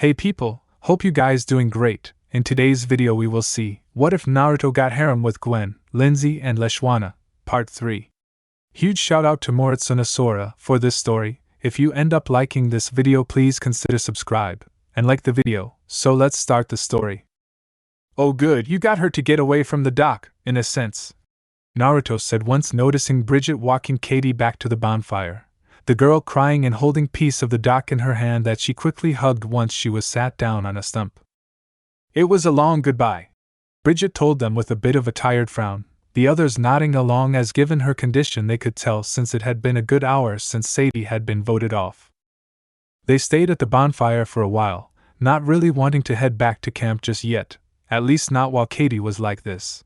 Hey people, hope you guys doing great. In today's video we will see, what if Naruto got harem with Gwen, Lindsay and Leshwana, part 3. Huge shout out to Moretsuna Sora for this story. If you end up liking this video please consider subscribe, and like the video, so let's start the story. Oh good, you got her to get away from the dock, in a sense, Naruto said once noticing Bridget walking Katie back to the bonfire, the girl crying and holding piece of the dock in her hand that she quickly hugged once she was sat down on a stump. It was a long goodbye, Bridget told them with a bit of a tired frown, the others nodding along as given her condition they could tell since it had been a good hour since Sadie had been voted off. They stayed at the bonfire for a while, not really wanting to head back to camp just yet, at least not while Katie was like this.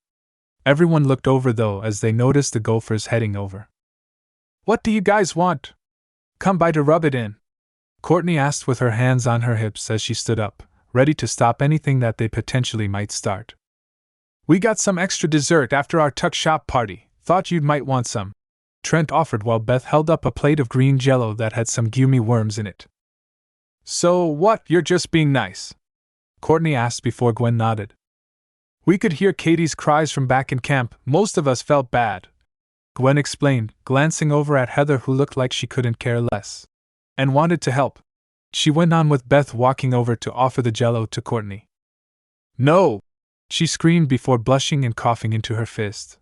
Everyone looked over though as they noticed the gophers heading over. What do you guys want? Come by to rub it in, Courtney asked with her hands on her hips as she stood up, ready to stop anything that they potentially might start. We got some extra dessert after our tuck shop party, thought you might want some, Trent offered while Beth held up a plate of green Jell-O that had some gummy worms in it. So what, you're just being nice? Courtney asked before Gwen nodded. We could hear Katie's cries from back in camp, most of us felt bad, Gwen explained, glancing over at Heather who looked like she couldn't care less, and wanted to help. She went on with Beth walking over to offer the Jell-O to Courtney. No! She screamed before blushing and coughing into her fist.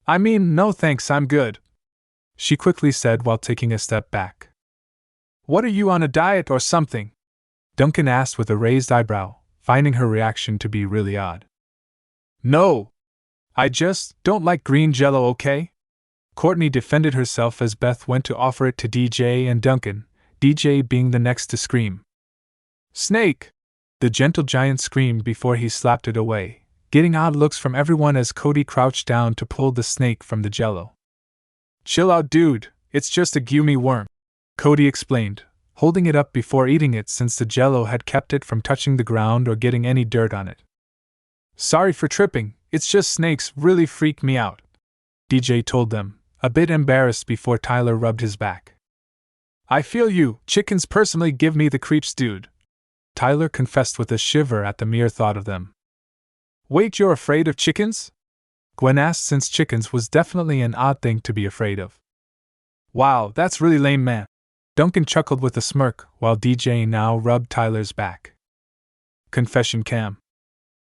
I mean, no thanks, I'm good, she quickly said while taking a step back. What are you on a diet or something? Duncan asked with a raised eyebrow, finding her reaction to be really odd. No! I just don't like green Jell-O, okay? Courtney defended herself as Beth went to offer it to DJ and Duncan, DJ being the next to scream. Snake! The gentle giant screamed before he slapped it away, getting odd looks from everyone as Cody crouched down to pull the snake from the Jell-O. Chill out dude, it's just a gummy worm, Cody explained, holding it up before eating it since the Jell-O had kept it from touching the ground or getting any dirt on it. Sorry for tripping, it's just snakes really freak me out, DJ told them, a bit embarrassed before Tyler rubbed his back. I feel you, chickens personally give me the creeps dude, Tyler confessed with a shiver at the mere thought of them. Wait, you're afraid of chickens? Gwen asked since chickens was definitely an odd thing to be afraid of. Wow, that's really lame man, Duncan chuckled with a smirk while DJ now rubbed Tyler's back. Confession cam.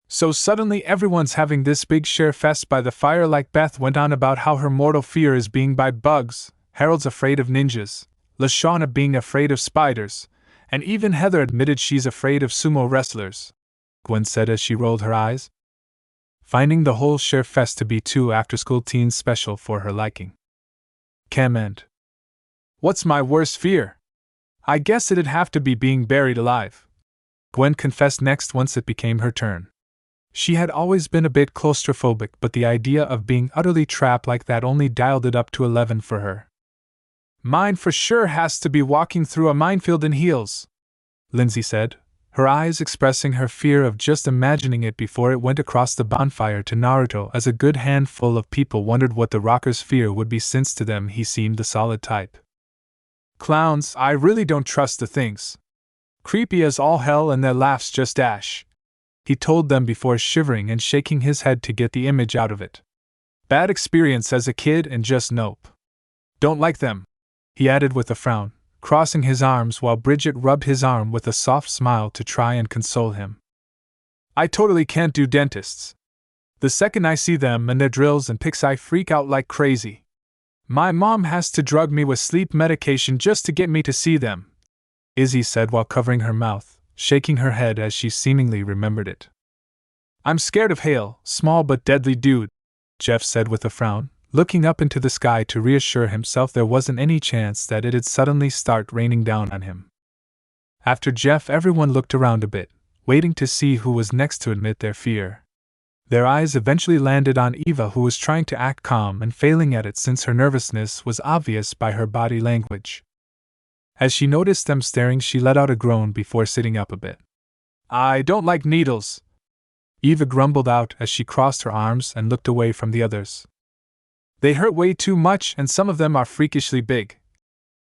So suddenly everyone's having this big share fest by the fire like Beth went on about how her mortal fear is being by bugs, Harold's afraid of ninjas, Leshwana being afraid of spiders, and even Heather admitted she's afraid of sumo wrestlers, Gwen said as she rolled her eyes, finding the whole share fest to be too after-school teens special for her liking. Cam end. What's my worst fear? I guess it'd have to be being buried alive, Gwen confessed next once it became her turn. She had always been a bit claustrophobic, but the idea of being utterly trapped like that only dialed it up to 11 for her. Mine for sure has to be walking through a minefield in heels, Lindsay said, her eyes expressing her fear of just imagining it before it went across the bonfire to Naruto as a good handful of people wondered what the rocker's fear would be since to them he seemed the solid type. Clowns, I really don't trust the things. Creepy as all hell and their laughs just ash, he told them before shivering and shaking his head to get the image out of it. Bad experience as a kid and just nope. Don't like them, he added with a frown, crossing his arms while Bridget rubbed his arm with a soft smile to try and console him. I totally can't do dentists. The second I see them and their drills and picks I freak out like crazy. My mom has to drug me with sleep medication just to get me to see them, Izzy said while covering her mouth, shaking her head as she seemingly remembered it. I'm scared of hail, small but deadly dude, Jeff said with a frown, looking up into the sky to reassure himself there wasn't any chance that it'd suddenly start raining down on him. After Jeff, everyone looked around a bit, waiting to see who was next to admit their fear. Their eyes eventually landed on Eva, who was trying to act calm and failing at it since her nervousness was obvious by her body language. As she noticed them staring, she let out a groan before sitting up a bit. I don't like needles, Eva grumbled out as she crossed her arms and looked away from the others. They hurt way too much and some of them are freakishly big.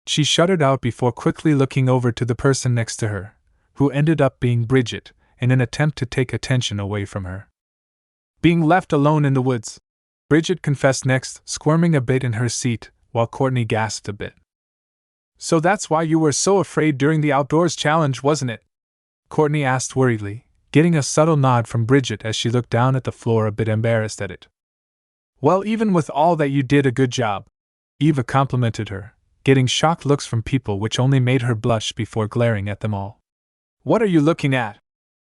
She shuddered out before quickly looking over to the person next to her, who ended up being Bridget, in an attempt to take attention away from her. Being left alone in the woods, Bridget confessed next, squirming a bit in her seat, while Courtney gasped a bit. So that's why you were so afraid during the outdoors challenge, wasn't it? Courtney asked worriedly, getting a subtle nod from Bridget as she looked down at the floor a bit embarrassed at it. Well, even with all that, you did a good job, Eva complimented her, getting shocked looks from people which only made her blush before glaring at them all. What are you looking at?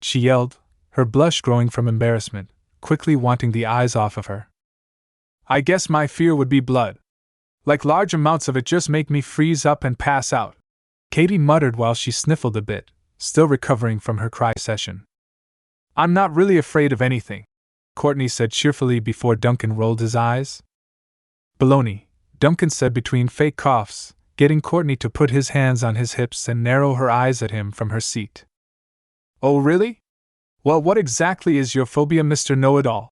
She yelled, her blush growing from embarrassment, quickly wanting the eyes off of her. I guess my fear would be blood. Like large amounts of it just make me freeze up and pass out, Katie muttered while she sniffled a bit, still recovering from her cry session. I'm not really afraid of anything, Courtney said cheerfully before Duncan rolled his eyes. Baloney, Duncan said between fake coughs, getting Courtney to put his hands on his hips and narrow her eyes at him from her seat. Oh really? Well, what exactly is your phobia, Mr. Know-It-All?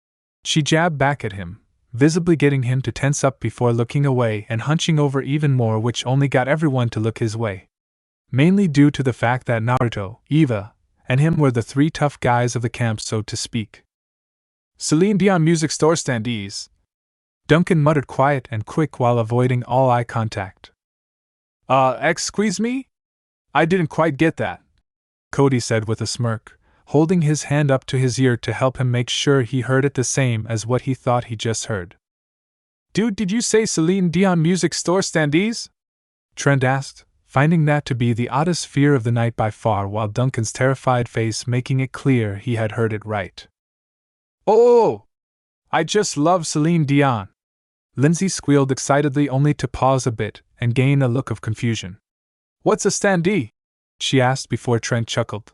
She jabbed back at him, visibly getting him to tense up before looking away and hunching over even more, which only got everyone to look his way. Mainly due to the fact that Naruto, Eva, and him were the three tough guys of the camp, so to speak. Celine Dion music store standees, Duncan muttered quiet and quick while avoiding all eye contact. Excuse me? I didn't quite get that, Cody said with a smirk, holding his hand up to his ear to help him make sure he heard it the same as what he thought he just heard. Dude, did you say Celine Dion music store standees? Trent asked, finding that to be the oddest fear of the night by far, while Duncan's terrified face making it clear he had heard it right. Oh! I just love Celine Dion! Lindsay squealed excitedly, only to pause a bit and gain a look of confusion. What's a standee? She asked before Trent chuckled.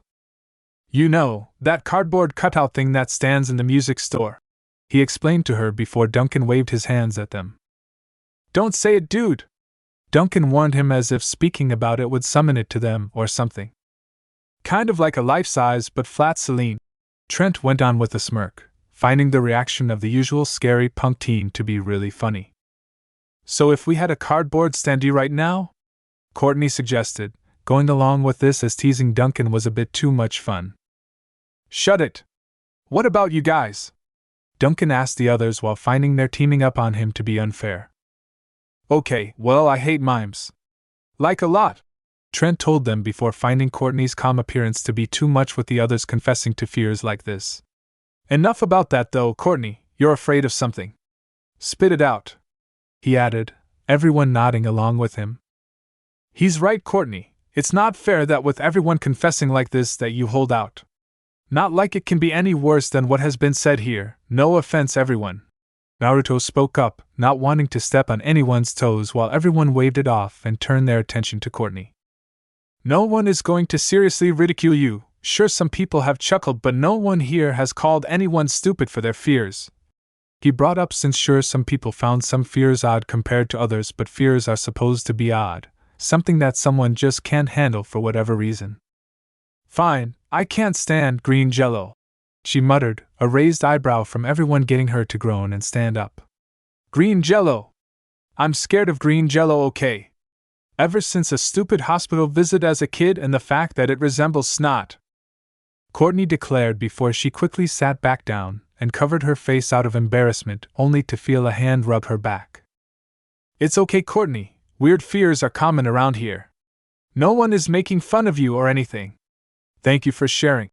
You know, that cardboard cutout thing that stands in the music store, he explained to her before Duncan waved his hands at them. Don't say it, dude! Duncan warned him as if speaking about it would summon it to them or something. Kind of like a life-size but flat Celine, Trent went on with a smirk, finding the reaction of the usual scary punk teen to be really funny. So if we had a cardboard standee right now? Courtney suggested, going along with this as teasing Duncan was a bit too much fun. Shut it! What about you guys? Duncan asked the others while finding their teaming up on him to be unfair. Okay, well, I hate mimes. Like a lot, Trent told them before finding Courtney's calm appearance to be too much with the others confessing to fears like this. Enough about that though, Courtney, you're afraid of something. Spit it out, he added, everyone nodding along with him. He's right, Courtney, it's not fair that with everyone confessing like this that you hold out. Not like it can be any worse than what has been said here, no offense everyone. Naruto spoke up, not wanting to step on anyone's toes while everyone waved it off and turned their attention to Courtney. No one is going to seriously ridicule you. Sure, some people have chuckled, but no one here has called anyone stupid for their fears. He brought up since sure some people found some fears odd compared to others, but fears are supposed to be odd, something that someone just can't handle for whatever reason. Fine, I can't stand green Jell-O, she muttered, a raised eyebrow from everyone getting her to groan and stand up. Green Jell-O! I'm scared of green Jell-O, okay? Ever since a stupid hospital visit as a kid and the fact that it resembles snot, Courtney declared before she quickly sat back down and covered her face out of embarrassment only to feel a hand rub her back. It's okay, Courtney, weird fears are common around here. No one is making fun of you or anything. Thank you for sharing,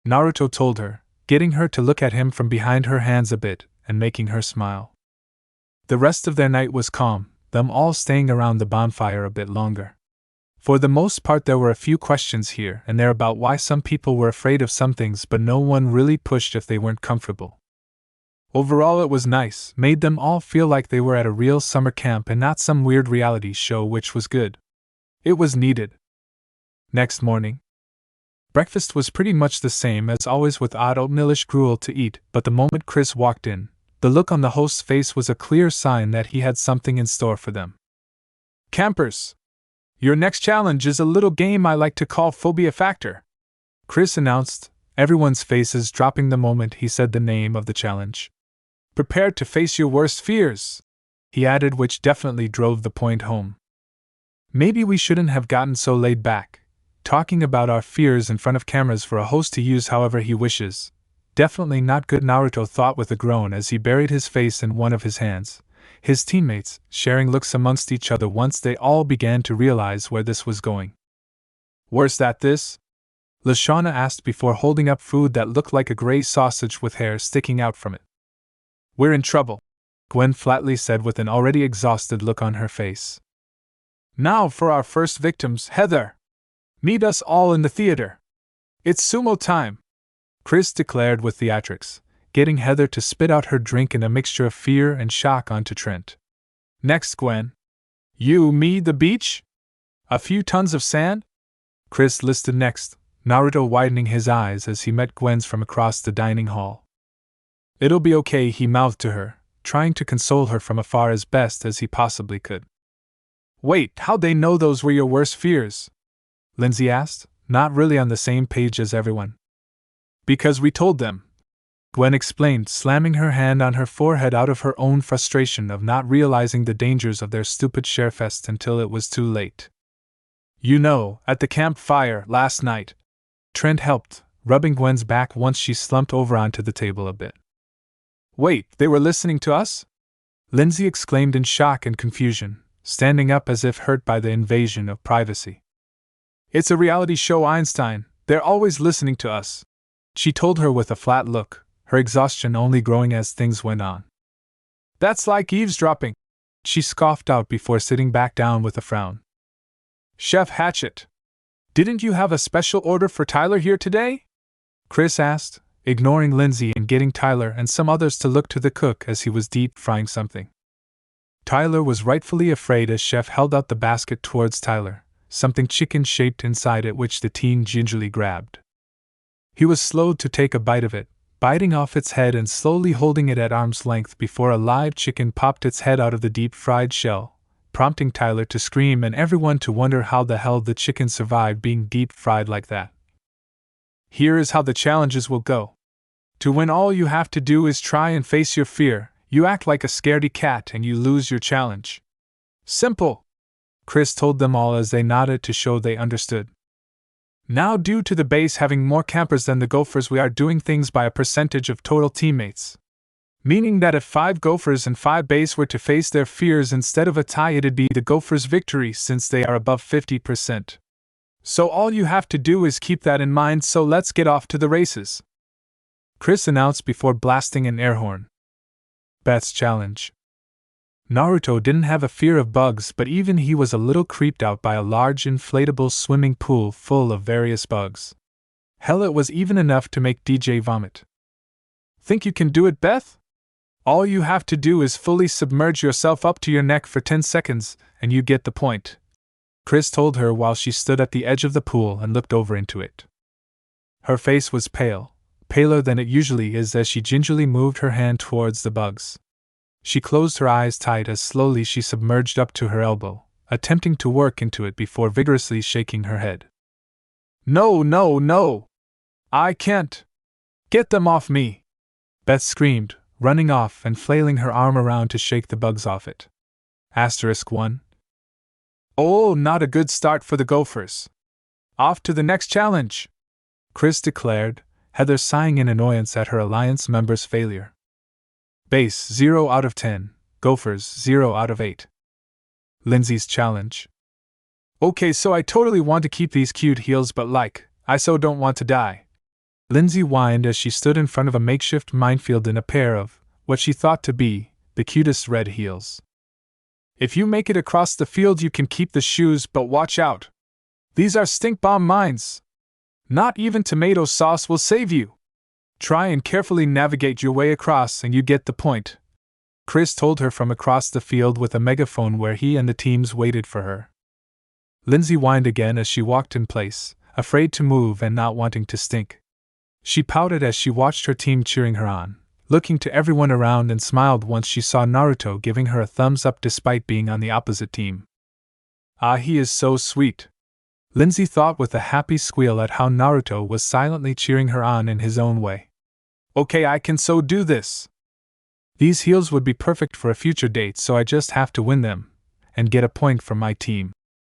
Naruto told her, getting her to look at him from behind her hands a bit and making her smile. The rest of their night was calm, them all staying around the bonfire a bit longer. For the most part there were a few questions here and there about why some people were afraid of some things, but no one really pushed if they weren't comfortable. Overall it was nice, made them all feel like they were at a real summer camp and not some weird reality show, which was good. It was needed. Next morning, breakfast was pretty much the same as always with odd oatmealish gruel to eat, but the moment Chris walked in, the look on the host's face was a clear sign that he had something in store for them. Campers! Your next challenge is a little game I like to call Phobia Factor, Chris announced, everyone's faces dropping the moment he said the name of the challenge. Prepare to face your worst fears, he added, which definitely drove the point home. Maybe we shouldn't have gotten so laid back, talking about our fears in front of cameras for a host to use however he wishes. Definitely not good, Naruto thought with a groan as he buried his face in one of his hands. His teammates, sharing looks amongst each other once they all began to realize where this was going. Worse than this? Leshwana asked before holding up food that looked like a gray sausage with hair sticking out from it. We're in trouble, Gwen flatly said with an already exhausted look on her face. Now for our first victims, Heather! Meet us all in the theater. It's sumo time, Chris declared with theatrics, getting Heather to spit out her drink in a mixture of fear and shock onto Trent. Next, Gwen. You, me, the beach? A few tons of sand? Chris listed next, Naruto widening his eyes as he met Gwen's from across the dining hall. It'll be okay, he mouthed to her, trying to console her from afar as best as he possibly could. Wait, how'd they know those were your worst fears? Lindsay asked, not really on the same page as everyone. Because we told them, Gwen explained, slamming her hand on her forehead out of her own frustration of not realizing the dangers of their stupid sharefest until it was too late. You know, at the campfire last night. Trent helped, rubbing Gwen's back once she slumped over onto the table a bit. Wait, they were listening to us? Lindsay exclaimed in shock and confusion, standing up as if hurt by the invasion of privacy. It's a reality show, Einstein. They're always listening to us, she told her with a flat look, her exhaustion only growing as things went on. That's like eavesdropping, she scoffed out before sitting back down with a frown. Chef Hatchet, didn't you have a special order for Tyler here today? Chris asked, ignoring Lindsay and getting Tyler and some others to look to the cook as he was deep-frying something. Tyler was rightfully afraid as Chef held out the basket towards Tyler, something chicken-shaped inside it which the teen gingerly grabbed. He was slow to take a bite of it, biting off its head and slowly holding it at arm's length before a live chicken popped its head out of the deep-fried shell, prompting Tyler to scream and everyone to wonder how the hell the chicken survived being deep-fried like that. Here is how the challenges will go. To win, all you have to do is try and face your fear. You act like a scaredy cat and you lose your challenge. Simple, Chris told them all as they nodded to show they understood. Now, due to the base having more campers than the Gophers, we are doing things by a percentage of total teammates. Meaning that if 5 Gophers and 5 base were to face their fears instead of a tie, it'd be the Gophers' victory since they are above 50%. So all you have to do is keep that in mind, so let's get off to the races, Chris announced before blasting an air horn. Beth's challenge. Naruto didn't have a fear of bugs, but even he was a little creeped out by a large inflatable swimming pool full of various bugs. Hell, it was even enough to make DJ vomit. Think you can do it, Beth? All you have to do is fully submerge yourself up to your neck for 10 seconds, and you get the point, Chris told her while she stood at the edge of the pool and looked over into it. Her face was pale, paler than it usually is as she gingerly moved her hand towards the bugs. She closed her eyes tight as slowly she submerged up to her elbow, attempting to work into it before vigorously shaking her head. No, no, no! I can't! Get them off me! Beth screamed, running off and flailing her arm around to shake the bugs off it. *1. Oh, not a good start for the Gophers. Off to the next challenge, Chris declared, Heather sighing in annoyance at her alliance member's failure. Base 0 out of 10, Gophers 0 out of 8. Lindsay's challenge. Okay, so I totally want to keep these cute heels, but I so don't want to die. Lindsay whined as she stood in front of a makeshift minefield in a pair of, what she thought to be, the cutest red heels. If you make it across the field you can keep the shoes, but watch out. These are stink bomb mines. Not even tomato sauce will save you. Try and carefully navigate your way across and you get the point, Chris told her from across the field with a megaphone where he and the teams waited for her. Lindsay whined again as she walked in place, afraid to move and not wanting to stink. She pouted as she watched her team cheering her on, looking to everyone around, and smiled once she saw Naruto giving her a thumbs up despite being on the opposite team. Ah, he is so sweet, Lindsay thought with a happy squeal at how Naruto was silently cheering her on in his own way. Okay, I can so do this. These heels would be perfect for a future date, so I just have to win them and get a point from my team.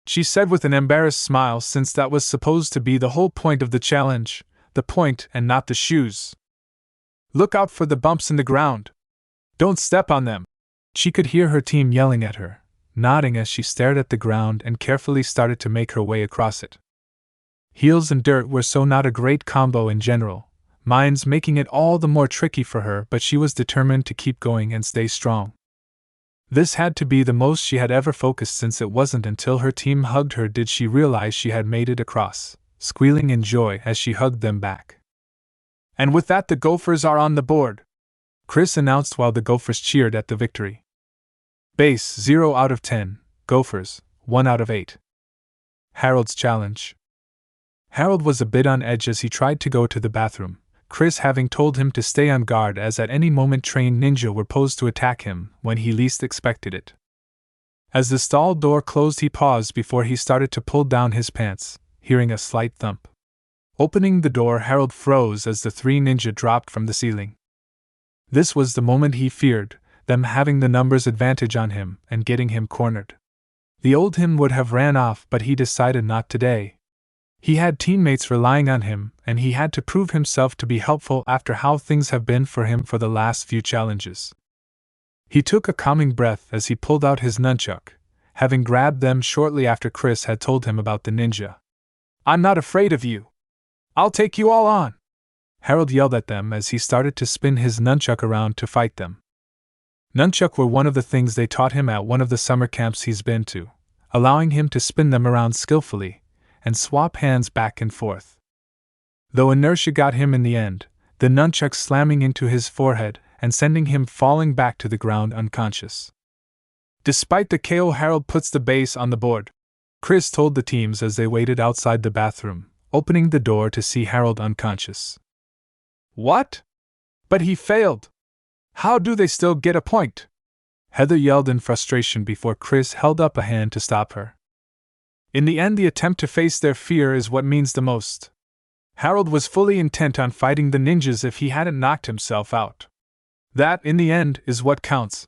she said with an embarrassed smile, since that was supposed to be the whole point of the challenge, the point and not the shoes. Look out for the bumps in the ground. Don't step on them. She could hear her team yelling at her, nodding as she stared at the ground and carefully started to make her way across it. Heels and dirt were so not a great combo in general, mines making it all the more tricky for her, but she was determined to keep going and stay strong. This had to be the most she had ever focused, since it wasn't until her team hugged her did she realize she had made it across, squealing in joy as she hugged them back. And with that, the Gophers are on the board, Chris announced while the Gophers cheered at the victory. Base 0 out of 10, Gophers 1 out of 8. Harold's challenge. Harold was a bit on edge as he tried to go to the bathroom, Chris having told him to stay on guard as at any moment trained ninja were posed to attack him when he least expected it. As the stall door closed, he paused before he started to pull down his pants, hearing a slight thump. Opening the door, Harold froze as the three ninja dropped from the ceiling. This was the moment he feared, them having the numbers advantage on him and getting him cornered. The old him would have ran off, but he decided not today. He had teammates relying on him, and he had to prove himself to be helpful after how things have been for him for the last few challenges. He took a calming breath as he pulled out his nunchuck, having grabbed them shortly after Chris had told him about the ninja. "I'm not afraid of you. I'll take you all on," Harold yelled at them as he started to spin his nunchuck around to fight them. Nunchuck were one of the things they taught him at one of the summer camps he's been to, allowing him to spin them around skillfully and swap hands back and forth. Though inertia got him in the end, the nunchuck slamming into his forehead and sending him falling back to the ground unconscious. Despite the KO, Harold puts the base on the board, Chris told the teams as they waited outside the bathroom, opening the door to see Harold unconscious. "What? But he failed! How do they still get a point?" Heather yelled in frustration before Chris held up a hand to stop her. In the end, the attempt to face their fear is what means the most. Harold was fully intent on fighting the ninjas if he hadn't knocked himself out. That, in the end, is what counts,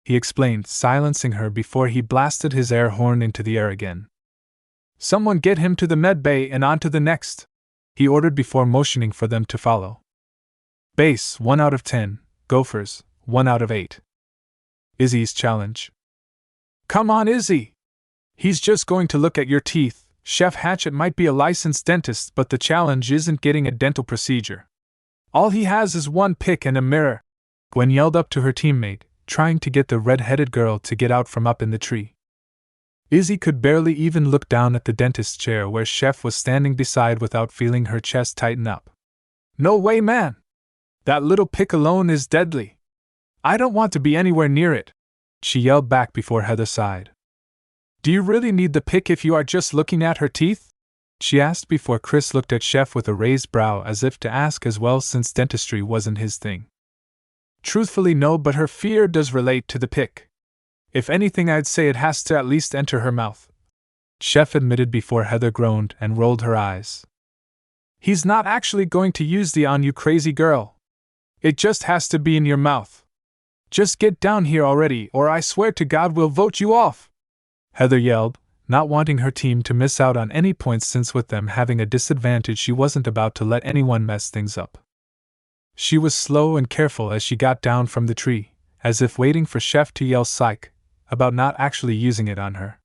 he explained, silencing her before he blasted his air horn into the air again. "Someone get him to the med bay and on to the next," he ordered before motioning for them to follow. Base 1 out of 10, Gophers 1 out of 8. Izzy's challenge. "Come on, Izzy! He's just going to look at your teeth. Chef Hatchet might be a licensed dentist, but the challenge isn't getting a dental procedure. All he has is one pick and a mirror," Gwen yelled up to her teammate, trying to get the red-headed girl to get out from up in the tree. Izzy could barely even look down at the dentist's chair where Chef was standing beside without feeling her chest tighten up. "No way, man! That little pick alone is deadly. I don't want to be anywhere near it," she yelled back before Heather sighed. "Do you really need the pick if you are just looking at her teeth?" she asked before Chris looked at Chef with a raised brow as if to ask as well, since dentistry wasn't his thing. "Truthfully, no, but her fear does relate to the pick. If anything, I'd say it has to at least enter her mouth," Chef admitted before Heather groaned and rolled her eyes. "He's not actually going to use the on you, crazy girl. It just has to be in your mouth. Just get down here already, or I swear to God we'll vote you off," Heather yelled, not wanting her team to miss out on any points, since with them having a disadvantage she wasn't about to let anyone mess things up. She was slow and careful as she got down from the tree, as if waiting for Chef to yell psych about not actually using it on her.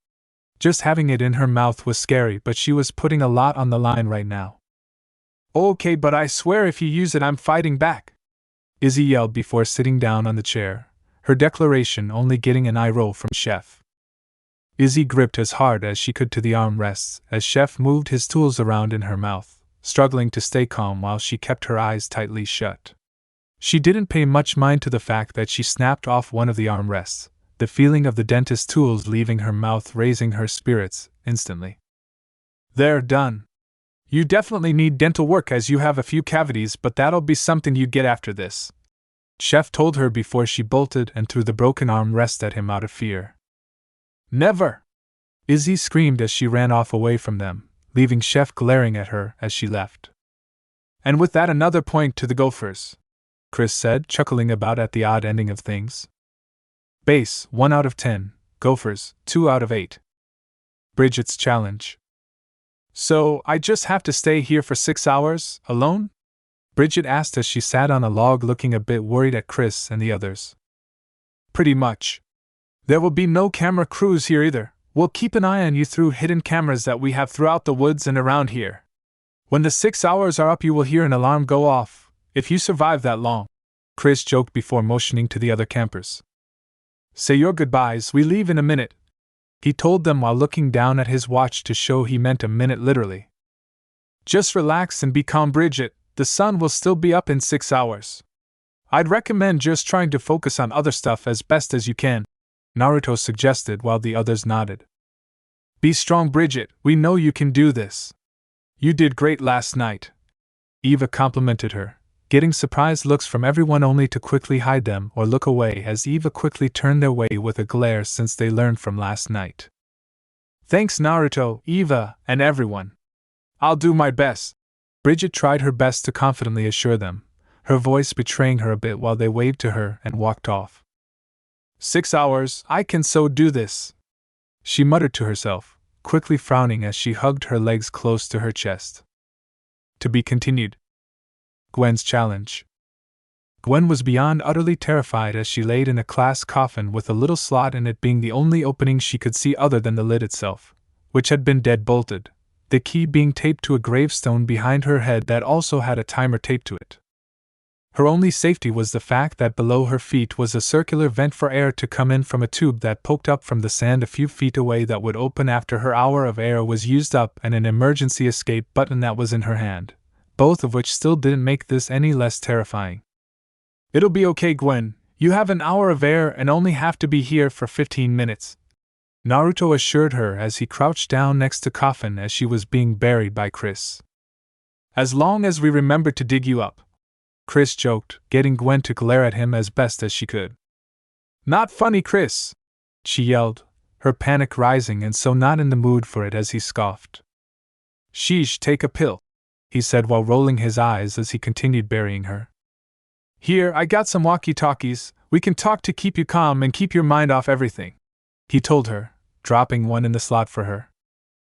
Just having it in her mouth was scary, but she was putting a lot on the line right now. "Okay, but I swear if you use it, I'm fighting back," Izzy yelled before sitting down on the chair, her declaration only getting an eye roll from Chef. Izzy gripped as hard as she could to the armrests as Chef moved his tools around in her mouth, struggling to stay calm while she kept her eyes tightly shut. She didn't pay much mind to the fact that she snapped off one of the armrests, the feeling of the dentist's tools leaving her mouth raising her spirits instantly. "They're done. You definitely need dental work as you have a few cavities, but that'll be something you get after this," Chef told her before she bolted and threw the broken armrest at him out of fear. "Never!" Izzy screamed as she ran off away from them, leaving Chef glaring at her as she left. "And with that, another point to the Gophers," Chris said, chuckling about at the odd ending of things. Base 1 out of 10, Gophers 2 out of 8. Bridget's challenge. So, I just have to stay here for 6 hours, alone? Bridget asked as she sat on a log looking a bit worried at Chris and the others. Pretty much. There will be no camera crews here either. We'll keep an eye on you through hidden cameras that we have throughout the woods and around here. When the 6 hours are up, you will hear an alarm go off, if you survive that long, Chris joked before motioning to the other campers. Say your goodbyes, we leave in a minute, he told them while looking down at his watch to show he meant a minute literally. Just relax and be calm, Bridget, the sun will still be up in 6 hours. I'd recommend just trying to focus on other stuff as best as you can, Naruto suggested while the others nodded. Be strong, Bridget, we know you can do this. You did great last night. Eva complimented her, getting surprised looks from everyone only to quickly hide them or look away as Eva quickly turned their way with a glare since they learned from last night. Thanks Naruto, Eva, and everyone. I'll do my best. Bridget tried her best to confidently assure them, her voice betraying her a bit while they waved to her and walked off. 6 hours, I can so do this, she muttered to herself, quickly frowning as she hugged her legs close to her chest. To be continued. Gwen's challenge. Gwen was beyond utterly terrified as she laid in a class coffin with a little slot in it being the only opening she could see other than the lid itself, which had been dead-bolted, the key being taped to a gravestone behind her head that also had a timer taped to it. Her only safety was the fact that below her feet was a circular vent for air to come in from a tube that poked up from the sand a few feet away that would open after her hour of air was used up, and an emergency escape button that was in her hand, both of which still didn't make this any less terrifying. It'll be okay, Gwen, you have an hour of air and only have to be here for 15 minutes, Naruto assured her as he crouched down next to coffin as she was being buried by Chris. As long as we remember to dig you up, Chris joked, getting Gwen to glare at him as best as she could. Not funny, Chris, she yelled, her panic rising and so not in the mood for it as he scoffed. Sheesh, take a pill, he said while rolling his eyes as he continued burying her. Here, I got some walkie-talkies, we can talk to keep you calm and keep your mind off everything, he told her, dropping one in the slot for her.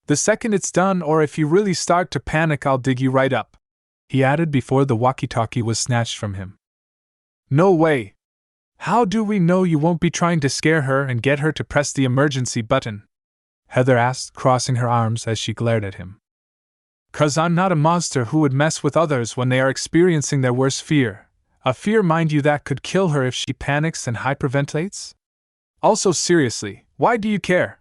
The second it's done, or if you really start to panic, I'll dig you right up, he added before the walkie-talkie was snatched from him. No way! How do we know you won't be trying to scare her and get her to press the emergency button? Heather asked, crossing her arms as she glared at him. 'Cause I'm not a monster who would mess with others when they are experiencing their worst fear. A fear, mind you, that could kill her if she panics and hyperventilates? Also, seriously, why do you care?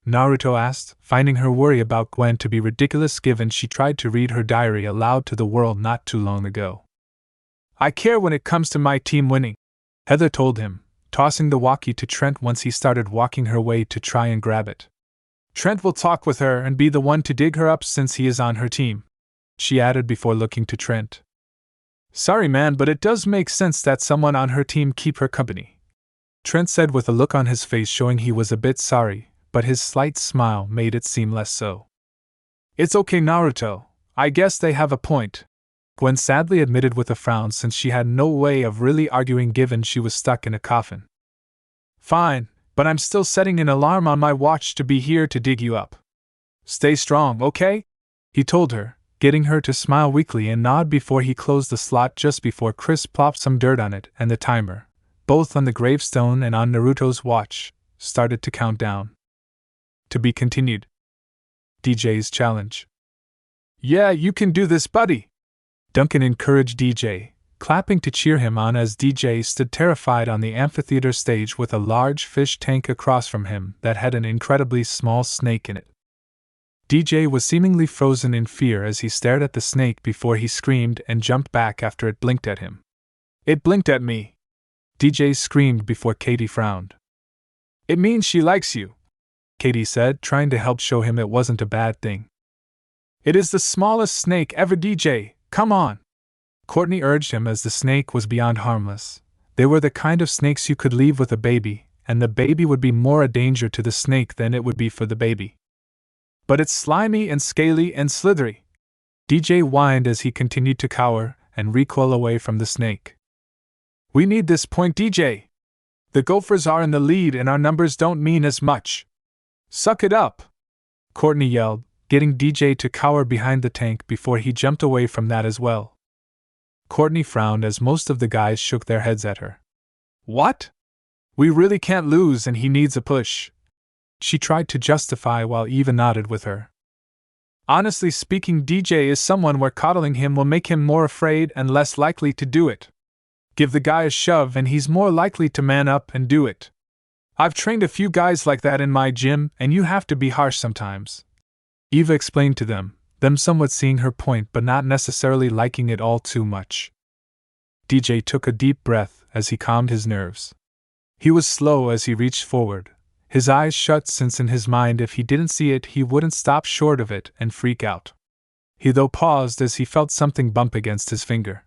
Naruto asked, finding her worry about Gwen to be ridiculous given she tried to read her diary aloud to the world not too long ago. I care when it comes to my team winning, Heather told him, tossing the walkie to Trent once he started walking her way to try and grab it. Trent will talk with her and be the one to dig her up since he is on her team, she added before looking to Trent. Sorry man, but it does make sense that someone on her team keep her company, Trent said with a look on his face showing he was a bit sorry, but his slight smile made it seem less so. It's okay, Naruto, I guess they have a point, Gwen sadly admitted with a frown since she had no way of really arguing given she was stuck in a coffin. Fine, but I'm still setting an alarm on my watch to be here to dig you up. Stay strong, okay? He told her, getting her to smile weakly and nod before he closed the slot just before Chris plopped some dirt on it and the timer, both on the gravestone and on Naruto's watch, started to count down. To be continued. DJ's challenge. Yeah, you can do this, buddy, Duncan encouraged DJ, clapping to cheer him on as DJ stood terrified on the amphitheater stage with a large fish tank across from him that had an incredibly small snake in it. DJ was seemingly frozen in fear as he stared at the snake before he screamed and jumped back after it blinked at him. It blinked at me, DJ screamed before Katie frowned. It means she likes you, Katie said, trying to help show him it wasn't a bad thing. It is the smallest snake ever, DJ, come on, Courtney urged him as the snake was beyond harmless. They were the kind of snakes you could leave with a baby, and the baby would be more a danger to the snake than it would be for the baby. But it's slimy and scaly and slithery, DJ whined as he continued to cower and recoil away from the snake. We need this point, DJ. The Gophers are in the lead and our numbers don't mean as much. Suck it up, Courtney yelled, getting DJ to cower behind the tank before he jumped away from that as well. Courtney frowned as most of the guys shook their heads at her. What? We really can't lose and he needs a push. She tried to justify while Eva nodded with her. Honestly speaking, DJ is someone where coddling him will make him more afraid and less likely to do it. Give the guy a shove and he's more likely to man up and do it. I've trained a few guys like that in my gym and you have to be harsh sometimes. Eva explained to them somewhat seeing her point but not necessarily liking it all too much. DJ took a deep breath as he calmed his nerves. He was slow as he reached forward, his eyes shut since in his mind if he didn't see it he wouldn't stop short of it and freak out. He though paused as he felt something bump against his finger.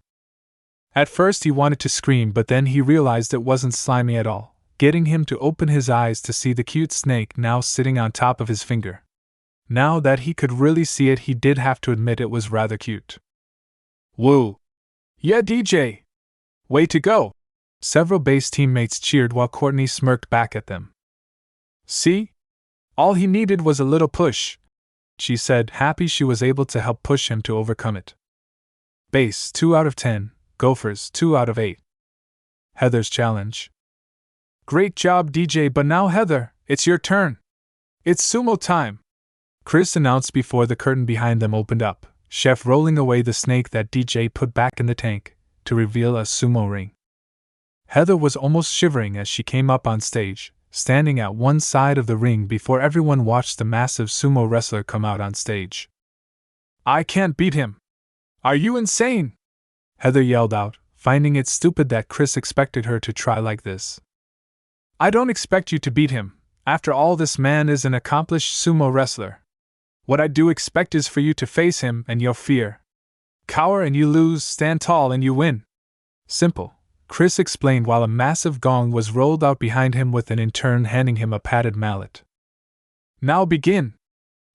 At first he wanted to scream but then he realized it wasn't slimy at all, getting him to open his eyes to see the cute snake now sitting on top of his finger. Now that he could really see it he did have to admit it was rather cute. Woo! Yeah DJ! Way to go! Several base teammates cheered while Courtney smirked back at them. See? All he needed was a little push, she said, happy she was able to help push him to overcome it. Base 2 out of 10, Gophers 2 out of 8. Heather's challenge. Great job DJ, but now Heather, it's your turn. It's sumo time, Chris announced before the curtain behind them opened up, Chef rolling away the snake that DJ put back in the tank, to reveal a sumo ring. Heather was almost shivering as she came up on stage, standing at one side of the ring before everyone watched the massive sumo wrestler come out on stage. I can't beat him! Are you insane? Heather yelled out, finding it stupid that Chris expected her to try like this. I don't expect you to beat him. After all, this man is an accomplished sumo wrestler. What I do expect is for you to face him and you'll fear. Cower and you lose, stand tall and you win. Simple, Chris explained while a massive gong was rolled out behind him with an intern handing him a padded mallet. Now begin,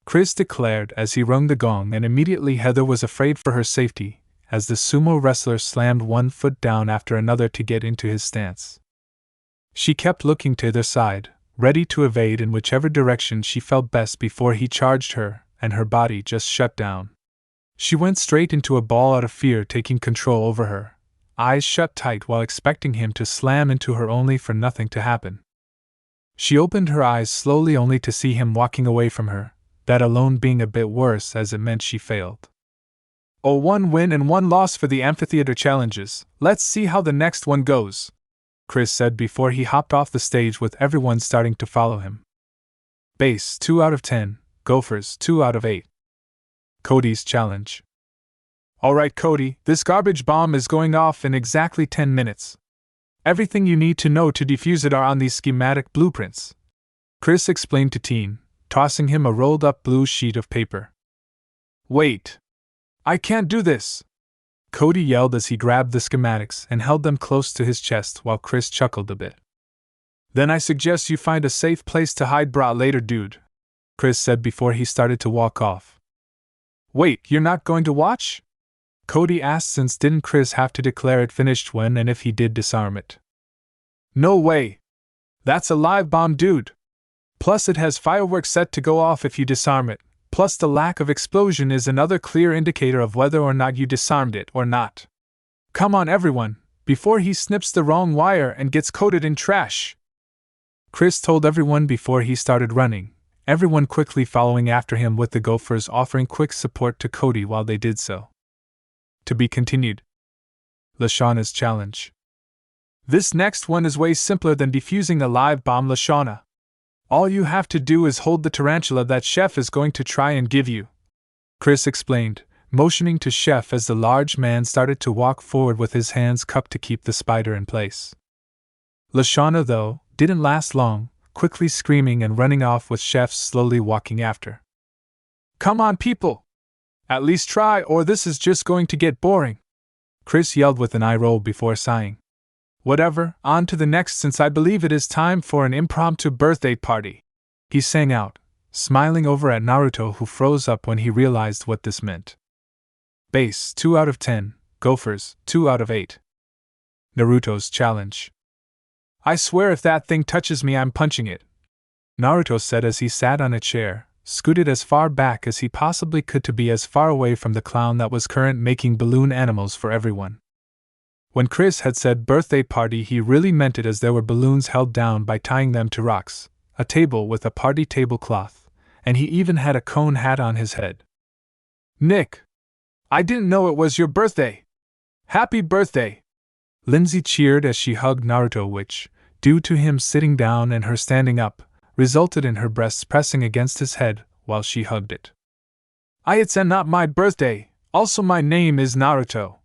Chris declared as he rung the gong, and immediately Heather was afraid for her safety, as the sumo wrestler slammed one foot down after another to get into his stance. She kept looking to either side, ready to evade in whichever direction she felt best before he charged her, and her body just shut down. She went straight into a ball out of fear, taking control over her, eyes shut tight while expecting him to slam into her only for nothing to happen. She opened her eyes slowly only to see him walking away from her, that alone being a bit worse as it meant she failed. Oh, 1 win and 1 loss for the amphitheater challenges, let's see how the next one goes, Chris said before he hopped off the stage with everyone starting to follow him. Base 2 out of 10, Gophers 2 out of 8. Cody's challenge. Alright Cody, this garbage bomb is going off in exactly 10 minutes. Everything you need to know to defuse it are on these schematic blueprints, Chris explained to Teen, tossing him a rolled up blue sheet of paper. Wait! I can't do this! Cody yelled as he grabbed the schematics and held them close to his chest while Chris chuckled a bit. Then I suggest you find a safe place to hide bra later, dude, Chris said before he started to walk off. Wait, you're not going to watch? Cody asked, since didn't Chris have to declare it finished when and if he did disarm it? No way! That's a live bomb, dude! Plus it has fireworks set to go off if you disarm it, plus the lack of explosion is another clear indicator of whether or not you disarmed it or not. Come on everyone, before he snips the wrong wire and gets coated in trash! Chris told everyone before he started running, everyone quickly following after him with the Gophers offering quick support to Cody while they did so. To be continued. Leshwana's challenge. This next one is way simpler than defusing a live bomb, Leshwana. All you have to do is hold the tarantula that Chef is going to try and give you, Chris explained, motioning to Chef as the large man started to walk forward with his hands cupped to keep the spider in place. Leshwana, though, didn't last long, quickly screaming and running off with Chef slowly walking after. Come on, people! At least try, or this is just going to get boring, Chris yelled with an eye roll before sighing. Whatever, on to the next, since I believe it is time for an impromptu birthday party, he sang out, smiling over at Naruto, who froze up when he realized what this meant. Base 2 out of 10, Gophers 2 out of 8. Naruto's challenge. I swear if that thing touches me I'm punching it, Naruto said as he sat on a chair, scooted as far back as he possibly could to be as far away from the clown that was current making balloon animals for everyone. When Chris had said birthday party, he really meant it, as there were balloons held down by tying them to rocks, a table with a party tablecloth, and he even had a cone hat on his head. "Nick! I didn't know it was your birthday! Happy birthday!" Lindsay cheered as she hugged Naruto, which, due to him sitting down and her standing up, resulted in her breasts pressing against his head while she hugged it. "It's not my birthday, also my name is Naruto,"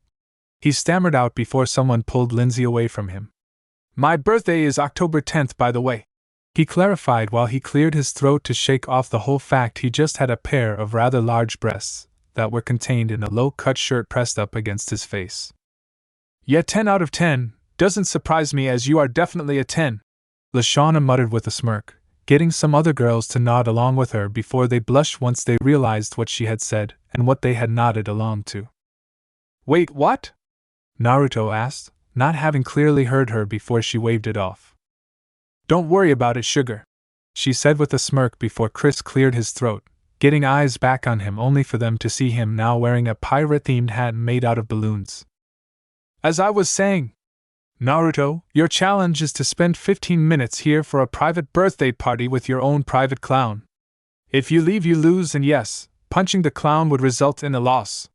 he stammered out before someone pulled Lindsay away from him. "My birthday is October 10th, by the way," he clarified while he cleared his throat to shake off the whole fact he just had a pair of rather large breasts that were contained in a low-cut shirt pressed up against his face. "Yeah, 10 out of 10, doesn't surprise me as you are definitely a 10, Leshwana muttered with a smirk, getting some other girls to nod along with her before they blushed once they realized what she had said and what they had nodded along to. "Wait, what?" Naruto asked, not having clearly heard her before she waved it off. "Don't worry about it, sugar," she said with a smirk before Chris cleared his throat, getting eyes back on him only for them to see him now wearing a pirate-themed hat made out of balloons. "As I was saying, Naruto, your challenge is to spend 15 minutes here for a private birthday party with your own private clown. If you leave, you lose, and yes, punching the clown would result in a loss.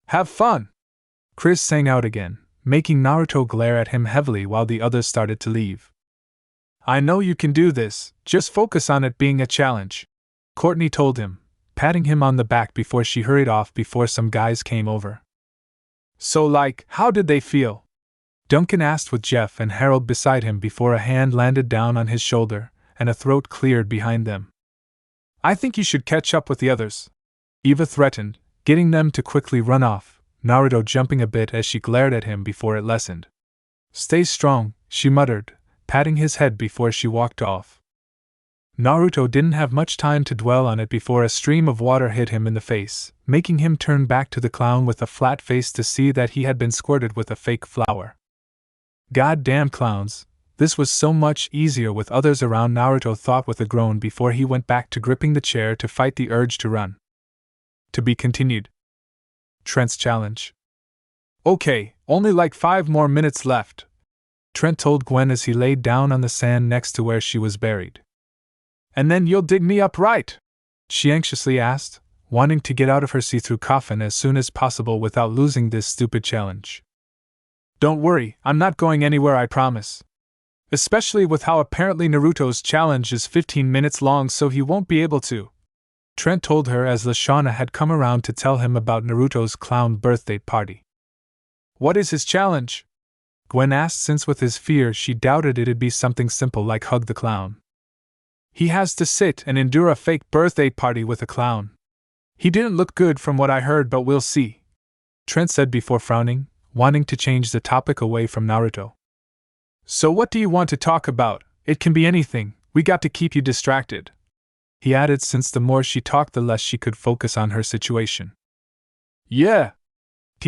Have fun!" Chris sang out again, making Naruto glare at him heavily while the others started to leave. "I know you can do this, just focus on it being a challenge," Courtney told him, patting him on the back before she hurried off before some guys came over. "So how did they feel?" Duncan asked with Jeff and Harold beside him before a hand landed down on his shoulder and a throat cleared behind them. "I think you should catch up with the others," Eva threatened, getting them to quickly run off, Naruto jumping a bit as she glared at him before it lessened. "Stay strong," she muttered, patting his head before she walked off. Naruto didn't have much time to dwell on it before a stream of water hit him in the face, making him turn back to the clown with a flat face to see that he had been squirted with a fake flower. "Goddamn clowns, this was so much easier with others around," Naruto thought with a groan before he went back to gripping the chair to fight the urge to run. To be continued. Trent's challenge. "Okay, only 5 more minutes left," Trent told Gwen as he laid down on the sand next to where she was buried. "And then you'll dig me up, right?" she anxiously asked, wanting to get out of her see-through coffin as soon as possible without losing this stupid challenge. "Don't worry, I'm not going anywhere, I promise. Especially with how apparently Naruto's challenge is 15 minutes long, so he won't be able to," Trent told her as Leshwana had come around to tell him about Naruto's clown birthday party. "What is his challenge?" Gwen asked, since with his fear she doubted it'd be something simple like hug the clown. "He has to sit and endure a fake birthday party with a clown. He didn't look good from what I heard, but we'll see," Trent said before frowning, wanting to change the topic away from Naruto. "So what do you want to talk about? It can be anything, we got to keep you distracted," he added, since the more she talked the less she could focus on her situation. "Yeah.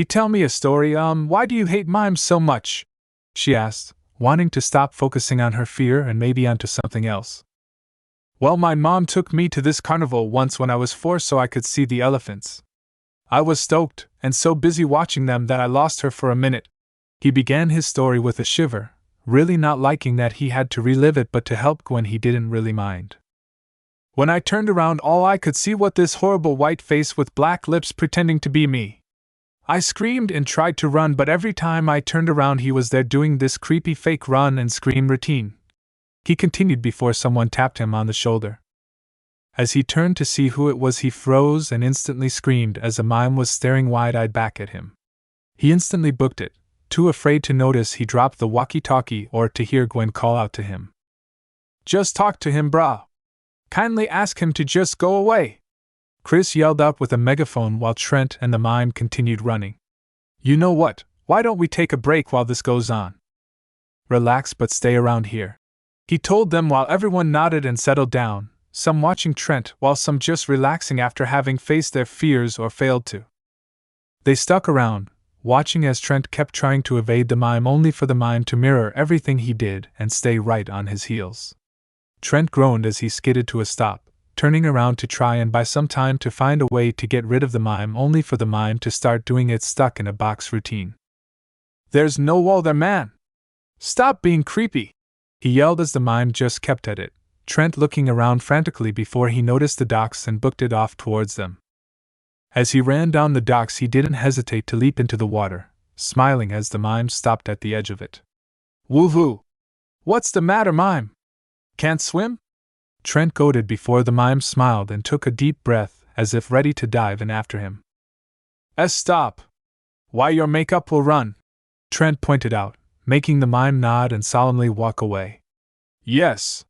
Tell me a story. Why do you hate mimes so much?" she asked, wanting to stop focusing on her fear and maybe onto something else. "Well, my mom took me to this carnival once when I was 4 so I could see the elephants. I was stoked, and so busy watching them that I lost her for a minute." He began his story with a shiver, really not liking that he had to relive it, but to help Gwen he didn't really mind. "When I turned around, all I could see was this horrible white face with black lips pretending to be me. I screamed and tried to run, but every time I turned around he was there doing this creepy fake run and scream routine," he continued before someone tapped him on the shoulder. As he turned to see who it was, he froze and instantly screamed as a mime was staring wide-eyed back at him. He instantly booked it, too afraid to notice he dropped the walkie-talkie or to hear Gwen call out to him. "Just talk to him, brah. Kindly ask him to just go away," Chris yelled out with a megaphone while Trent and the mime continued running. "You know what, why don't we take a break while this goes on? Relax but stay around here," he told them while everyone nodded and settled down, some watching Trent while some just relaxing after having faced their fears or failed to. They stuck around, watching as Trent kept trying to evade the mime only for the mime to mirror everything he did and stay right on his heels. Trent groaned as he skidded to a stop, turning around to try and buy some time to find a way to get rid of the mime, only for the mime to start doing its stuck in a box routine. "There's no wall there, man! Stop being creepy!" he yelled as the mime just kept at it, Trent looking around frantically before he noticed the docks and booked it off towards them. As he ran down the docks, he didn't hesitate to leap into the water, smiling as the mime stopped at the edge of it. "Woohoo! What's the matter, mime? Can't swim?" Trent goaded before the mime smiled and took a deep breath, as if ready to dive in after him. Stop! Why, your makeup will run," Trent pointed out, making the mime nod and solemnly walk away. "Yes.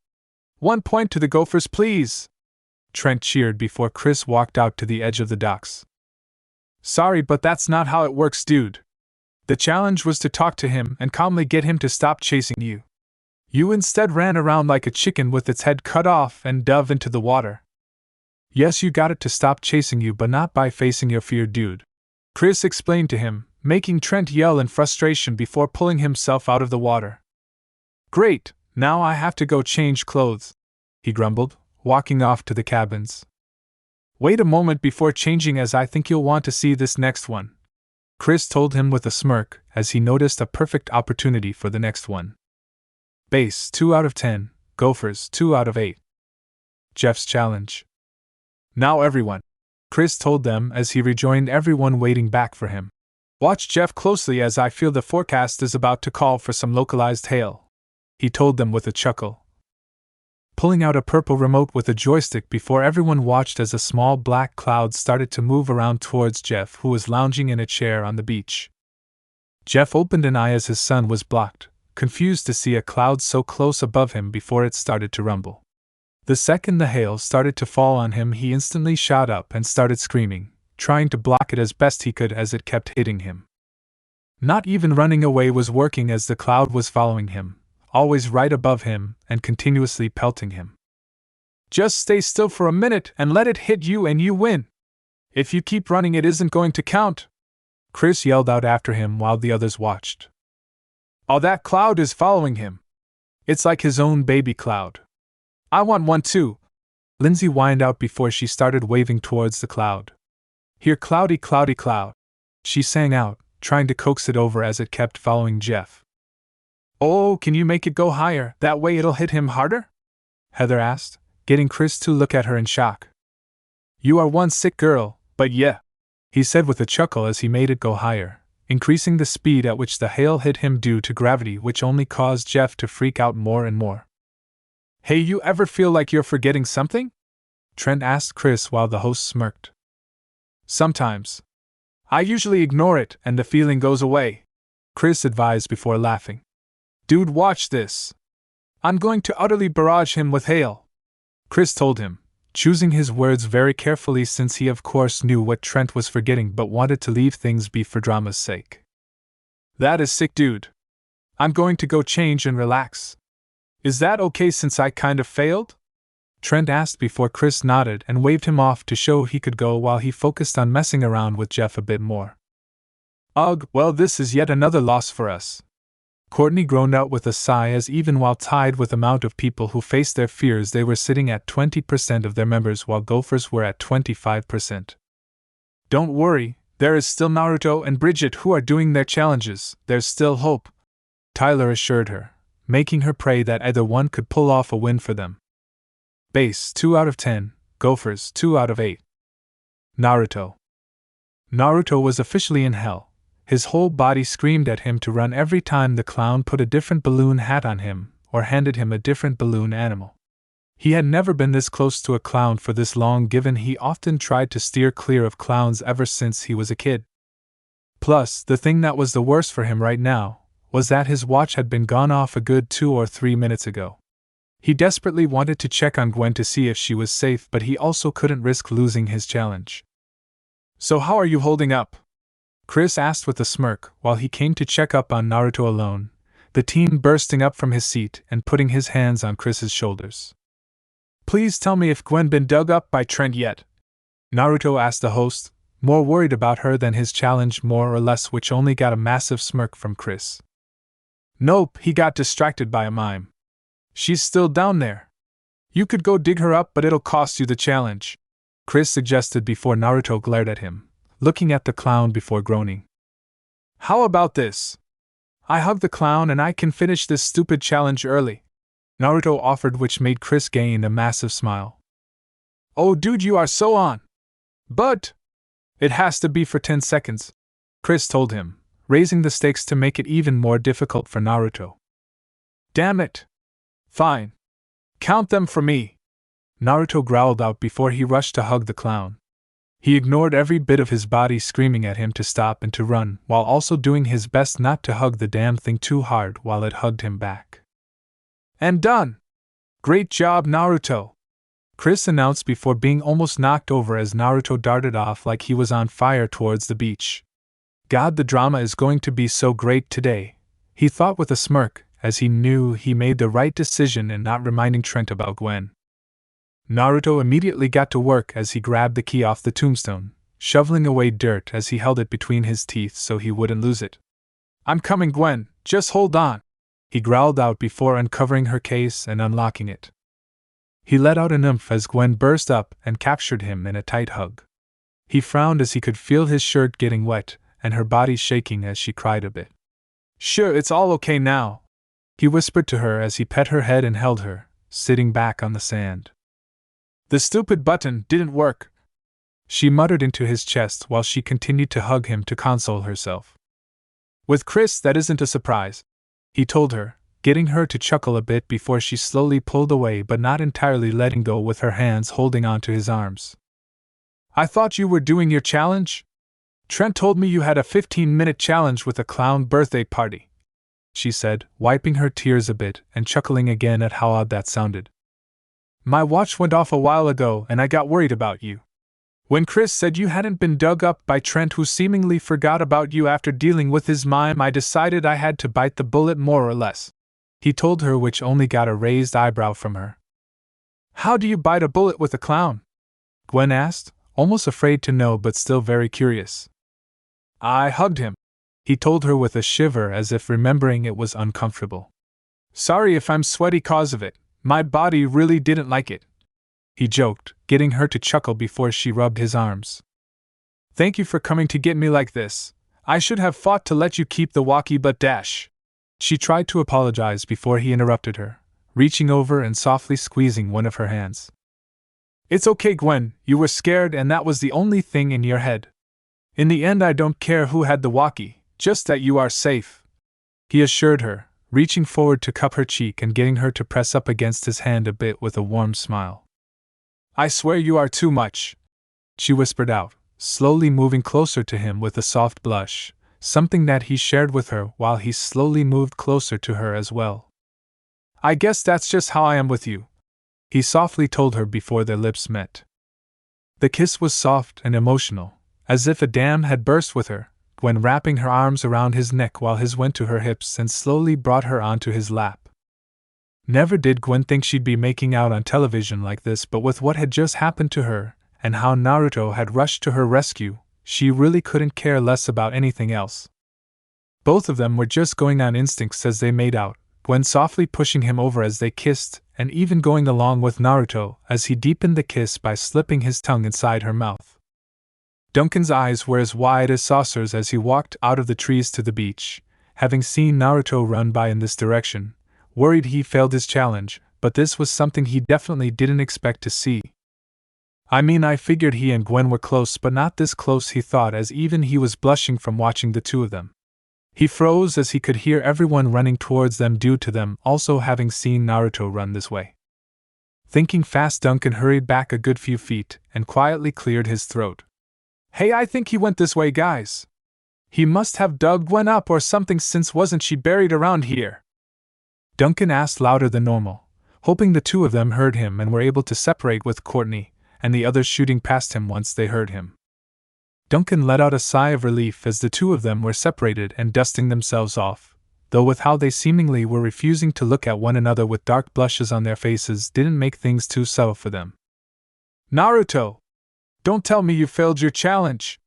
1 point to the Gophers, please," Trent cheered before Chris walked out to the edge of the docks. "Sorry, but that's not how it works, dude. The challenge was to talk to him and calmly get him to stop chasing you. You instead ran around like a chicken with its head cut off and dove into the water. Yes, you got it to stop chasing you, but not by facing your fear, dude," Chris explained to him, making Trent yell in frustration before pulling himself out of the water. "Great, now I have to go change clothes," he grumbled, walking off to the cabins. "Wait a moment before changing, as I think you'll want to see this next one," Chris told him with a smirk as he noticed a perfect opportunity for the next one. Base 2 out of 10, Gophers 2 out of 8. Jeff's challenge. "Now everyone," Chris told them as he rejoined everyone waiting back for him. "Watch Jeff closely, as I feel the forecast is about to call for some localized hail," he told them with a chuckle, pulling out a purple remote with a joystick before everyone watched as a small black cloud started to move around towards Jeff, who was lounging in a chair on the beach. Jeff opened an eye as his sun was blocked, confused to see a cloud so close above him before it started to rumble. The second the hail started to fall on him, he instantly shot up and started screaming, trying to block it as best he could as it kept hitting him. Not even running away was working, as the cloud was following him, always right above him and continuously pelting him. "Just stay still for a minute and let it hit you and you win. If you keep running, it isn't going to count," Chris yelled out after him while the others watched. "Oh, that cloud is following him. It's like his own baby cloud. I want one too," Lindsay whined out before she started waving towards the cloud. "Here, cloudy, cloudy cloud," she sang out, trying to coax it over as it kept following Jeff. "Oh, can you make it go higher, that way it'll hit him harder?" Heather asked, getting Chris to look at her in shock. "You are one sick girl, but yeah," he said with a chuckle as he made it go higher, increasing the speed at which the hail hit him due to gravity, which only caused Jeff to freak out more and more. "Hey, you ever feel like you're forgetting something?" Trent asked Chris while the host smirked. "Sometimes. I usually ignore it and the feeling goes away," Chris advised before laughing. "Dude, watch this. I'm going to utterly barrage him with hail," Chris told him, choosing his words very carefully since he of course knew what Trent was forgetting but wanted to leave things be for drama's sake. "That is sick, dude. I'm going to go change and relax. Is that okay since I kind of failed?" Trent asked before Chris nodded and waved him off to show he could go while he focused on messing around with Jeff a bit more. "Ugh, well, this is yet another loss for us," Courtney groaned out with a sigh, as even while tied with the amount of people who faced their fears, they were sitting at 20% of their members while Gophers were at 25%. "Don't worry, there is still Naruto and Bridget who are doing their challenges, there's still hope," Tyler assured her, making her pray that either one could pull off a win for them. Base 2 out of 10, Gophers 2 out of 8. Naruto. Naruto was officially in hell. His whole body screamed at him to run every time the clown put a different balloon hat on him or handed him a different balloon animal. He had never been this close to a clown for this long, given he often tried to steer clear of clowns ever since he was a kid. Plus, the thing that was the worst for him right now was that his watch had been gone off a good 2 or 3 minutes ago. He desperately wanted to check on Gwen to see if she was safe, but he also couldn't risk losing his challenge. "So how are you holding up?" Chris asked with a smirk while he came to check up on Naruto alone, the teen bursting up from his seat and putting his hands on Chris's shoulders. "Please tell me if Gwen been dug up by Trent yet?" Naruto asked the host, more worried about her than his challenge more or less, which only got a massive smirk from Chris. "Nope, he got distracted by a mime. She's still down there. You could go dig her up, but it'll cost you the challenge, Chris suggested before Naruto glared at him, looking at the clown before groaning. How about this? I hug the clown and I can finish this stupid challenge early, Naruto offered, which made Chris gain a massive smile. Oh dude, you are so on! But it has to be for 10 seconds, Chris told him, raising the stakes to make it even more difficult for Naruto. Damn it! Fine. Count them for me, Naruto growled out before he rushed to hug the clown. He ignored every bit of his body screaming at him to stop and to run, while also doing his best not to hug the damn thing too hard while it hugged him back. And done! Great job, Naruto! Chris announced before being almost knocked over as Naruto darted off like he was on fire towards the beach. God, the drama is going to be so great today, he thought with a smirk, as he knew he made the right decision in not reminding Trent about Gwen. Naruto immediately got to work as he grabbed the key off the tombstone, shoveling away dirt as he held it between his teeth so he wouldn't lose it. I'm coming, Gwen, just hold on, he growled out before uncovering her case and unlocking it. He let out an oomph as Gwen burst up and captured him in a tight hug. He frowned as he could feel his shirt getting wet and her body shaking as she cried a bit. Sure, it's all okay now, he whispered to her as he pet her head and held her, sitting back on the sand. The stupid button didn't work, she muttered into his chest while she continued to hug him to console herself. With Chris, that isn't a surprise, he told her, getting her to chuckle a bit before she slowly pulled away but not entirely letting go with her hands holding onto his arms. I thought you were doing your challenge? Trent told me you had a 15-minute challenge with a clown birthday party, she said, wiping her tears a bit and chuckling again at how odd that sounded. My watch went off a while ago and I got worried about you. When Chris said you hadn't been dug up by Trent, who seemingly forgot about you after dealing with his mime, I decided I had to bite the bullet more or less, he told her, which only got a raised eyebrow from her. How do you bite a bullet with a clown? Gwen asked, almost afraid to know but still very curious. I hugged him, he told her with a shiver as if remembering it was uncomfortable. Sorry if I'm sweaty cause of it, my body really didn't like it, he joked, getting her to chuckle before she rubbed his arms. Thank you for coming to get me like this. I should have fought to let you keep the walkie but dash. She tried to apologize before he interrupted her, reaching over and softly squeezing one of her hands. It's okay, Gwen, you were scared and that was the only thing in your head. In the end, I don't care who had the walkie, just that you are safe, he assured her, reaching forward to cup her cheek and getting her to press up against his hand a bit with a warm smile. I swear you are too much, she whispered out, slowly moving closer to him with a soft blush, something that he shared with her while he slowly moved closer to her as well. I guess that's just how I am with you, he softly told her before their lips met. The kiss was soft and emotional, as if a dam had burst with her, Gwen wrapping her arms around his neck while his went to her hips and slowly brought her onto his lap. Never did Gwen think she'd be making out on television like this, but with what had just happened to her, and how Naruto had rushed to her rescue, she really couldn't care less about anything else. Both of them were just going on instincts as they made out, Gwen softly pushing him over as they kissed, and even going along with Naruto as he deepened the kiss by slipping his tongue inside her mouth. Duncan's eyes were as wide as saucers as he walked out of the trees to the beach, having seen Naruto run by in this direction, worried he failed his challenge, but this was something he definitely didn't expect to see. I mean, I figured he and Gwen were close, but not this close, he thought, as even he was blushing from watching the two of them. He froze as he could hear everyone running towards them due to them also having seen Naruto run this way. Thinking fast, Duncan hurried back a good few feet and quietly cleared his throat. Hey, I think he went this way, guys. He must have dug Gwen up or something, since wasn't she buried around here? Duncan asked louder than normal, hoping the two of them heard him and were able to separate, with Courtney and the others shooting past him once they heard him. Duncan let out a sigh of relief as the two of them were separated and dusting themselves off, though with how they seemingly were refusing to look at one another with dark blushes on their faces didn't make things too subtle for them. Naruto! Don't tell me you failed your challenge!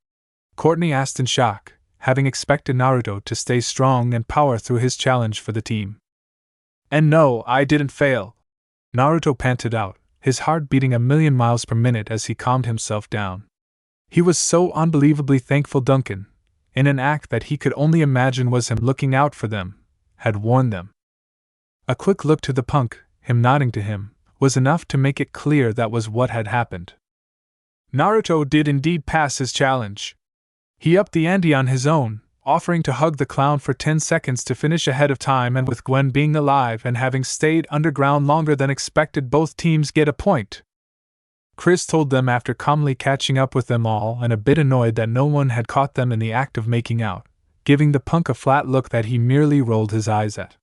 Courtney asked in shock, having expected Naruto to stay strong and power through his challenge for the team. And no, I didn't fail, Naruto panted out, his heart beating a million miles per minute as he calmed himself down. He was so unbelievably thankful Duncan, in an act that he could only imagine was him looking out for them, had warned them. A quick look to the punk, him nodding to him, was enough to make it clear that was what had happened. Naruto did indeed pass his challenge. He upped the ante on his own, offering to hug the clown for 10 seconds to finish ahead of time, and with Gwen being alive and having stayed underground longer than expected, both teams get a point. Chris told them after calmly catching up with them all and a bit annoyed that no one had caught them in the act of making out, giving the punk a flat look that he merely rolled his eyes at.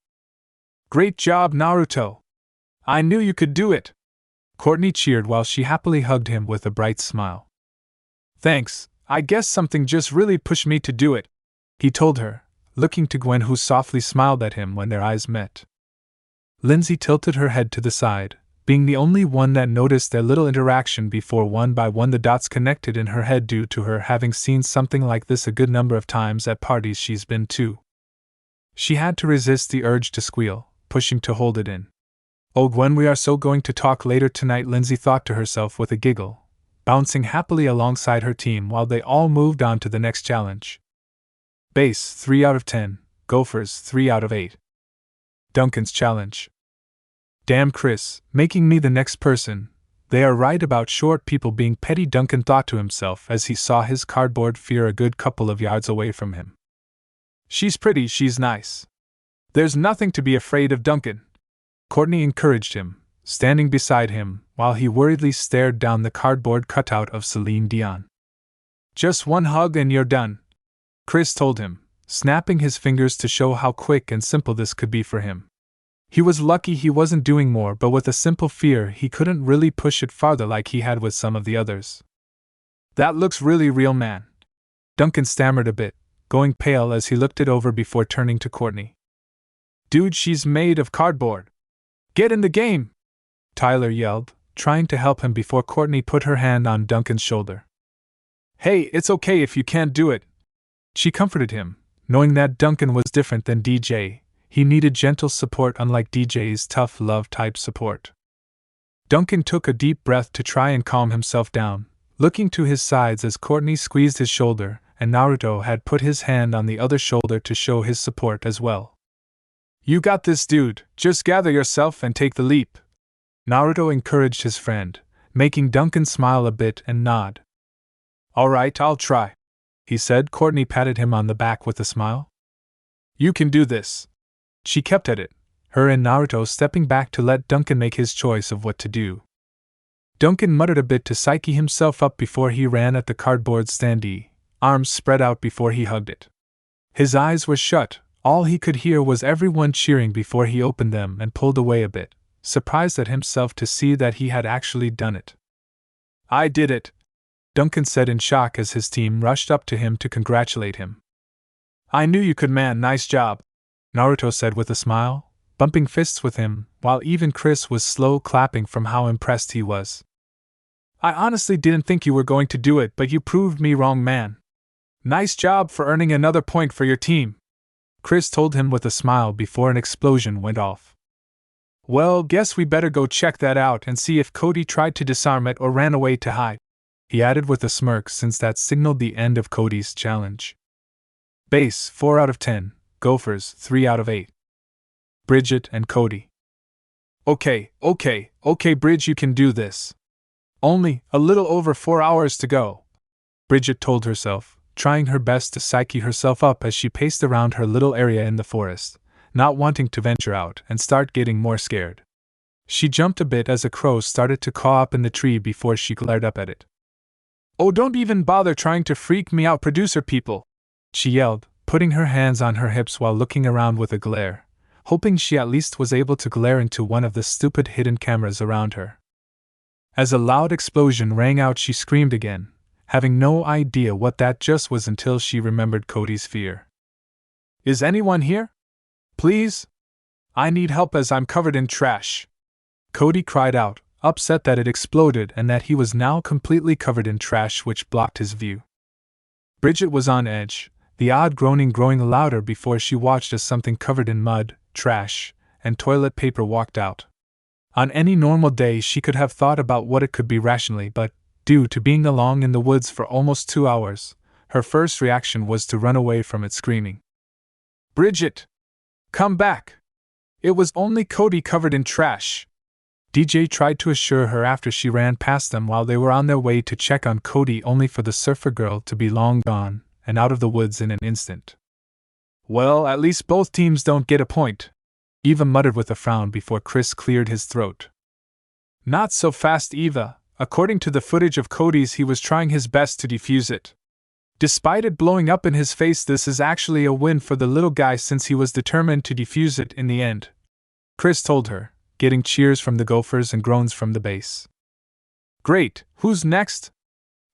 "Great job, Naruto! I knew you could do it!" Courtney cheered while she happily hugged him with a bright smile. "Thanks, I guess something just really pushed me to do it," he told her, looking to Gwen, who softly smiled at him when their eyes met. Lindsay tilted her head to the side, being the only one that noticed their little interaction before one by one the dots connected in her head due to her having seen something like this a good number of times at parties she's been to. She had to resist the urge to squeal, pushing to hold it in. "Oh Gwen, we are so going to talk later tonight," Lindsay thought to herself with a giggle, bouncing happily alongside her team while they all moved on to the next challenge. Base 3 out of 10, Gophers 3 out of 8. Duncan's challenge. "Damn Chris, making me the next person. They are right about short people being petty," Duncan thought to himself as he saw his cardboard fear a good couple of yards away from him. "She's pretty, she's nice. There's nothing to be afraid of, Duncan," Courtney encouraged him, standing beside him while he worriedly stared down the cardboard cutout of Celine Dion. "Just one hug and you're done," Chris told him, snapping his fingers to show how quick and simple this could be for him. He was lucky he wasn't doing more, but with a simple fear he couldn't really push it farther like he had with some of the others. "That looks really real, man," Duncan stammered a bit, going pale as he looked it over before turning to Courtney. "Dude, she's made of cardboard. Get in the game!" Tyler yelled, trying to help him before Courtney put her hand on Duncan's shoulder. "Hey, it's okay if you can't do it," she comforted him, knowing that Duncan was different than DJ. He needed gentle support, unlike DJ's tough love type support. Duncan took a deep breath to try and calm himself down, looking to his sides as Courtney squeezed his shoulder, and Naruto had put his hand on the other shoulder to show his support as well. "You got this, dude, just gather yourself and take the leap," Naruto encouraged his friend, making Duncan smile a bit and nod. "Alright, I'll try," he said. Courtney patted him on the back with a smile. "You can do this." She kept at it, her and Naruto stepping back to let Duncan make his choice of what to do. Duncan muttered a bit to psyche himself up before he ran at the cardboard standee, arms spread out before he hugged it. His eyes were shut, all he could hear was everyone cheering before he opened them and pulled away a bit, surprised at himself to see that he had actually done it. "I did it," Duncan said in shock as his team rushed up to him to congratulate him. "I knew you could, man, nice job," Naruto said with a smile, bumping fists with him, while even Chris was slow clapping from how impressed he was. "I honestly didn't think you were going to do it, but you proved me wrong, man. Nice job for earning another point for your team," Chris told him with a smile before an explosion went off. "Well, guess we better go check that out and see if Cody tried to disarm it or ran away to hide," he added with a smirk, since that signaled the end of Cody's challenge. Base 4 out of 10, Gophers 3 out of 8. Bridget and Cody. Okay, Bridge, you can do this. Only a little over 4 hours to go," Bridget told herself, trying her best to psyche herself up as she paced around her little area in the forest, not wanting to venture out and start getting more scared. She jumped a bit as a crow started to caw up in the tree before she glared up at it. "Oh, don't even bother trying to freak me out, producer people," she yelled, putting her hands on her hips while looking around with a glare, hoping she at least was able to glare into one of the stupid hidden cameras around her. As a loud explosion rang out, she screamed again, having no idea what that just was until she remembered Cody's fear. "Is anyone here? Please? I need help as I'm covered in trash," Cody cried out, upset that it exploded and that he was now completely covered in trash which blocked his view. Bridget was on edge, the odd groaning growing louder before she watched as something covered in mud, trash, and toilet paper walked out. On any normal day she could have thought about what it could be rationally, but, due to being along in the woods for almost 2 hours, her first reaction was to run away from it screaming. "Bridget! Come back! It was only Cody covered in trash." DJ tried to assure her after she ran past them while they were on their way to check on Cody, only for the surfer girl to be long gone and out of the woods in an instant. "Well, at least both teams don't get a point," Eva muttered with a frown before Chris cleared his throat. "Not so fast, Eva. According to the footage of Cody's, he was trying his best to defuse it. Despite it blowing up in his face, this is actually a win for the little guy since he was determined to defuse it in the end," Chris told her, getting cheers from the Gophers and groans from the base. "Great, who's next?"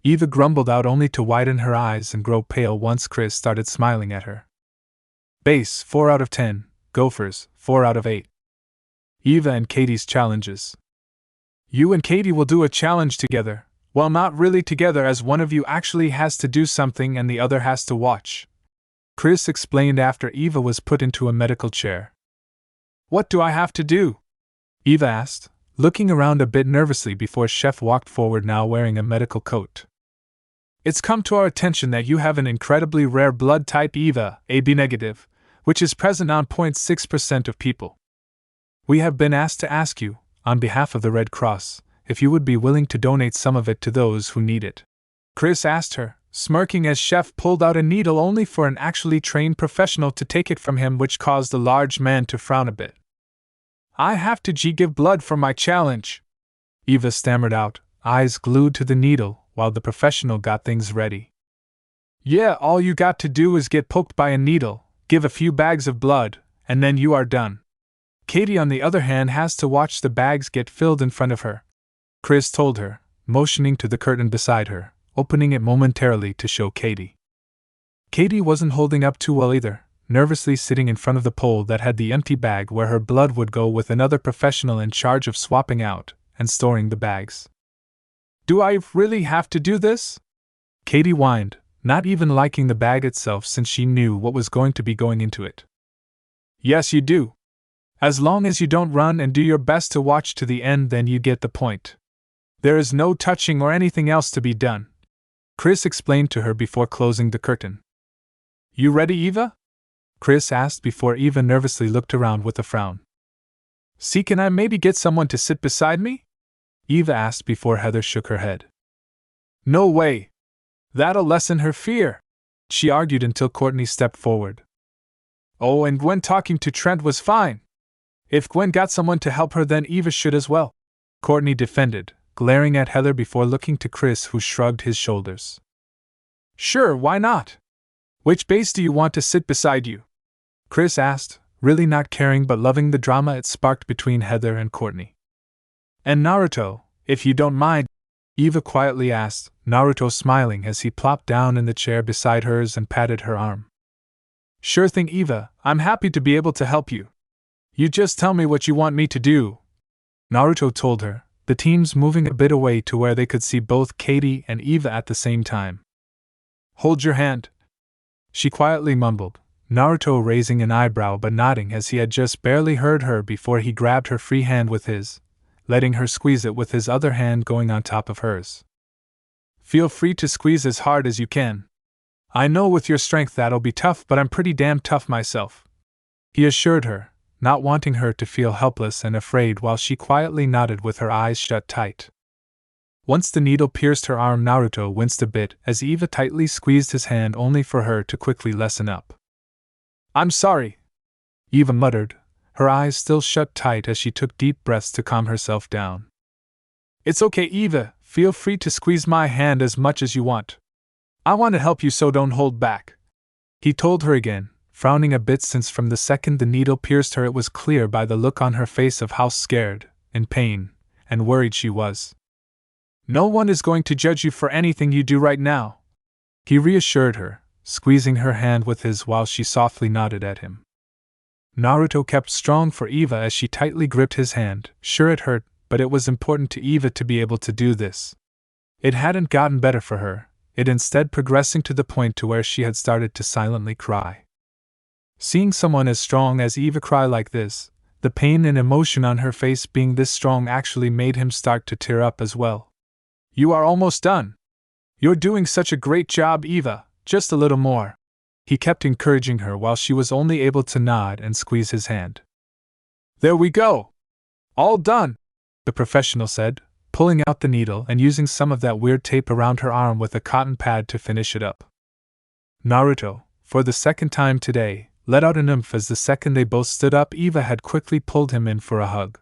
Eva grumbled out, only to widen her eyes and grow pale once Chris started smiling at her. "Base 4 out of 10, Gophers 4 out of 8. Eva and Katie's challenges. You and Katie will do a challenge together. Well, not really together, as one of you actually has to do something and the other has to watch," Chris explained after Eva was put into a medical chair. "What do I have to do?" Eva asked, looking around a bit nervously before Chef walked forward, now wearing a medical coat. "It's come to our attention that you have an incredibly rare blood type, Eva, AB negative, which is present on 0.6% of people. We have been asked to ask you, on behalf of the Red Cross, if you would be willing to donate some of it to those who need it," Chris asked her, smirking as Chef pulled out a needle only for an actually trained professional to take it from him, which caused the large man to frown a bit. "I have to give blood for my challenge," Eva stammered out, eyes glued to the needle, while the professional got things ready. "Yeah, all you got to do is get poked by a needle, give a few bags of blood, and then you are done. Katie, on the other hand, has to watch the bags get filled in front of her," Chris told her, motioning to the curtain beside her, opening it momentarily to show Katie. Katie wasn't holding up too well either, nervously sitting in front of the pole that had the empty bag where her blood would go, with another professional in charge of swapping out and storing the bags. "Do I really have to do this?" Katie whined, not even liking the bag itself since she knew what was going to be going into it. "Yes, you do. As long as you don't run and do your best to watch to the end, then you get the point. There is no touching or anything else to be done," Chris explained to her before closing the curtain. "You ready, Eva?" Chris asked before Eva nervously looked around with a frown. "See, can I maybe get someone to sit beside me?" Eva asked before Heather shook her head. "No way. That'll lessen her fear," she argued until Courtney stepped forward. "Oh, and Gwen talking to Trent was fine. If Gwen got someone to help her, then Eva should as well," Courtney defended, glaring at Heather before looking to Chris, who shrugged his shoulders. "Sure, why not? Which base do you want to sit beside you?" Chris asked, really not caring but loving the drama it sparked between Heather and Courtney. "And Naruto, if you don't mind," Eva quietly asked, Naruto smiling as he plopped down in the chair beside hers and patted her arm. "Sure thing, Eva, I'm happy to be able to help you. You just tell me what you want me to do," Naruto told her, the teams moving a bit away to where they could see both Katie and Eva at the same time. "Hold your hand," she quietly mumbled, Naruto raising an eyebrow but nodding as he had just barely heard her before he grabbed her free hand with his, letting her squeeze it with his other hand going on top of hers. "Feel free to squeeze as hard as you can. I know with your strength that'll be tough, but I'm pretty damn tough myself," he assured her, not wanting her to feel helpless and afraid while she quietly nodded with her eyes shut tight. Once the needle pierced her arm, Naruto winced a bit as Eva tightly squeezed his hand only for her to quickly lessen up. "I'm sorry," Eva muttered, her eyes still shut tight as she took deep breaths to calm herself down. "It's okay, Eva, feel free to squeeze my hand as much as you want. I want to help you, so don't hold back," he told her again, frowning a bit since from the second the needle pierced her it was clear by the look on her face of how scared, in pain, and worried she was. "No one is going to judge you for anything you do right now," he reassured her, squeezing her hand with his while she softly nodded at him. Naruto kept strong for Eva as she tightly gripped his hand. Sure, it hurt, but it was important to Eva to be able to do this. It hadn't gotten better for her, it instead progressing to the point to where she had started to silently cry. Seeing someone as strong as Eva cry like this, The pain and emotion on her face being this strong actually made him start to tear up as well. You are almost done. You're doing such a great job, Eva, just a little more. He kept encouraging her while she was only able to nod and squeeze his hand. There we go! All done, the professional said, pulling out the needle and using some of that weird tape around her arm with a cotton pad to finish it up. Naruto, for the second time today, let out an oomph as the second they both stood up. Eva had quickly pulled him in for a hug.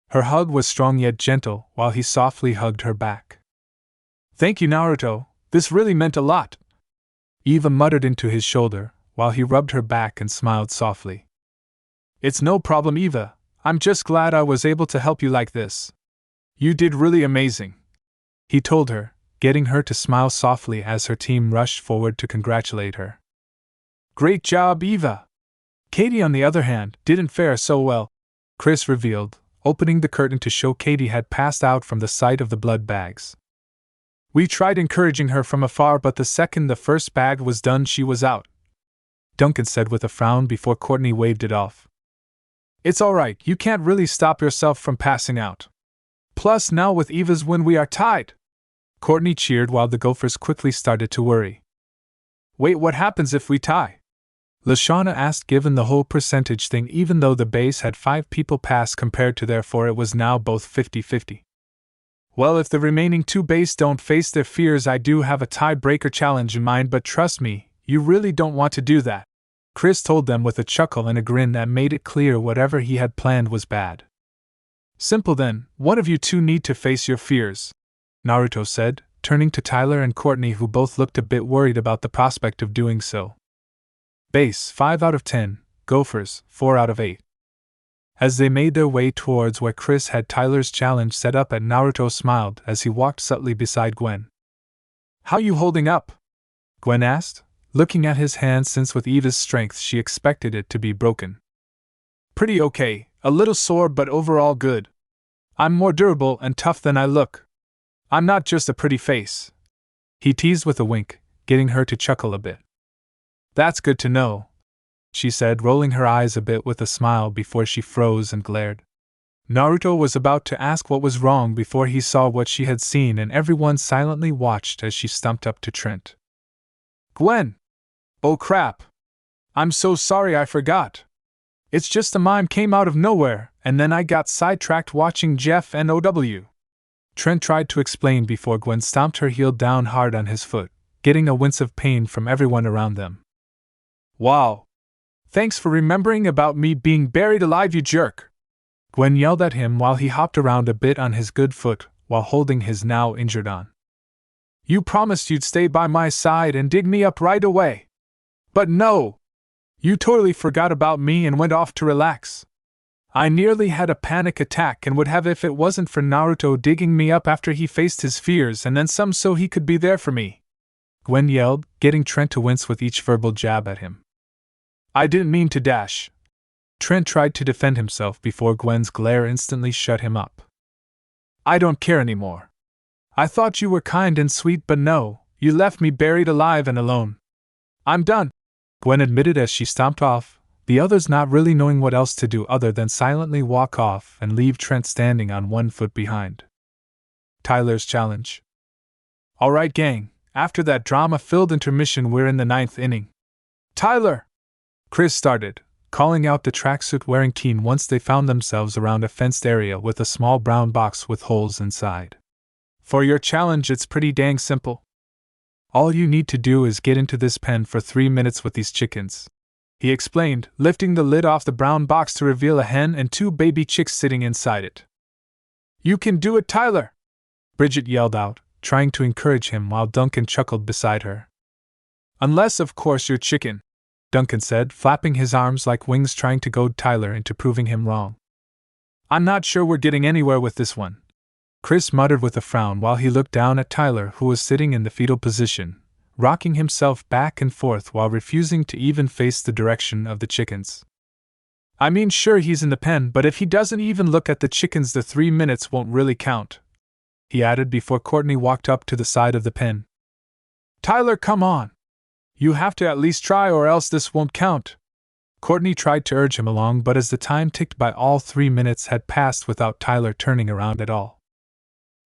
Her hug was strong yet gentle, while he softly hugged her back. Thank you, Naruto, this really meant a lot. Eva muttered into his shoulder, while he rubbed her back and smiled softly. It's no problem, Eva, I'm just glad I was able to help you like this. You did really amazing, he told her, getting her to smile softly as her team rushed forward to congratulate her. Great job, Eva! Katie, on the other hand, didn't fare so well, Chris revealed, opening the curtain to show Katie had passed out from the sight of the blood bags. We tried encouraging her from afar, but the second the first bag was done, she was out, Duncan said with a frown before Courtney waved it off. It's alright, you can't really stop yourself from passing out. Plus, now with Eva's win, we are tied. Courtney cheered while the Gophers quickly started to worry. Wait, what happens if we tie? Leshwana asked, given the whole percentage thing, even though the base had 5 people pass compared to their 4, it was now both 50-50. Well, if the remaining 2 base don't face their fears, I do have a tiebreaker challenge in mind, but trust me, you really don't want to do that, Chris told them with a chuckle and a grin that made it clear whatever he had planned was bad. Simple then, one of you 2 need to face your fears, Naruto said, turning to Tyler and Courtney, who both looked a bit worried about the prospect of doing so. Base 5 out of 10, Gophers 4 out of 8. As they made their way towards where Chris had Tyler's challenge set up at, Naruto smiled as he walked subtly beside Gwen. How you holding up? Gwen asked, looking at his hand, since with Eva's strength she expected it to be broken. Pretty okay, a little sore but overall good. I'm more durable and tough than I look. I'm not just a pretty face, he teased with a wink, getting her to chuckle a bit. That's good to know, she said, rolling her eyes a bit with a smile before she froze and glared. Naruto was about to ask what was wrong before he saw what she had seen, and everyone silently watched as she stumped up to Trent. Gwen! Oh crap! I'm so sorry, I forgot. It's just a mime came out of nowhere, and then I got sidetracked watching Jeff and OW. Trent tried to explain before Gwen stomped her heel down hard on his foot, getting a wince of pain from everyone around them. Wow! Thanks for remembering about me being buried alive, you jerk! Gwen yelled at him while he hopped around a bit on his good foot while holding his now injured arm. You promised you'd stay by my side and dig me up right away. But no! You totally forgot about me and went off to relax. I nearly had a panic attack and would have if it wasn't for Naruto digging me up after he faced his fears and then some so he could be there for me, Gwen yelled, getting Trent to wince with each verbal jab at him. I didn't mean to dash. Trent tried to defend himself before Gwen's glare instantly shut him up. I don't care anymore. I thought you were kind and sweet, but no, you left me buried alive and alone. I'm done, Gwen admitted as she stomped off, the others not really knowing what else to do other than silently walk off and leave Trent standing on 1 foot behind. Tyler's challenge. Alright gang, after that drama-filled intermission we're in the 9th inning. Tyler! Chris started, calling out the tracksuit-wearing teen once they found themselves around a fenced area with a small brown box with holes inside. For your challenge, it's pretty dang simple. All you need to do is get into this pen for 3 minutes with these chickens, he explained, lifting the lid off the brown box to reveal a hen and 2 baby chicks sitting inside it. You can do it, Tyler! Bridget yelled out, trying to encourage him while Duncan chuckled beside her. Unless, of course, you're chicken, Duncan said, flapping his arms like wings trying to goad Tyler into proving him wrong. I'm not sure we're getting anywhere with this one, Chris muttered with a frown while he looked down at Tyler, who was sitting in the fetal position, rocking himself back and forth while refusing to even face the direction of the chickens. I mean, sure, he's in the pen, but if he doesn't even look at the chickens, the 3 minutes won't really count, he added before Courtney walked up to the side of the pen. Tyler, come on! You have to at least try or else this won't count, Courtney tried to urge him along, but as the time ticked by, all 3 minutes had passed without Tyler turning around at all.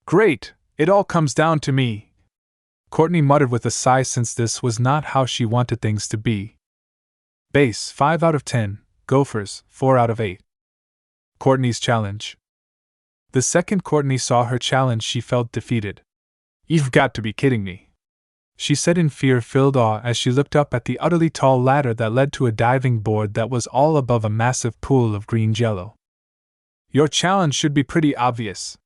Great, it all comes down to me, Courtney muttered with a sigh, since this was not how she wanted things to be. Base 5 out of 10, Gophers 4 out of 8. Courtney's challenge. The second Courtney saw her challenge, she felt defeated. You've got to be kidding me, she said in fear-filled awe as she looked up at the utterly tall ladder that led to a diving board that was all above a massive pool of green Jell-O. Your challenge should be pretty obvious.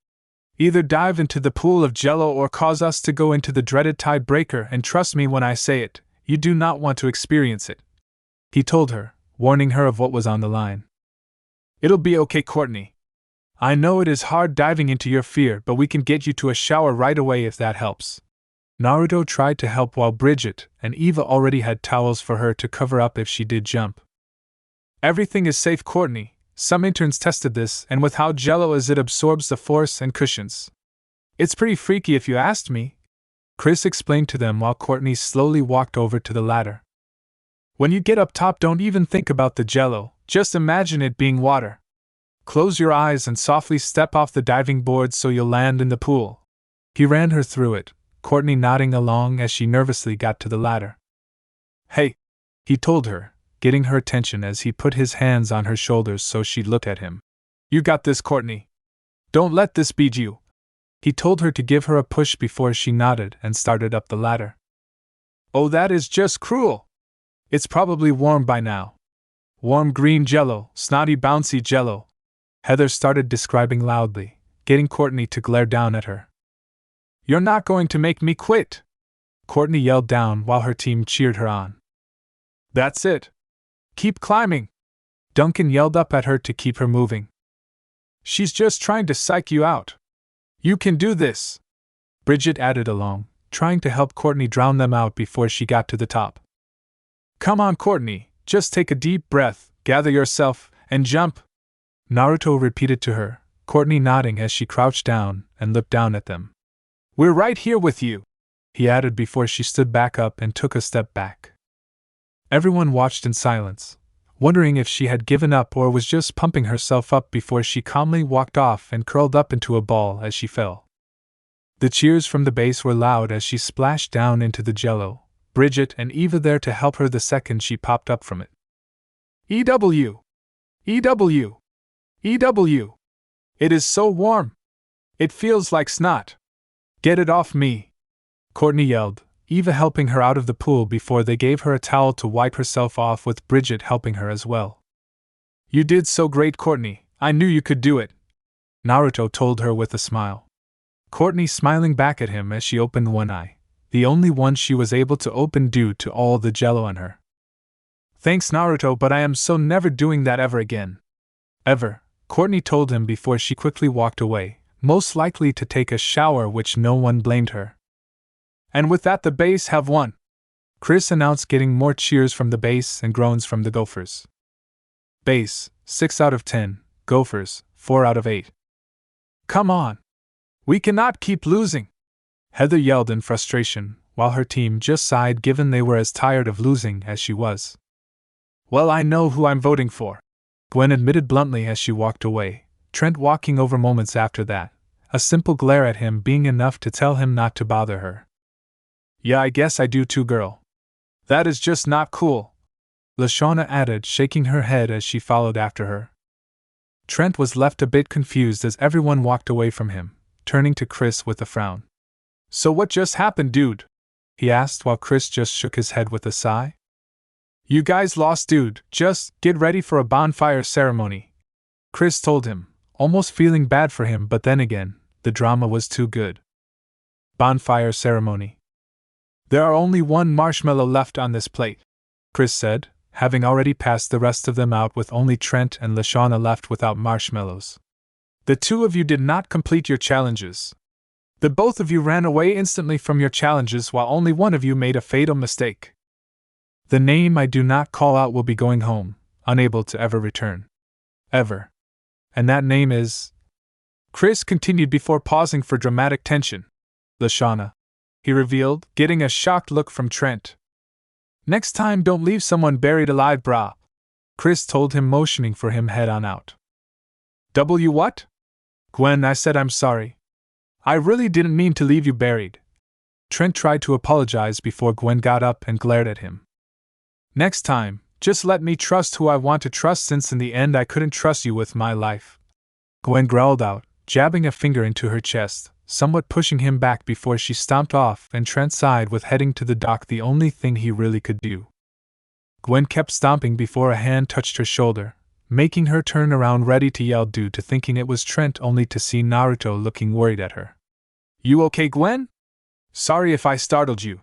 Either dive into the pool of Jell-O or cause us to go into the dreaded tiebreaker, and trust me when I say it, you do not want to experience it, he told her, warning her of what was on the line. It'll be okay, Courtney. I know it is hard diving into your fear, but we can get you to a shower right away if that helps. Naruto tried to help while Bridget and Eva already had towels for her to cover up if she did jump. Everything is safe, Courtney. Some interns tested this, and with how Jell-O is, it absorbs the force and cushions. It's pretty freaky if you asked me, Chris explained to them while Courtney slowly walked over to the ladder. When you get up top, don't even think about the Jell-O, just imagine it being water. Close your eyes and softly step off the diving board so you'll land in the pool. He ran her through it, Courtney nodding along as she nervously got to the ladder. Hey, he told her, getting her attention as he put his hands on her shoulders so she looked at him. You got this, Courtney. Don't let this beat you. He told her to give her a push before she nodded and started up the ladder. Oh, that is just cruel. It's probably warm by now. Warm green Jell-O, snotty bouncy Jell-O, Heather started describing loudly, getting Courtney to glare down at her. You're not going to make me quit, Courtney yelled down while her team cheered her on. That's it. Keep climbing, Duncan yelled up at her to keep her moving. She's just trying to psych you out. You can do this, Bridget added along, trying to help Courtney drown them out before she got to the top. Come on, Courtney, just take a deep breath, gather yourself, and jump, Naruto repeated to her, Courtney nodding as she crouched down and looked down at them. We're right here with you, he added before she stood back up and took a step back. Everyone watched in silence, wondering if she had given up or was just pumping herself up before she calmly walked off and curled up into a ball as she fell. The cheers from the base were loud as she splashed down into the Jell-O, Bridget and Eva there to help her the second she popped up from it. EW! EW! EW! It is so warm! It feels like snot! Get it off me! Courtney yelled, Eva helping her out of the pool before they gave her a towel to wipe herself off, with Bridget helping her as well. You did so great, Courtney. I knew you could do it, Naruto told her with a smile. Courtney smiling back at him as she opened one eye, the only one she was able to open due to all the Jell-O on her. Thanks, Naruto, but I am so never doing that ever again. Ever, Courtney told him before she quickly walked away, most likely to take a shower, which no one blamed her. And with that, the base have won, Chris announced, getting more cheers from the base and groans from the Gophers. Base 6 out of 10, Gophers 4 out of 8. Come on! We cannot keep losing! Heather yelled in frustration, while her team just sighed, given they were as tired of losing as she was. Well, I know who I'm voting for, Gwen admitted bluntly as she walked away, Trent walking over moments after that, a simple glare at him being enough to tell him not to bother her. Yeah, I guess I do too, girl. That is just not cool, Leshwana added, shaking her head as she followed after her. Trent was left a bit confused as everyone walked away from him, turning to Chris with a frown. So what just happened, dude? He asked while Chris just shook his head with a sigh. You guys lost, dude. Just get ready for a bonfire ceremony, Chris told him, almost feeling bad for him, but then again, the drama was too good. Bonfire ceremony. There are only one marshmallow left on this plate, Chris said, having already passed the rest of them out with only Trent and Leshwana left without marshmallows. The two of you did not complete your challenges. The both of you ran away instantly from your challenges while only one of you made a fatal mistake. The name I do not call out will be going home, unable to ever return. Ever. And that name is... Chris continued before pausing for dramatic tension. Leshwana, he revealed, getting a shocked look from Trent. Next time don't leave someone buried alive, brah. Chris told him, motioning for him head on out. W what? Gwen, I said I'm sorry. I really didn't mean to leave you buried. Trent tried to apologize before Gwen got up and glared at him. Next time, just let me trust who I want to trust, since in the end I couldn't trust you with my life. Gwen growled out, jabbing a finger into her chest, somewhat pushing him back before she stomped off, and Trent sighed with heading to the dock, the only thing he really could do. Gwen kept stomping before a hand touched her shoulder, making her turn around ready to yell due to thinking it was Trent, only to see Naruto looking worried at her. You okay, Gwen? Sorry if I startled you.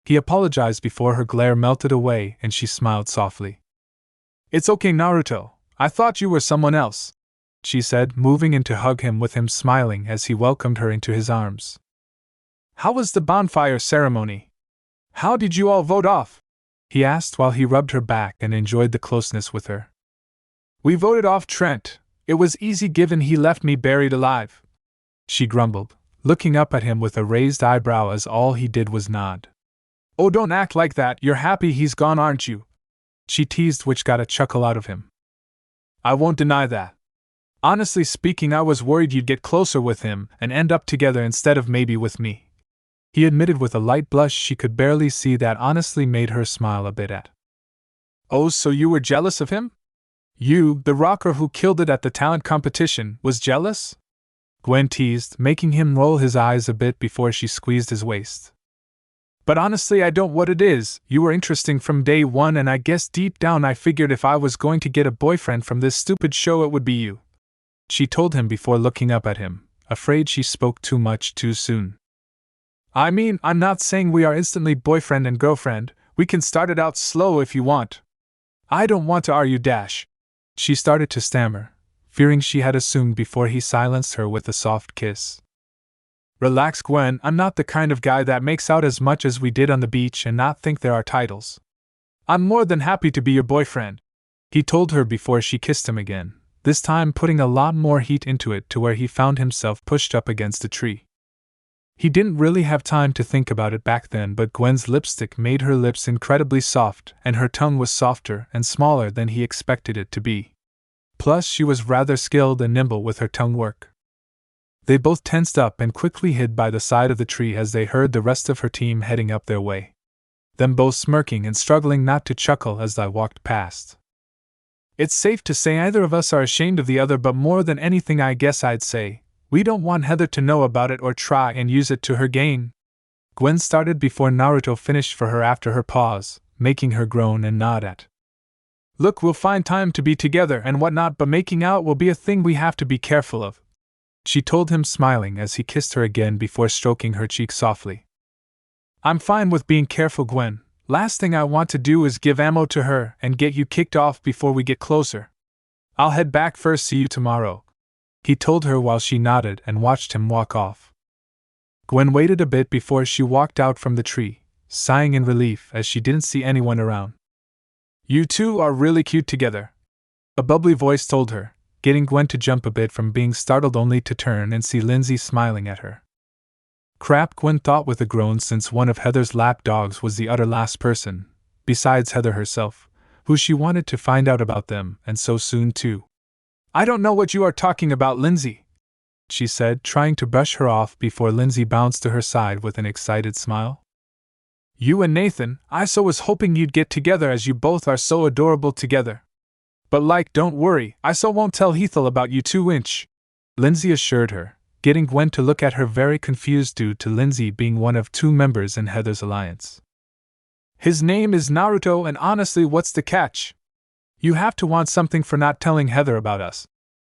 He apologized before her glare melted away and she smiled softly. It's okay, Naruto. I thought you were someone else, she said, moving in to hug him, with him smiling as he welcomed her into his arms. How was the bonfire ceremony? How did you all vote off? He asked while he rubbed her back and enjoyed the closeness with her. We voted off Trent. It was easy given he left me buried alive, she grumbled, looking up at him with a raised eyebrow as all he did was nod. Oh, don't act like that, you're happy he's gone, aren't you? She teased, which got a chuckle out of him. I won't deny that. Honestly speaking, I was worried you'd get closer with him and end up together instead of maybe with me, he admitted with a light blush she could barely see that honestly made her smile a bit at. Oh, so you were jealous of him? You, the rocker who killed it at the talent competition, was jealous? Gwen teased, making him roll his eyes a bit before she squeezed his waist. But honestly, I don't what it is. You were interesting from day one, and I guess deep down I figured if I was going to get a boyfriend from this stupid show, it would be you, she told him before looking up at him, afraid she spoke too much too soon. I mean, I'm not saying we are instantly boyfriend and girlfriend. We can start it out slow if you want. I don't want to argue, Dash. She started to stammer, fearing she had assumed before he silenced her with a soft kiss. Relax, Gwen, I'm not the kind of guy that makes out as much as we did on the beach and not think there are titles. I'm more than happy to be your boyfriend, he told her before she kissed him again, this time putting a lot more heat into it to where he found himself pushed up against a tree. He didn't really have time to think about it back then, but Gwen's lipstick made her lips incredibly soft, and her tongue was softer and smaller than he expected it to be. Plus, she was rather skilled and nimble with her tongue work. They both tensed up and quickly hid by the side of the tree as they heard the rest of her team heading up their way, them both smirking and struggling not to chuckle as they walked past. It's safe to say either of us are ashamed of the other, but more than anything I guess I'd say, we don't want Heather to know about it or try and use it to her gain. Gwen started before Naruto finished for her after her pause, making her groan and nod at. Look, we'll find time to be together and whatnot, but making out will be a thing we have to be careful of, she told him, smiling as he kissed her again before stroking her cheek softly. I'm fine with being careful, Gwen. Last thing I want to do is give ammo to her and get you kicked off before we get closer. I'll head back first, see you tomorrow, he told her while she nodded and watched him walk off. Gwen waited a bit before she walked out from the tree, sighing in relief as she didn't see anyone around. You two are really cute together, a bubbly voice told her, getting Gwen to jump a bit from being startled only to turn and see Lindsay smiling at her. Crap, Gwen thought with a groan, since one of Heather's lap dogs was the utter last person, besides Heather herself, who she wanted to find out about them, and so soon too. I don't know what you are talking about, Lindsay, she said, trying to brush her off before Lindsay bounced to her side with an excited smile. You and Nathan, I so was hoping you'd get together as you both are so adorable together. But don't worry, I so won't tell Heathel about you 2-inch, Lindsay assured her, getting Gwen to look at her very confused due to Lindsay being one of 2 members in Heather's alliance. His name is Naruto, and honestly, what's the catch? You have to want something for not telling Heather about us,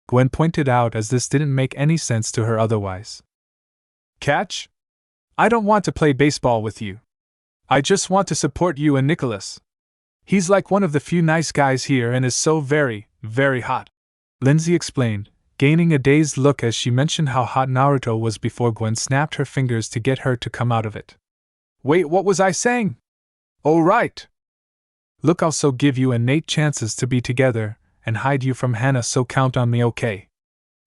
Gwen pointed out, as this didn't make any sense to her otherwise. Catch? I don't want to play baseball with you. I just want to support you and Nicholas. He's like one of the few nice guys here and is so very, very hot, Lindsay explained, gaining a dazed look as she mentioned how hot Naruto was before Gwen snapped her fingers to get her to come out of it. Wait, what was I saying? Oh, right. Look, I'll so give you and Nate chances to be together and hide you from Hannah, so count on me, okay?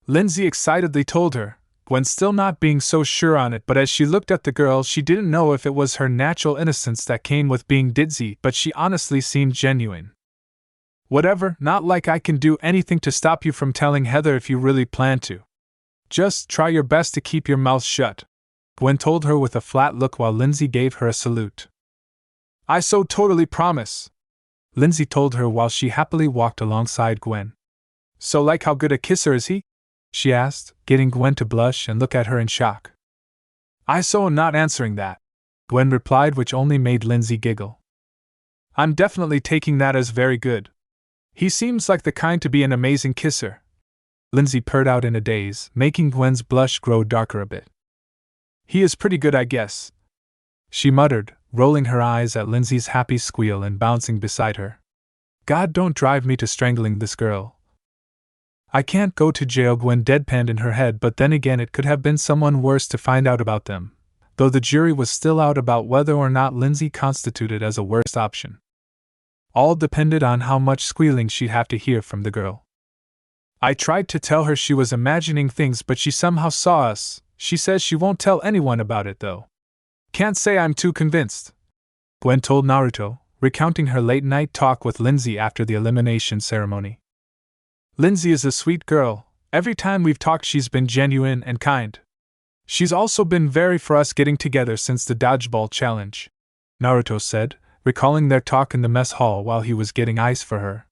Lindsay excitedly told her, Gwen still not being so sure on it, but as she looked at the girl she didn't know if it was her natural innocence that came with being ditzy, but she honestly seemed genuine. Whatever, not like I can do anything to stop you from telling Heather if you really plan to. Just try your best to keep your mouth shut, Gwen told her with a flat look while Lindsay gave her a salute. I so totally promise, Lindsay told her while she happily walked alongside Gwen. So like how good a kisser is he? She asked, getting Gwen to blush and look at her in shock. I so am not answering that, Gwen replied, which only made Lindsay giggle. I'm definitely taking that as very good. He seems like the kind to be an amazing kisser, Lindsay purred out in a daze, making Gwen's blush grow darker a bit. He is pretty good, I guess, she muttered, rolling her eyes at Lindsay's happy squeal and bouncing beside her. God, don't drive me to strangling this girl. I can't go to jail, Gwen deadpanned in her head, but then again it could have been someone worse to find out about them, though the jury was still out about whether or not Lindsay constituted as a worst option. All depended on how much squealing she'd have to hear from the girl. I tried to tell her she was imagining things, but she somehow saw us. She says she won't tell anyone about it, though. Can't say I'm too convinced, Gwen told Naruto, recounting her late-night talk with Lindsay after the elimination ceremony. Lindsay is a sweet girl. Every time we've talked she's been genuine and kind. She's also been very for us getting together since the dodgeball challenge, Naruto said, recalling their talk in the mess hall while he was getting ice for her.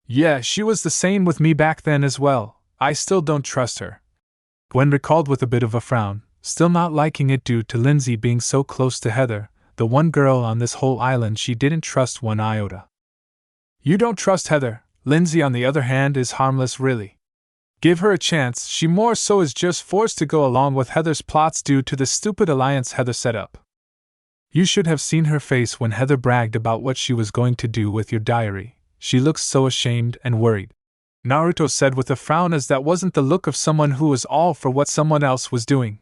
Yeah, she was the same with me back then as well. I still don't trust her, Gwen recalled with a bit of a frown, still not liking it due to Lindsay being so close to Heather, the one girl on this whole island she didn't trust one iota. You don't trust Heather. Lindsay, on the other hand, is harmless, really. Give her a chance. She more so is just forced to go along with Heather's plots due to the stupid alliance Heather set up. You should have seen her face when Heather bragged about what she was going to do with your diary. She looks so ashamed and worried, Naruto said with a frown, as that wasn't the look of someone who was all for what someone else was doing.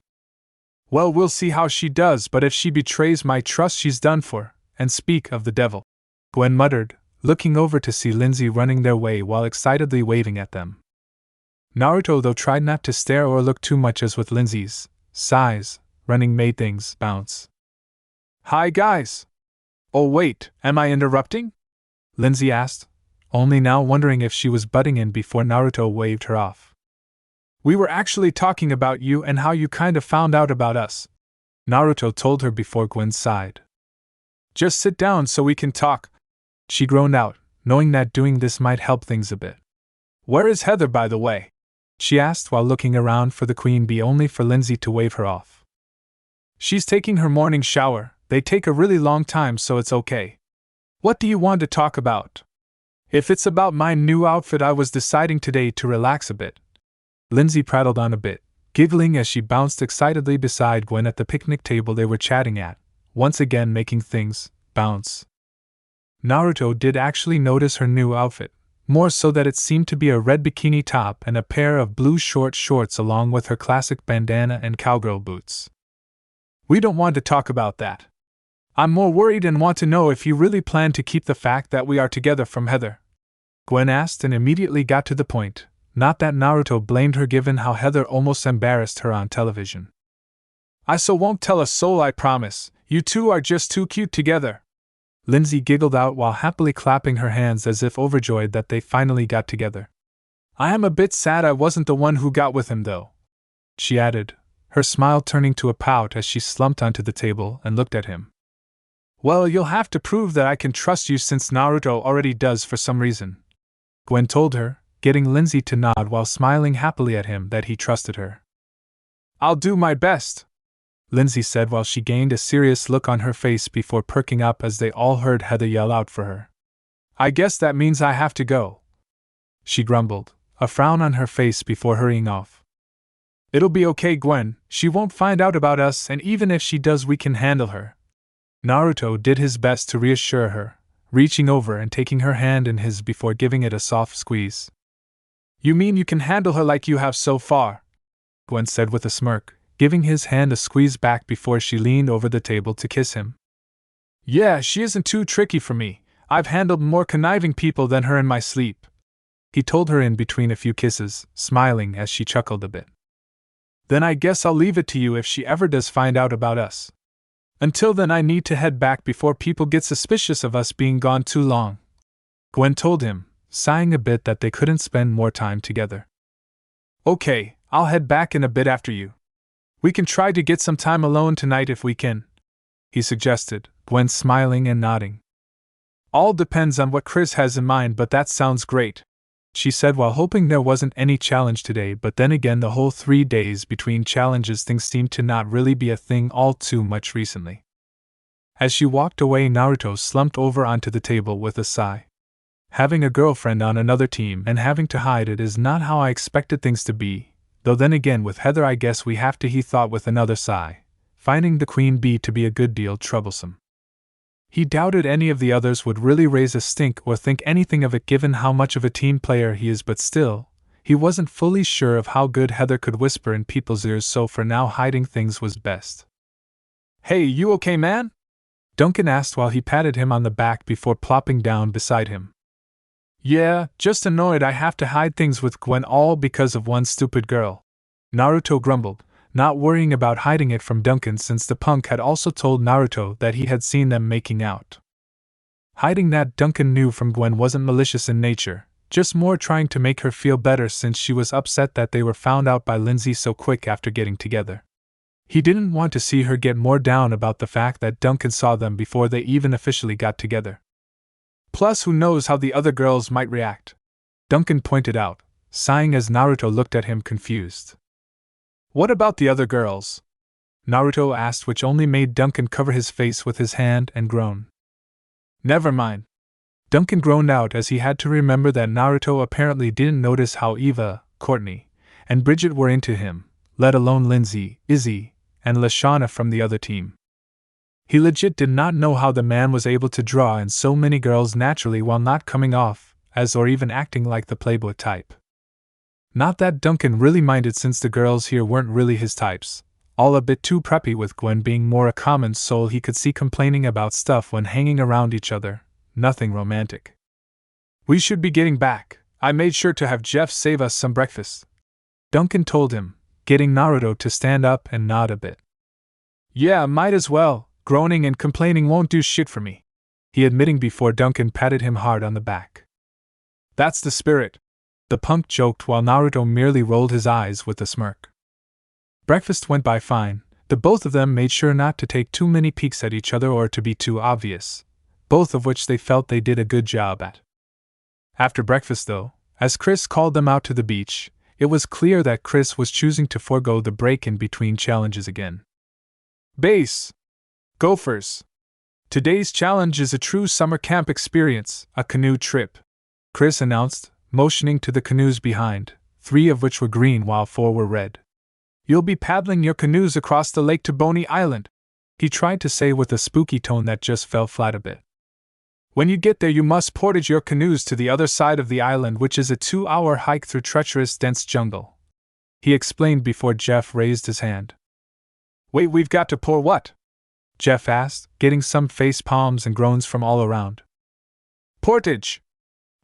Well, we'll see how she does, but if she betrays my trust, she's done for. And speak of the devil, Gwen muttered, looking over to see Lindsay running their way while excitedly waving at them. Naruto, though, tried not to stare or look too much, as with Lindsay's sighs, running made things bounce. Hi guys! Oh wait, am I interrupting? Lindsay asked, only now wondering if she was butting in before Naruto waved her off. We were actually talking about you and how you kind of found out about us, Naruto told her before Gwen sighed. Just sit down so we can talk, she groaned out, knowing that doing this might help things a bit. Where is Heather, by the way? She asked while looking around for the queen bee, only for Lindsay to wave her off. She's taking her morning shower. They take a really long time, so it's okay. What do you want to talk about? If it's about my new outfit, I was deciding today to relax a bit. Lindsay prattled on a bit, giggling as she bounced excitedly beside Gwen at the picnic table they were chatting at, once again making things bounce. Naruto did actually notice her new outfit, more so that it seemed to be a red bikini top and a pair of blue short shorts along with her classic bandana and cowgirl boots. We don't want to talk about that. I'm more worried and want to know if you really plan to keep the fact that we are together from Heather, Gwen asked, and immediately got to the point, not that Naruto blamed her given how Heather almost embarrassed her on television. I so won't tell a soul, I promise. You two are just too cute together, Lindsay giggled out while happily clapping her hands as if overjoyed that they finally got together. I am a bit sad I wasn't the one who got with him, though, she added, her smile turning to a pout as she slumped onto the table and looked at him. Well, you'll have to prove that I can trust you, since Naruto already does for some reason, Gwen told her, getting Lindsay to nod while smiling happily at him that he trusted her. I'll do my best, Lindsay said while she gained a serious look on her face before perking up as they all heard Heather yell out for her. I guess that means I have to go, she grumbled, a frown on her face before hurrying off. It'll be okay, Gwen, she won't find out about us, and even if she does, we can handle her. Naruto did his best to reassure her, reaching over and taking her hand in his before giving it a soft squeeze. You mean you can handle her like you have so far? Gwen said with a smirk, giving his hand a squeeze back before she leaned over the table to kiss him. Yeah, she isn't too tricky for me. I've handled more conniving people than her in my sleep, he told her in between a few kisses, smiling as she chuckled a bit. Then I guess I'll leave it to you if she ever does find out about us. Until then, I need to head back before people get suspicious of us being gone too long. Gwen told him, sighing a bit that they couldn't spend more time together. Okay, I'll head back in a bit after you. We can try to get some time alone tonight if we can, he suggested, Gwen smiling and nodding. All depends on what Chris has in mind, but that sounds great, she said while hoping there wasn't any challenge today, but then again the whole 3 days between challenges things seemed to not really be a thing all too much recently. As she walked away, Naruto slumped over onto the table with a sigh. Having a girlfriend on another team and having to hide it is not how I expected things to be, though then again with Heather I guess we have to, he thought with another sigh, finding the queen bee to be a good deal troublesome. He doubted any of the others would really raise a stink or think anything of it given how much of a team player he is, but still, he wasn't fully sure of how good Heather could whisper in people's ears, so for now hiding things was best. Hey, you okay, man? Duncan asked while he patted him on the back before plopping down beside him. Yeah, just annoyed I have to hide things with Gwen all because of one stupid girl, Naruto grumbled, not worrying about hiding it from Duncan since the punk had also told Naruto that he had seen them making out. Hiding that, Duncan knew from Gwen, wasn't malicious in nature, just more trying to make her feel better since she was upset that they were found out by Lindsay so quick after getting together. He didn't want to see her get more down about the fact that Duncan saw them before they even officially got together. Plus, who knows how the other girls might react, Duncan pointed out, sighing as Naruto looked at him confused. What about the other girls? Naruto asked, which only made Duncan cover his face with his hand and groan. Never mind. Duncan groaned out as he had to remember that Naruto apparently didn't notice how Eva, Courtney, and Bridget were into him, let alone Lindsay, Izzy, and Leshwana from the other team. He legit did not know how the man was able to draw in so many girls naturally while not coming off as or even acting like the playboy type. Not that Duncan really minded since the girls here weren't really his types, all a bit too preppy, with Gwen being more a common soul he could see complaining about stuff when hanging around each other, nothing romantic. We should be getting back. I made sure to have Jeff save us some breakfast, Duncan told him, getting Naruto to stand up and nod a bit. Yeah, might as well, groaning and complaining won't do shit for me, he admitting before Duncan patted him hard on the back. That's the spirit, the punk joked while Naruto merely rolled his eyes with a smirk. Breakfast went by fine. The both of them made sure not to take too many peeks at each other or to be too obvious, both of which they felt they did a good job at. After breakfast though, as Chris called them out to the beach, it was clear that Chris was choosing to forego the break in between challenges again. Base! Gophers! Today's challenge is a true summer camp experience, a canoe trip, Chris announced, motioning to the canoes behind, 3 of which were green while 4 were red. You'll be paddling your canoes across the lake to Boney Island, he tried to say with a spooky tone that just fell flat a bit. When you get there you must portage your canoes to the other side of the island, which is a 2-hour hike through treacherous dense jungle, he explained before Jeff raised his hand. Wait, we've got to pour what? Jeff asked, getting some face palms and groans from all around. Portage,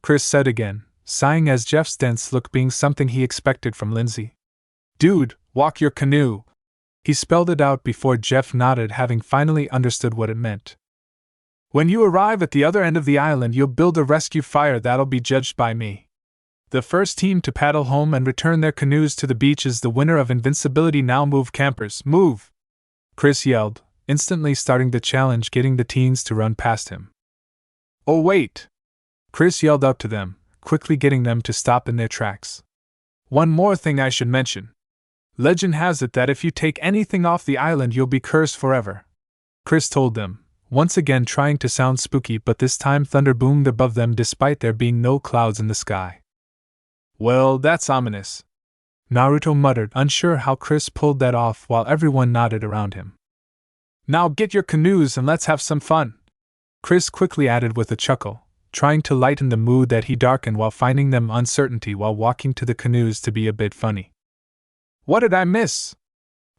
Chris said again, sighing as Jeff's dense look being something he expected from Lindsay. Dude, walk your canoe. He spelled it out before Jeff nodded, having finally understood what it meant. When you arrive at the other end of the island you'll build a rescue fire that'll be judged by me. The first team to paddle home and return their canoes to the beach is the winner of invincibility. Now move, campers, move! Chris yelled, instantly starting the challenge, getting the teens to run past him. Oh wait! Chris yelled up to them, quickly getting them to stop in their tracks. One more thing I should mention. Legend has it that if you take anything off the island you'll be cursed forever, Chris told them, once again trying to sound spooky, but this time thunder boomed above them despite there being no clouds in the sky. Well, that's ominous, Naruto muttered, unsure how Chris pulled that off while everyone nodded around him. Now get your canoes and let's have some fun, Chris quickly added with a chuckle, trying to lighten the mood that he darkened while finding them uncertainty while walking to the canoes to be a bit funny. What did I miss?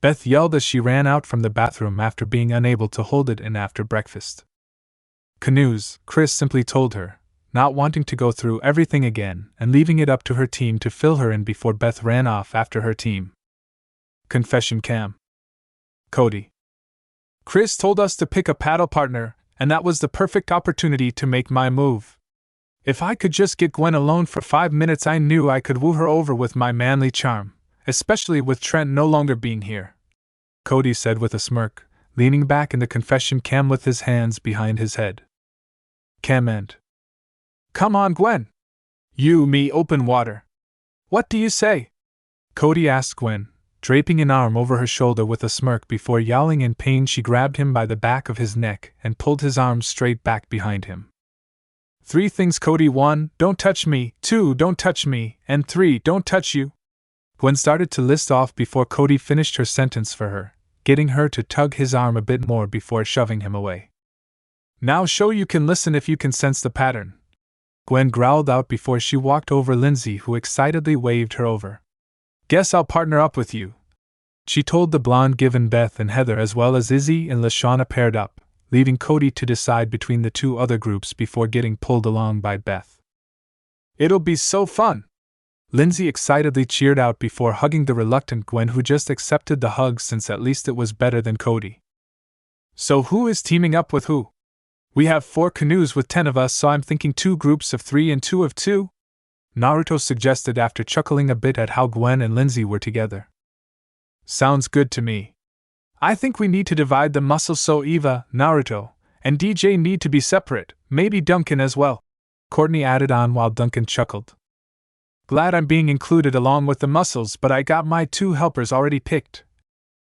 Beth yelled as she ran out from the bathroom after being unable to hold it in after breakfast. Canoes, Chris simply told her, not wanting to go through everything again and leaving it up to her team to fill her in before Beth ran off after her team. Confession cam. Cody. Chris told us to pick a paddle partner, and that was the perfect opportunity to make my move. If I could just get Gwen alone for 5 minutes, I knew I could woo her over with my manly charm, especially with Trent no longer being here," Cody said with a smirk, leaning back in the confession cam with his hands behind his head. Cam and, "Come on, Gwen! You, me, open water. What do you say?" Cody asked Gwen, draping an arm over her shoulder with a smirk before yowling in pain. She grabbed him by the back of his neck and pulled his arms straight back behind him. 3 things, Cody. 1, don't touch me. 2, don't touch me. And 3, don't touch you. Gwen started to list off before Cody finished her sentence for her, getting her to tug his arm a bit more before shoving him away. "Now show you can listen if you can sense the pattern," Gwen growled out before she walked over Lindsay, who excitedly waved her over. "Guess I'll partner up with you," she told the blonde, given Beth and Heather as well as Izzy and Leshwana paired up, leaving Cody to decide between the 2 other groups before getting pulled along by Beth. "It'll be so fun!" Lindsay excitedly cheered out before hugging the reluctant Gwen, who just accepted the hug since at least it was better than Cody. "So who is teaming up with who? We have 4 canoes with 10 of us, so I'm thinking 2 groups of 3 and 2 of 2? Naruto suggested after chuckling a bit at how Gwen and Lindsay were together. "Sounds good to me. I think we need to divide the muscles, so Eva, Naruto, and DJ need to be separate, maybe Duncan as well," Courtney added on while Duncan chuckled. "Glad I'm being included along with the muscles, but I got my 2 helpers already picked,"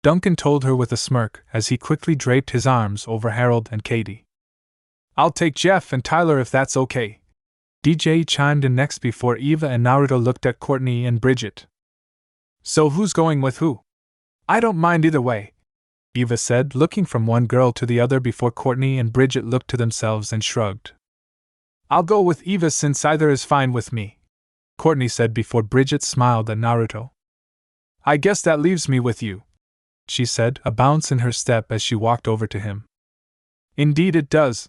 Duncan told her with a smirk as he quickly draped his arms over Harold and Katie. "I'll take Jeff and Tyler if that's okay," DJ chimed in next before Eva and Naruto looked at Courtney and Bridget. "So who's going with who?" "I don't mind either way," Eva said, looking from one girl to the other before Courtney and Bridget looked to themselves and shrugged. "I'll go with Eva since either is fine with me," Courtney said before Bridget smiled at Naruto. "I guess that leaves me with you," she said, a bounce in her step as she walked over to him. "Indeed it does,"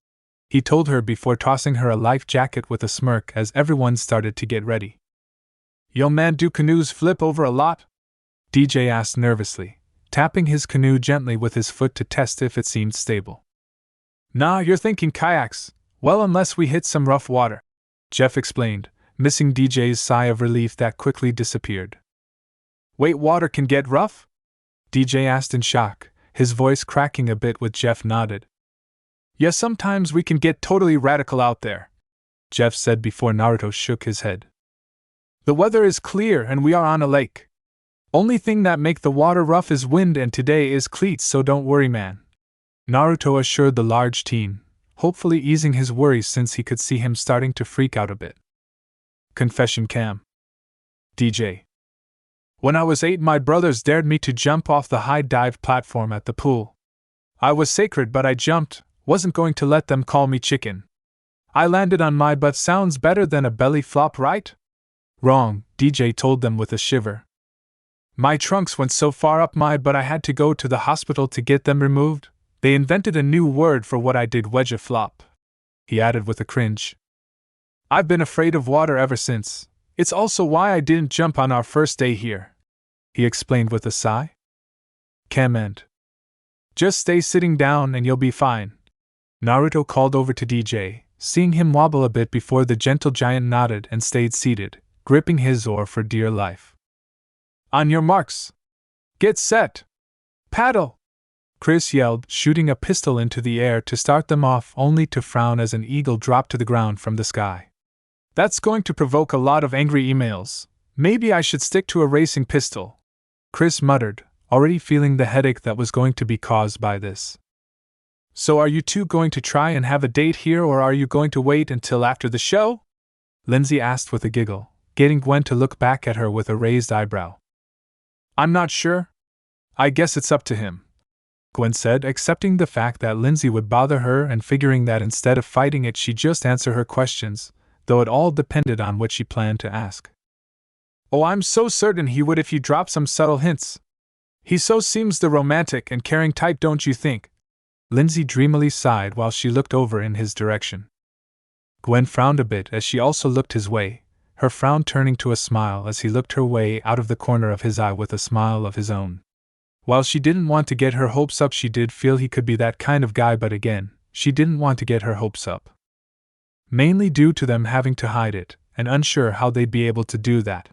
he told her before tossing her a life jacket with a smirk as everyone started to get ready. "Yo man, do canoes flip over a lot?" DJ asked nervously, tapping his canoe gently with his foot to test if it seemed stable. "Nah, you're thinking kayaks. Well, unless we hit some rough water," Jeff explained, missing DJ's sigh of relief that quickly disappeared. "Wait, water can get rough?" DJ asked in shock, his voice cracking a bit with Jeff nodded. "Yeah, sometimes we can get totally radical out there," Jeff said before Naruto shook his head. "The weather is clear and we are on a lake. Only thing that make the water rough is wind, and today is cleats, so don't worry, man," Naruto assured the large teen, hopefully easing his worries since he could see him starting to freak out a bit. Confession cam. DJ. "When I was 8, my brothers dared me to jump off the high dive platform at the pool. I was sacred, but I jumped, wasn't going to let them call me chicken. I landed on my butt. Sounds better than a belly flop, right?" "Wrong," DJ told them with a shiver. "My trunks went so far up my butt I had to go to the hospital to get them removed. They invented a new word for what I did, wedge a flop," he added with a cringe. "I've been afraid of water ever since. It's also why I didn't jump on our first day here," he explained with a sigh. Cam and, "Just stay sitting down and you'll be fine," Naruto called over to DJ, seeing him wobble a bit before the gentle giant nodded and stayed seated, gripping his oar for dear life. "On your marks. Get set. Paddle!" Chris yelled, shooting a pistol into the air to start them off, only to frown as an eagle dropped to the ground from the sky. "That's going to provoke a lot of angry emails. Maybe I should stick to a racing pistol," Chris muttered, already feeling the headache that was going to be caused by this. "So are you two going to try and have a date here, or are you going to wait until after the show?" Lindsay asked with a giggle, getting Gwen to look back at her with a raised eyebrow. "I'm not sure. I guess it's up to him," Gwen said, accepting the fact that Lindsay would bother her and figuring that instead of fighting it she'd just answer her questions, though it all depended on what she planned to ask. "Oh, I'm so certain he would if you drop some subtle hints. He so seems the romantic and caring type, don't you think?" Lindsay dreamily sighed while she looked over in his direction. Gwen frowned a bit as she also looked his way, her frown turning to a smile as he looked her way out of the corner of his eye with a smile of his own. While she didn't want to get her hopes up, she did feel he could be that kind of guy, but again, she didn't want to get her hopes up. mainly due to them having to hide it, and unsure how they'd be able to do that.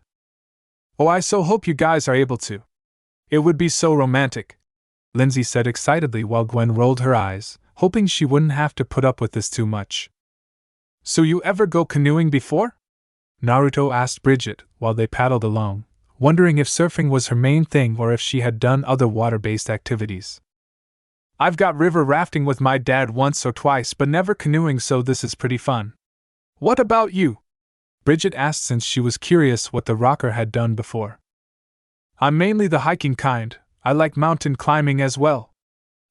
"Oh, I so hope you guys are able to. It would be so romantic," Lindsay said excitedly while Gwen rolled her eyes, hoping she wouldn't have to put up with this too much. "So you ever go canoeing before?" Naruto asked Bridget while they paddled along, wondering if surfing was her main thing or if she had done other water-based activities. "I've got river rafting with my dad once or twice, but never canoeing, so this is pretty fun." "What about you?" Bridget asked since she was curious what the rocker had done before. "I'm mainly the hiking kind. I like mountain climbing as well.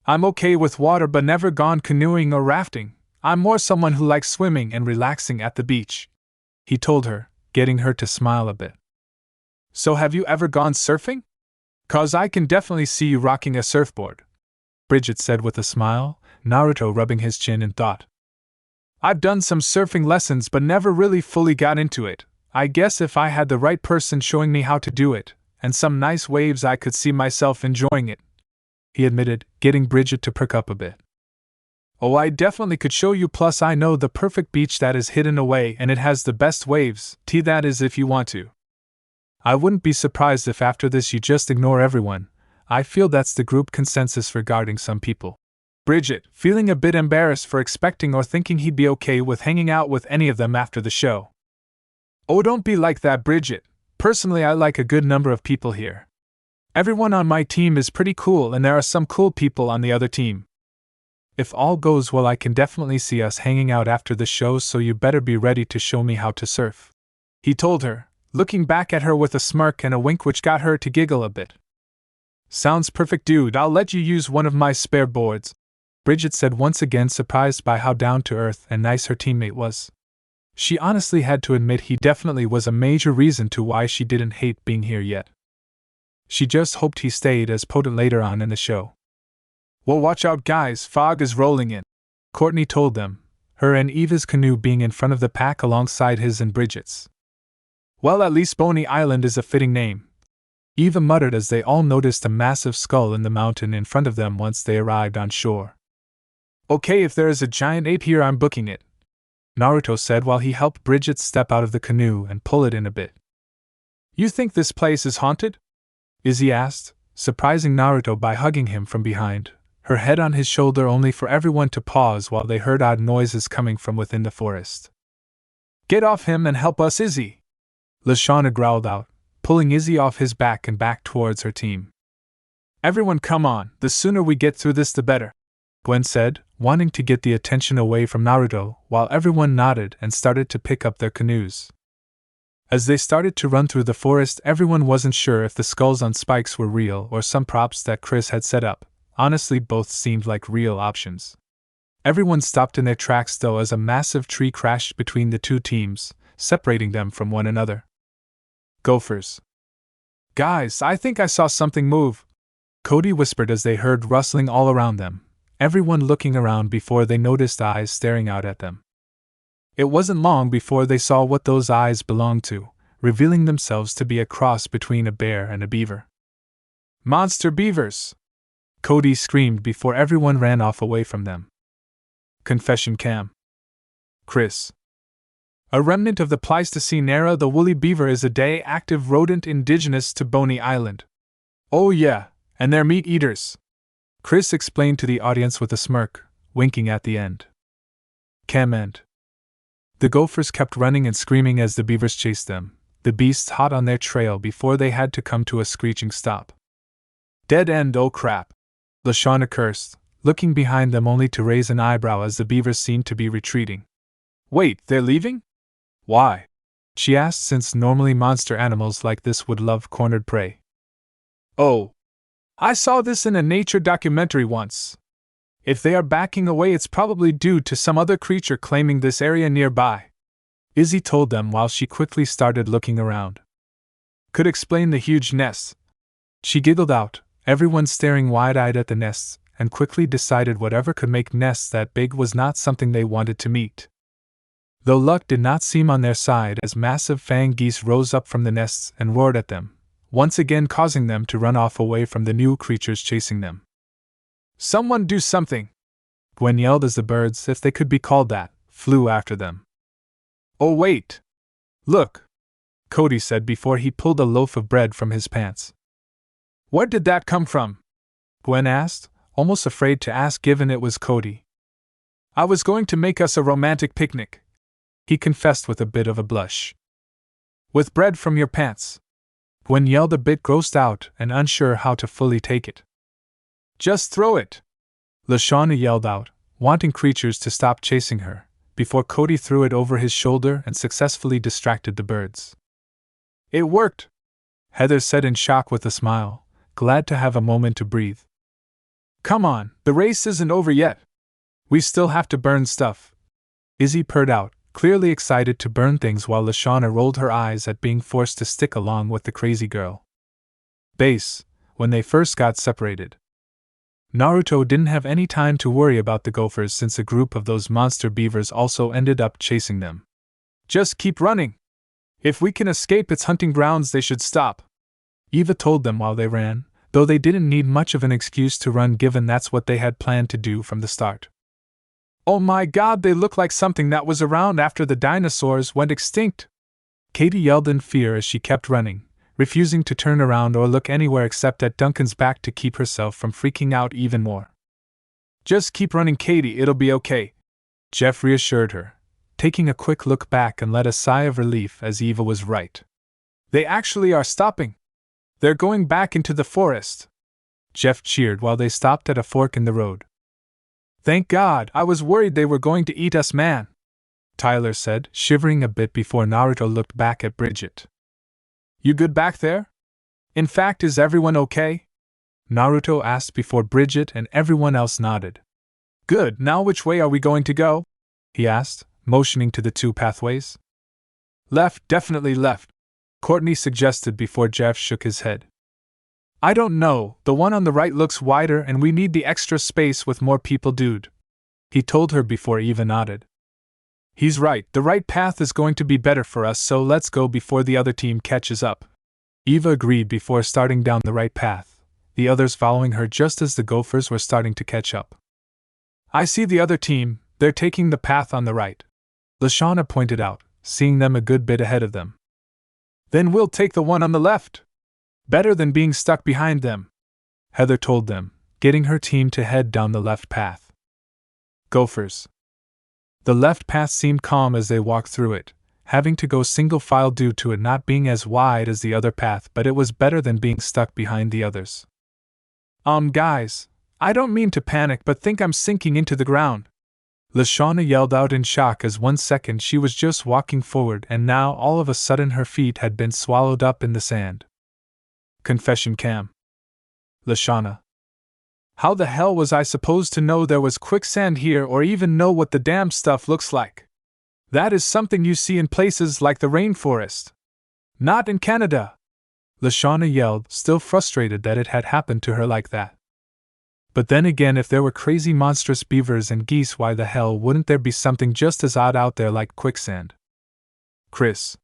I'm okay with water but never gone canoeing or rafting. I'm more someone who likes swimming and relaxing at the beach," he told her, getting her to smile a bit. "So have you ever gone surfing? 'Cause I can definitely see you rocking a surfboard," Bridget said with a smile, Naruto rubbing his chin in thought. "I've done some surfing lessons but never really fully got into it. I guess if I had the right person showing me how to do it, and some nice waves, I could see myself enjoying it," he admitted, getting Bridget to perk up a bit. "Oh, I definitely could show you, plus I know the perfect beach that is hidden away and it has the best waves, that is if you want to. I wouldn't be surprised if after this you just ignore everyone. I feel that's the group consensus regarding some people." Bridget, feeling a bit embarrassed for expecting or thinking he'd be okay with hanging out with any of them after the show. "Oh, don't be like that, Bridget. Personally, I like a good number of people here. Everyone on my team is pretty cool and there are some cool people on the other team. If all goes well, I can definitely see us hanging out after the show, so you better be ready to show me how to surf," he told her, looking back at her with a smirk and a wink which got her to giggle a bit. "Sounds perfect, dude. I'll let you use one of my spare boards," Bridget said, once again surprised by how down-to-earth and nice her teammate was. She honestly had to admit he definitely was a major reason to why she didn't hate being here yet. She just hoped he stayed as potent later on in the show. "Well, watch out guys, fog is rolling in," Courtney told them, her and Eva's canoe being in front of the pack alongside his and Bridget's. "Well, at least Boney Island is a fitting name," Eva muttered as they all noticed a massive skull in the mountain in front of them once they arrived on shore. "Okay, if there is a giant ape here, I'm booking it," Naruto said while he helped Bridget step out of the canoe and pull it in a bit. "You think this place is haunted?" Izzy asked, surprising Naruto by hugging him from behind, her head on his shoulder, only for everyone to pause while they heard odd noises coming from within the forest. "Get off him and help us, Izzy!" Leshwana growled out, pulling Izzy off his back and back towards her team. "Everyone come on, the sooner we get through this the better," Gwen said, wanting to get the attention away from Naruto, while everyone nodded and started to pick up their canoes. As they started to run through the forest, everyone wasn't sure if the skulls on spikes were real or some props that Chris had set up. Honestly, both seemed like real options. Everyone stopped in their tracks though as a massive tree crashed between the two teams, separating them from one another. "Gophers. Guys, I think I saw something move," Cody whispered as they heard rustling all around them, everyone looking around before they noticed eyes staring out at them. It wasn't long before they saw what those eyes belonged to, revealing themselves to be a cross between a bear and a beaver. "Monster beavers!" Cody screamed before everyone ran off away from them. Confession cam. Chris. A remnant of the Pleistocene era, the woolly beaver is a day-active rodent indigenous to Boney Island. "Oh yeah, and they're meat eaters," Chris explained to the audience with a smirk, winking at the end. Cam end. The gophers kept running and screaming as the beavers chased them, the beasts hot on their trail before they had to come to a screeching stop. "Dead end, oh crap," Leshwana cursed, looking behind them only to raise an eyebrow as the beavers seemed to be retreating. "Wait, they're leaving? Why?" she asked, since normally monster animals like this would love cornered prey. "Oh, I saw this in a nature documentary once. If they are backing away, it's probably due to some other creature claiming this area nearby," Izzy told them while she quickly started looking around. "Could explain the huge nests." She giggled out, everyone staring wide-eyed at the nests, and quickly decided whatever could make nests that big was not something they wanted to meet. Though luck did not seem on their side as massive fang geese rose up from the nests and roared at them, once again causing them to run off away from the new creatures chasing them. "Someone do something!" Gwen yelled as the birds, if they could be called that, flew after them. Oh wait! Look! Cody said before he pulled a loaf of bread from his pants. Where did that come from? Gwen asked, almost afraid to ask given it was Cody. I was going to make us a romantic picnic, he confessed with a bit of a blush. With bread from your pants? Gwen yelled, a bit grossed out and unsure how to fully take it. Just throw it! Leshwana yelled out, wanting creatures to stop chasing her, before Cody threw it over his shoulder and successfully distracted the birds. It worked! Heather said in shock with a smile, glad to have a moment to breathe. Come on, the race isn't over yet. We still have to burn stuff. Izzy purred out, clearly excited to burn things while Leshwana rolled her eyes at being forced to stick along with the crazy girl. Base, when they first got separated. Naruto didn't have any time to worry about the gophers since a group of those monster beavers also ended up chasing them. Just keep running. If we can escape its hunting grounds, they should stop. Eva told them while they ran, though they didn't need much of an excuse to run given that's what they had planned to do from the start. Oh my god, they look like something that was around after the dinosaurs went extinct! Katie yelled in fear as she kept running, refusing to turn around or look anywhere except at Duncan's back to keep herself from freaking out even more. Just keep running, Katie, it'll be okay, Jeff reassured her, taking a quick look back and let a sigh of relief as Eva was right. They actually are stopping! They're going back into the forest! Jeff cheered while they stopped at a fork in the road. Thank God, I was worried they were going to eat us, man, Tyler said, shivering a bit before Naruto looked back at Bridget. You good back there? In fact, is everyone okay? Naruto asked before Bridget and everyone else nodded. Good, now which way are we going to go? He asked, motioning to the two pathways. Left, definitely left, Courtney suggested before Jeff shook his head. I don't know, the one on the right looks wider and we need the extra space with more people, dude, he told her before Eva nodded. He's right, the right path is going to be better for us, so let's go before the other team catches up. Eva agreed before starting down the right path, the others following her just as the gophers were starting to catch up. I see the other team, they're taking the path on the right, Leshwana pointed out, seeing them a good bit ahead of them. Then we'll take the one on the left. Better than being stuck behind them, Heather told them, getting her team to head down the left path. Gophers. The left path seemed calm as they walked through it, having to go single file due to it not being as wide as the other path, but it was better than being stuck behind the others. Guys, I don't mean to panic but think I'm sinking into the ground, Leshwana yelled out in shock as 1 second she was just walking forward and now all of a sudden her feet had been swallowed up in the sand. Confession cam. Leshwana. How the hell was I supposed to know there was quicksand here or even know what the damn stuff looks like? That is something you see in places like the rainforest. Not in Canada! Leshwana yelled, still frustrated that it had happened to her like that. But then again, if there were crazy monstrous beavers and geese, why the hell wouldn't there be something just as odd out there like quicksand? Chris.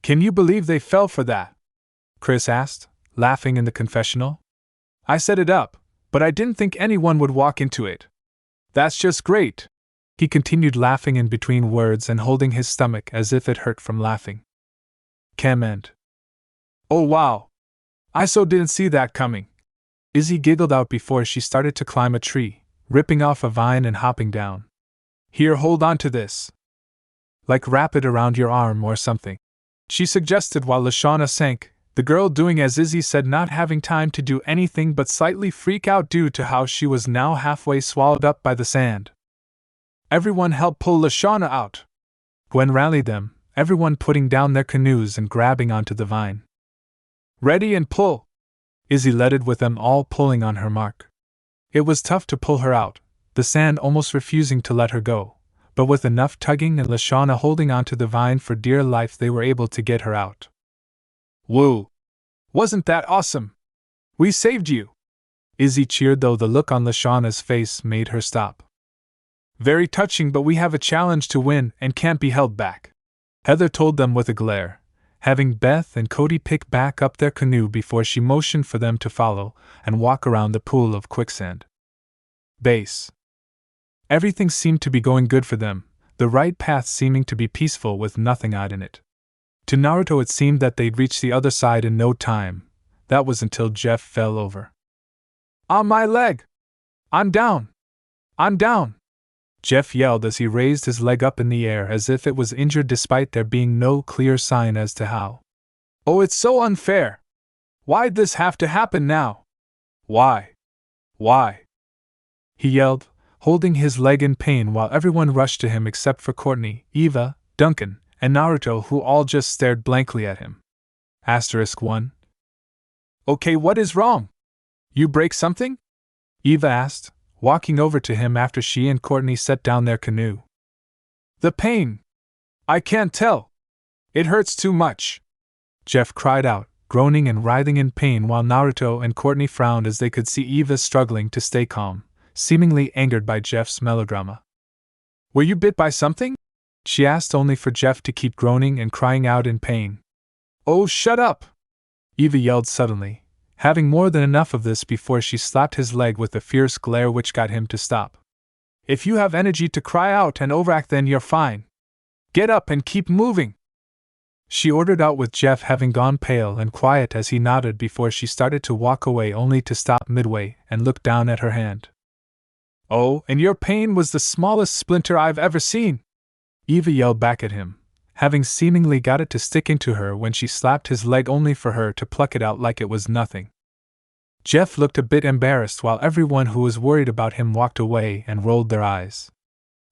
Can you believe they fell for that? Chris asked, laughing in the confessional. I set it up, but I didn't think anyone would walk into it. That's just great, he continued, laughing in between words and holding his stomach as if it hurt from laughing. Cam end. Oh wow! I so didn't see that coming. Izzy giggled out before she started to climb a tree, ripping off a vine and hopping down. Here, hold on to this. Like wrap it around your arm or something, she suggested while Leshwana sank, the girl doing as Izzy said, not having time to do anything but slightly freak out due to how she was now halfway swallowed up by the sand. Everyone help pull Leshwana out. Gwen rallied them, everyone putting down their canoes and grabbing onto the vine. Ready and pull! Izzy led it with them all pulling on her mark. It was tough to pull her out, the sand almost refusing to let her go, but with enough tugging and Leshwana holding onto the vine for dear life they were able to get her out. Woo! Wasn't that awesome? We saved you! Izzy cheered, though the look on Leshwana's face made her stop. Very touching, but we have a challenge to win and can't be held back, Heather told them with a glare, having Beth and Cody pick back up their canoe before she motioned for them to follow and walk around the pool of quicksand. Base. Everything seemed to be going good for them, the right path seeming to be peaceful with nothing odd in it. To Naruto it seemed that they'd reach the other side in no time. That was until Jeff fell over. "On my leg! I'm down! I'm down!" Jeff yelled as he raised his leg up in the air as if it was injured despite there being no clear sign as to how. "Oh, it's so unfair! Why'd this have to happen now? Why? Why?" he yelled, holding his leg in pain while everyone rushed to him except for Courtney, Eva, Duncan, and Naruto, who all just stared blankly at him. *1. "Okay, what is wrong? You break something?" Eva asked, walking over to him after she and Courtney set down their canoe. "The pain! I can't tell! It hurts too much!" Jeff cried out, groaning and writhing in pain while Naruto and Courtney frowned as they could see Eva struggling to stay calm, seemingly angered by Jeff's melodrama. "Were you bit by something?" she asked, only for Jeff to keep groaning and crying out in pain. "Oh, shut up!" Eva yelled suddenly, having more than enough of this before she slapped his leg with a fierce glare which got him to stop. "If you have energy to cry out and overact, then you're fine. Get up and keep moving!" she ordered out, with Jeff having gone pale and quiet as he nodded before she started to walk away, only to stop midway and look down at her hand. "Oh, and your pain was the smallest splinter I've ever seen!" Eva yelled back at him, having seemingly got it to stick into her when she slapped his leg, only for her to pluck it out like it was nothing. Jeff looked a bit embarrassed while everyone who was worried about him walked away and rolled their eyes.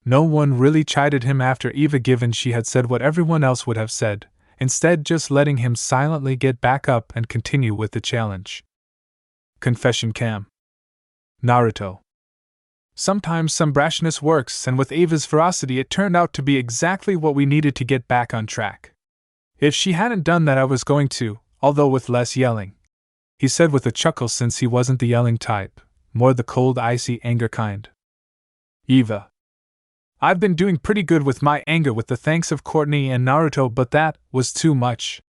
No one really chided him after Eva, given she had said what everyone else would have said, instead just letting him silently get back up and continue with the challenge. Confession Cam. Naruto. Sometimes some brashness works, and with Eva's ferocity it turned out to be exactly what we needed to get back on track. "If she hadn't done that I was going to, although with less yelling," he said with a chuckle, since he wasn't the yelling type, more the cold, icy anger kind. Eva. "I've been doing pretty good with my anger with the thanks of Courtney and Naruto, but that was too much,"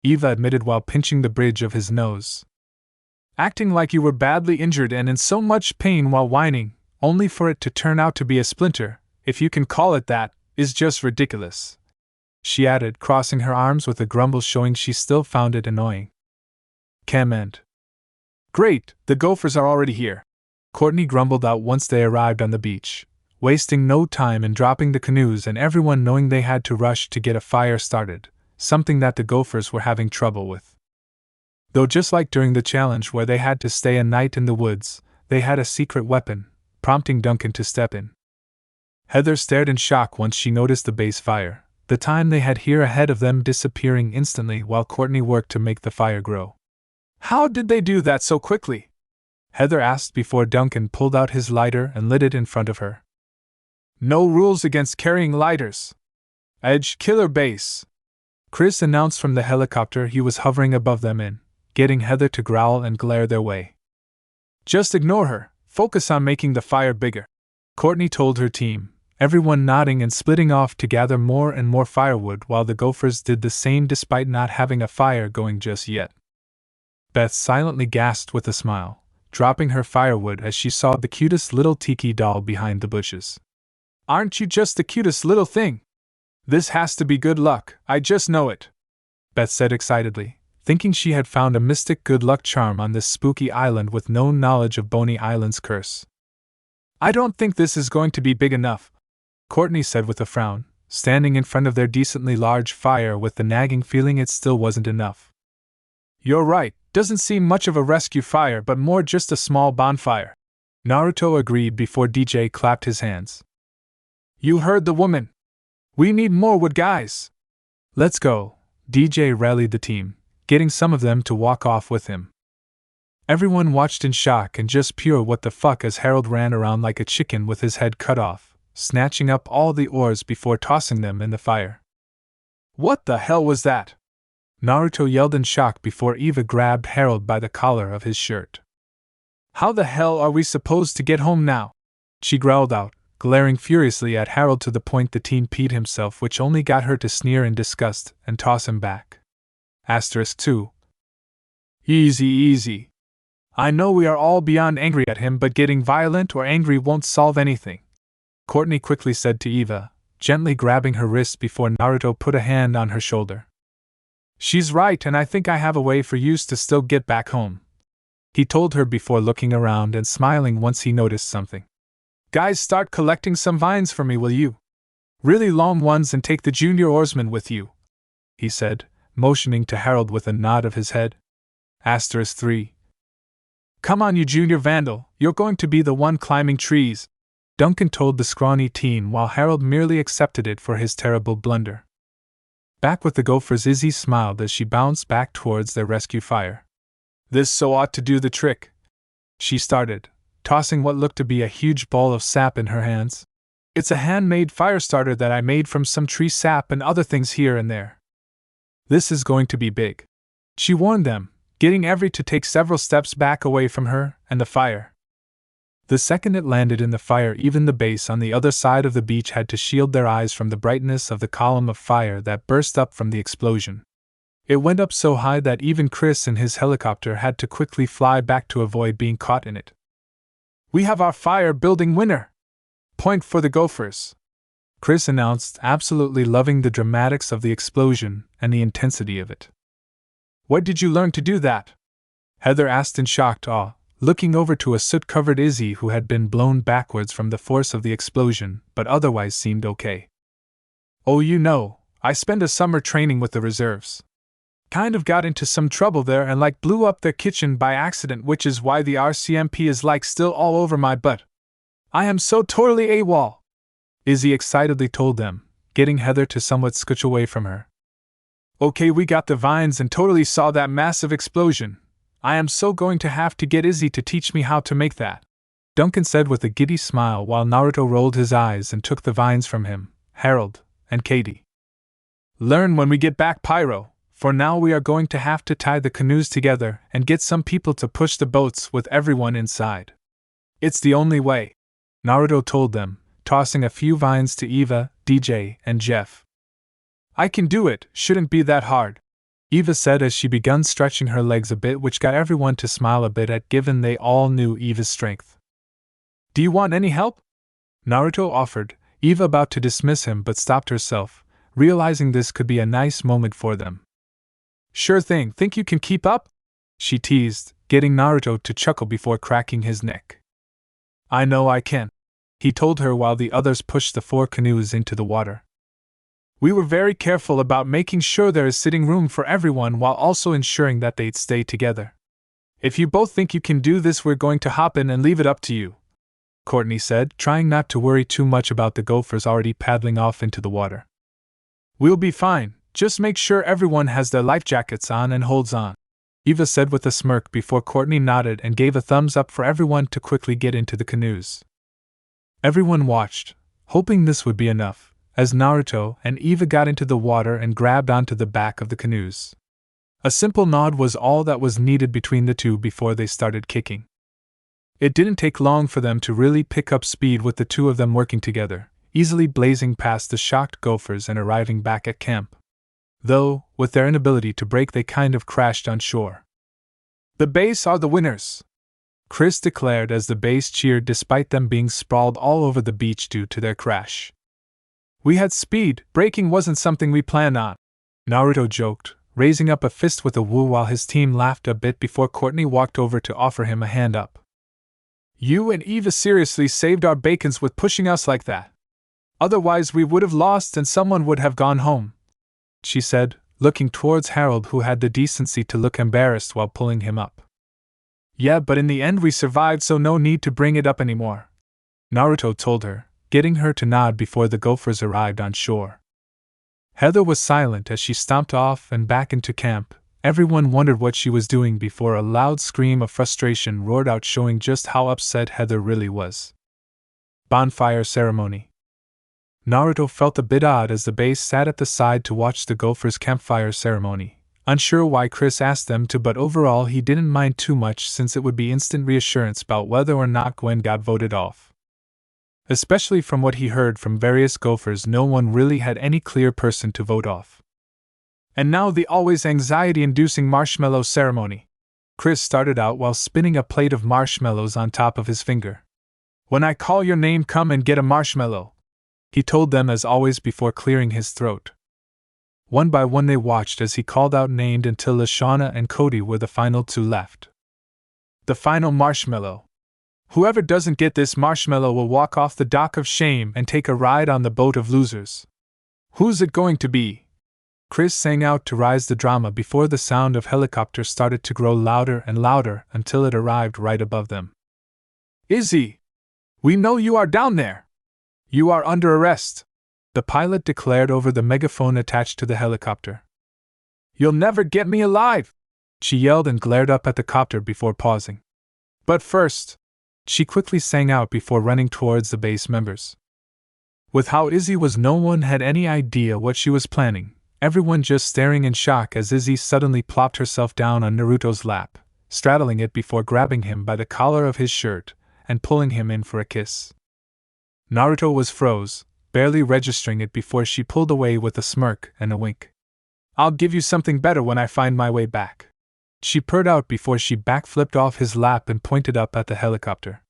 Eva admitted while pinching the bridge of his nose. "Acting like you were badly injured and in so much pain while whining, only for it to turn out to be a splinter, if you can call it that, is just ridiculous," she added, crossing her arms with a grumble showing she still found it annoying. Cam end. "Great, the gophers are already here," Courtney grumbled out once they arrived on the beach, wasting no time in dropping the canoes and everyone knowing they had to rush to get a fire started, something that the gophers were having trouble with. Though just like during the challenge where they had to stay a night in the woods, they had a secret weapon, prompting Duncan to step in. Heather stared in shock once she noticed the base fire, the time they had here ahead of them disappearing instantly while Courtney worked to make the fire grow. "How did they do that so quickly?" Heather asked before Duncan pulled out his lighter and lit it in front of her. "No rules against carrying lighters. Edge killer base," Chris announced from the helicopter he was hovering above them in, getting Heather to growl and glare their way. "Just ignore her. Focus on making the fire bigger," Courtney told her team, everyone nodding and splitting off to gather more and more firewood while the gophers did the same despite not having a fire going just yet. Beth silently gasped with a smile, dropping her firewood as she saw the cutest little tiki doll behind the bushes. "Aren't you just the cutest little thing? This has to be good luck, I just know it," Beth said excitedly, thinking she had found a mystic good luck charm on this spooky island with no knowledge of Boney Island's curse. "I don't think this is going to be big enough," Courtney said with a frown, standing in front of their decently large fire with the nagging feeling it still wasn't enough. "You're right, doesn't seem much of a rescue fire but more just a small bonfire," Naruto agreed before DJ clapped his hands. "You heard the woman. We need more wood, guys. Let's go," DJ rallied the team, getting some of them to walk off with him. Everyone watched in shock and just pure what the fuck as Harold ran around like a chicken with his head cut off, snatching up all the oars before tossing them in the fire. "What the hell was that?" Naruto yelled in shock before Eva grabbed Harold by the collar of his shirt. "How the hell are we supposed to get home now?" she growled out, glaring furiously at Harold to the point the teen peed himself, which only got her to sneer in disgust and toss him back. *2. Easy, easy. I know we are all beyond angry at him, but getting violent or angry won't solve anything, Courtney quickly said to Eva, gently grabbing her wrist before Naruto put a hand on her shoulder. She's right, and I think I have a way for yous to still get back home, he told her before looking around and smiling once he noticed something. Guys, start collecting some vines for me, will you? Really long ones, and take the junior oarsman with you, he said, motioning to Harold with a nod of his head. *3. Come on, you junior vandal, you're going to be the one climbing trees, Duncan told the scrawny teen while Harold merely accepted it for his terrible blunder. Back with the Gophers, Izzy smiled as she bounced back towards their rescue fire. This so ought to do the trick, she started, tossing what looked to be a huge ball of sap in her hands. It's a handmade fire starter that I made from some tree sap and other things here and there. This is going to be big, she warned them, getting Every to take several steps back away from her and the fire. The second it landed in the fire, even the base on the other side of the beach had to shield their eyes from the brightness of the column of fire that burst up from the explosion. It went up so high that even Chris in his helicopter had to quickly fly back to avoid being caught in it. We have our fire-building winner! Point for the Gophers, Chris announced, absolutely loving the dramatics of the explosion and the intensity of it. Where did you learn to do that? Heather asked in shocked awe, looking over to a soot-covered Izzy who had been blown backwards from the force of the explosion, but otherwise seemed okay. Oh, you know, I spent a summer training with the reserves. Kind of got into some trouble there and blew up their kitchen by accident, which is why the RCMP is still all over my butt. I am so totally AWOL, Izzy excitedly told them, getting Heather to somewhat scooch away from her. Okay, we got the vines and totally saw that massive explosion. I am so going to have to get Izzy to teach me how to make that, Duncan said with a giddy smile while Naruto rolled his eyes and took the vines from him, Harold, and Katie. Learn when we get back, Pyro. For now we are going to have to tie the canoes together and get some people to push the boats with everyone inside. It's the only way, Naruto told them, tossing a few vines to Eva, DJ, and Jeff. I can do it, shouldn't be that hard, Eva said as she began stretching her legs a bit, which got everyone to smile a bit at given they all knew Eva's strength. Do you want any help? Naruto offered, Eva about to dismiss him but stopped herself, realizing this could be a nice moment for them. Sure thing, think you can keep up? She teased, getting Naruto to chuckle before cracking his neck. I know I can, he told her while the others pushed the 4 canoes into the water. We were very careful about making sure there is sitting room for everyone while also ensuring that they'd stay together. If you both think you can do this, we're going to hop in and leave it up to you, Courtney said, trying not to worry too much about the Gophers already paddling off into the water. We'll be fine, just make sure everyone has their life jackets on and holds on, Eva said with a smirk before Courtney nodded and gave a thumbs up for everyone to quickly get into the canoes. Everyone watched, hoping this would be enough, as Naruto and Eva got into the water and grabbed onto the back of the canoes. A simple nod was all that was needed between the two before they started kicking. It didn't take long for them to really pick up speed with the two of them working together, easily blazing past the shocked Gophers and arriving back at camp. Though, with their inability to brake, they kind of crashed on shore. The base are the winners, Chris declared as the base cheered despite them being sprawled all over the beach due to their crash. We had speed, braking wasn't something we planned on, Naruto joked, raising up a fist with a woo while his team laughed a bit before Courtney walked over to offer him a hand up. You and Eva seriously saved our bacons with pushing us like that. Otherwise we would have lost and someone would have gone home, she said, looking towards Harold, who had the decency to look embarrassed while pulling him up. Yeah, but in the end we survived, so no need to bring it up anymore, Naruto told her, getting her to nod before the Gophers arrived on shore. Heather was silent as she stomped off and back into camp. Everyone wondered what she was doing before a loud scream of frustration roared out, showing just how upset Heather really was. Bonfire ceremony. Naruto felt a bit odd as the base sat at the side to watch the Gophers' campfire ceremony, unsure why Chris asked them to, but overall he didn't mind too much since it would be instant reassurance about whether or not Gwen got voted off. Especially from what he heard from various Gophers, no one really had any clear person to vote off. And now the always anxiety-inducing marshmallow ceremony. Chris started out while spinning a plate of marshmallows on top of his finger. When I call your name, come and get a marshmallow, he told them as always before clearing his throat. One by one they watched as he called out named until Leshwana and Cody were the final two left. The final marshmallow. Whoever doesn't get this marshmallow will walk off the dock of shame and take a ride on the boat of losers. Who's it going to be? Chris sang out to rise the drama before the sound of helicopters started to grow louder and louder until it arrived right above them. Izzy! We know you are down there! You are under arrest! The pilot declared over the megaphone attached to the helicopter. You'll never get me alive! She yelled and glared up at the copter before pausing. But first, she quickly sang out before running towards the base members. With how Izzy was, no one had any idea what she was planning, everyone just staring in shock as Izzy suddenly plopped herself down on Naruto's lap, straddling it before grabbing him by the collar of his shirt and pulling him in for a kiss. Naruto was froze, barely registering it before she pulled away with a smirk and a wink. I'll give you something better when I find my way back. She purred out before she backflipped off his lap and pointed up at the helicopter.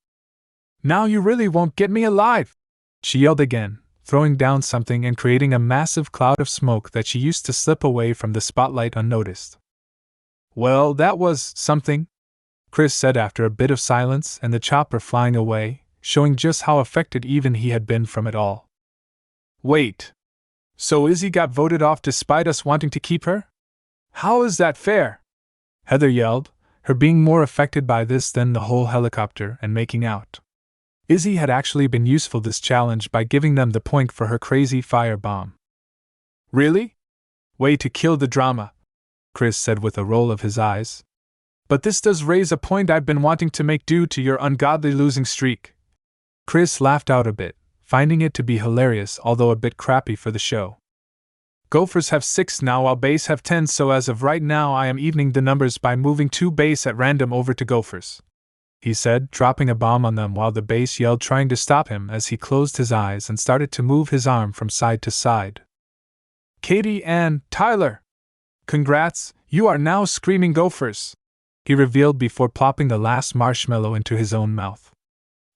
Now you really won't get me alive! She yelled again, throwing down something and creating a massive cloud of smoke that she used to slip away from the spotlight unnoticed. Well, that was something, Chris said after a bit of silence and the chopper flying away, showing just how affected even he had been from it all. Wait. So Izzy got voted off despite us wanting to keep her? How is that fair? Heather yelled, her being more affected by this than the whole helicopter and making out. Izzy had actually been useful this challenge by giving them the point for her crazy fire bomb. Really? Way to kill the drama, Chris said with a roll of his eyes. But this does raise a point I've been wanting to make due to your ungodly losing streak. Chris laughed out a bit, finding it to be hilarious although a bit crappy for the show. Gophers have 6 now while base have 10, so as of right now I am evening the numbers by moving 2 base at random over to Gophers, he said, dropping a bomb on them while the base yelled trying to stop him as he closed his eyes and started to move his arm from side to side. Katie and Tyler! Congrats, you are now screaming Gophers, he revealed before plopping the last marshmallow into his own mouth.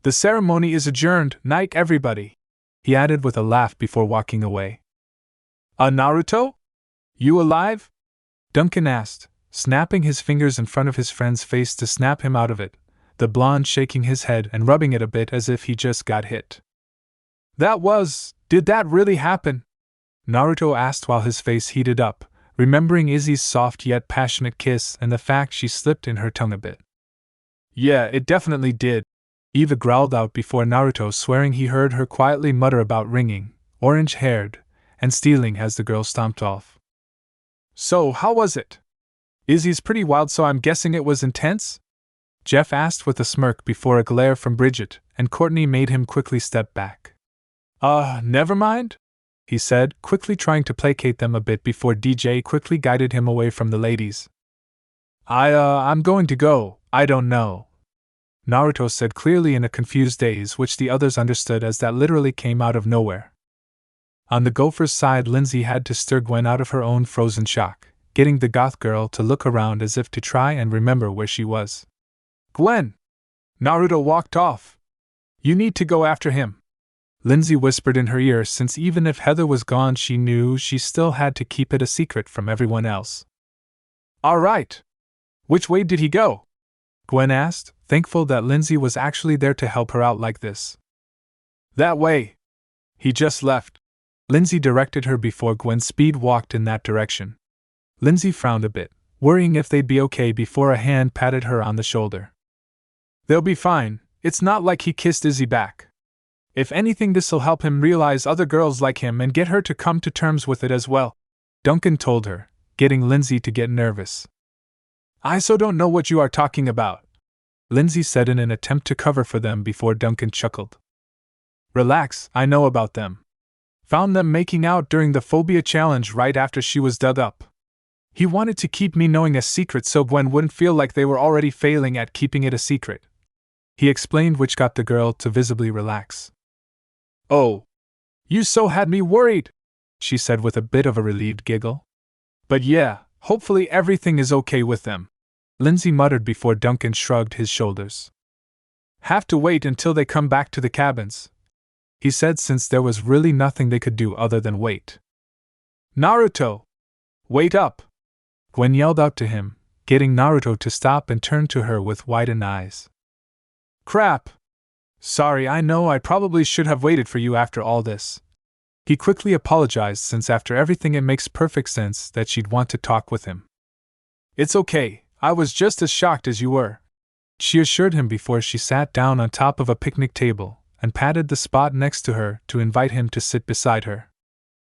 The ceremony is adjourned, night everybody, he added with a laugh before walking away. Naruto? You alive? Duncan asked, snapping his fingers in front of his friend's face to snap him out of it, the blonde shaking his head and rubbing it a bit as if he just got hit. Did that really happen? Naruto asked while his face heated up, remembering Izzy's soft yet passionate kiss and the fact she slipped in her tongue a bit. Yeah, it definitely did, Eva growled out before Naruto swearing he heard her quietly mutter about ringing, orange-haired, and stealing as the girl stomped off. So, how was it? Izzy's pretty wild, so I'm guessing it was intense? Jeff asked with a smirk before a glare from Bridget, and Courtney made him quickly step back. Never mind, he said, quickly trying to placate them a bit before DJ quickly guided him away from the ladies. I'm going to go, I don't know, Naruto said clearly in a confused daze which the others understood as that literally came out of nowhere. On the Gophers' side, Lindsay had to stir Gwen out of her own frozen shock, getting the goth girl to look around as if to try and remember where she was. Gwen! Naruto walked off. You need to go after him, Lindsay whispered in her ear, since even if Heather was gone she knew she still had to keep it a secret from everyone else. All right. Which way did he go? Gwen asked, thankful that Lindsay was actually there to help her out like this. That way. He just left. Lindsay directed her before Gwen speed walked in that direction. Lindsay frowned a bit, worrying if they'd be okay before a hand patted her on the shoulder. They'll be fine, it's not like he kissed Izzy back. If anything, this'll help him realize other girls like him and get her to come to terms with it as well, Duncan told her, getting Lindsay to get nervous. I so don't know what you are talking about, Lindsay said in an attempt to cover for them before Duncan chuckled. Relax, I know about them. Found them making out during the Phobia challenge right after she was dug up. He wanted to keep me knowing a secret so Gwen wouldn't feel like they were already failing at keeping it a secret, he explained, which got the girl to visibly relax. Oh, you so had me worried, she said with a bit of a relieved giggle. But yeah, hopefully everything is okay with them, Lindsay muttered before Duncan shrugged his shoulders. Have to wait until they come back to the cabins. he said, since there was really nothing they could do other than wait. Naruto! Wait up! Gwen yelled out to him, getting Naruto to stop and turn to her with widened eyes. Crap! Sorry, I know I probably should have waited for you after all this. He quickly apologized, since after everything it makes perfect sense that she'd want to talk with him. It's okay, I was just as shocked as you were, she assured him before she sat down on top of a picnic table and patted the spot next to her to invite him to sit beside her.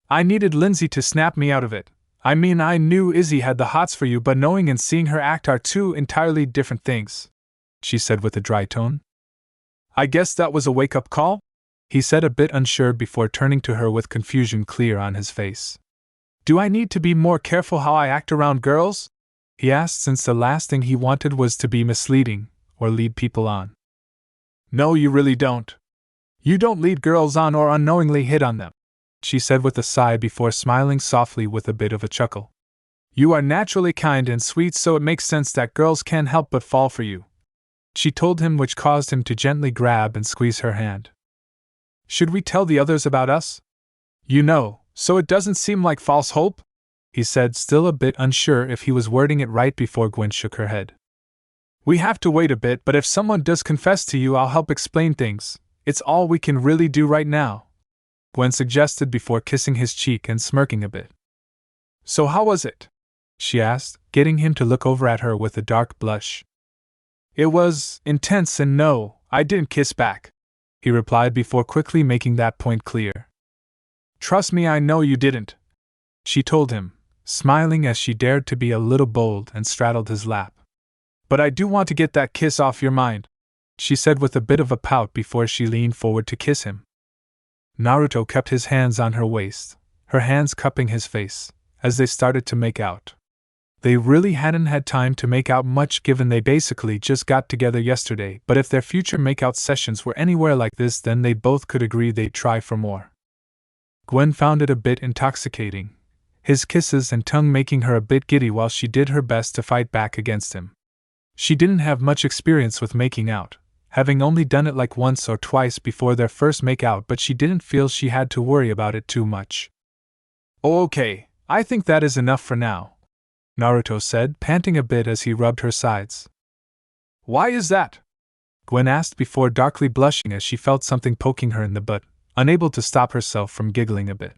I needed Lindsay to snap me out of it. I mean, I knew Izzy had the hots for you, but knowing and seeing her act are two entirely different things, she said with a dry tone. I guess that was a wake-up call? He said, a bit unsure before turning to her with confusion clear on his face. Do I need to be more careful how I act around girls? He asked, since the last thing he wanted was to be misleading or lead people on. No, you really don't. You don't lead girls on or unknowingly hit on them, she said with a sigh before smiling softly with a bit of a chuckle. You are naturally kind and sweet, so it makes sense that girls can't help but fall for you, she told him, which caused him to gently grab and squeeze her hand. Should we tell the others about us? You know, so it doesn't seem like false hope? He said, still a bit unsure if he was wording it right before Gwen shook her head. We have to wait a bit, but if someone does confess to you, I'll help explain things. It's all we can really do right now, Gwen suggested before kissing his cheek and smirking a bit. So how was it? She asked, getting him to look over at her with a dark blush. It was intense, and no, I didn't kiss back, he replied before quickly making that point clear. Trust me, I know you didn't, she told him, smiling as she dared to be a little bold and straddled his lap. But I do want to get that kiss off your mind, she said with a bit of a pout before she leaned forward to kiss him. Naruto kept his hands on her waist, her hands cupping his face, as they started to make out. They really hadn't had time to make out much, given they basically just got together yesterday, but if their future makeout sessions were anywhere like this, then they both could agree they'd try for more. Gwen found it a bit intoxicating, his kisses and tongue making her a bit giddy while she did her best to fight back against him. She didn't have much experience with making out, having only done it like once or twice before their first makeout, but she didn't feel she had to worry about it too much. Oh, okay, I think that is enough for now, Naruto said, panting a bit as he rubbed her sides. Why is that? Gwen asked before darkly blushing as she felt something poking her in the butt, unable to stop herself from giggling a bit.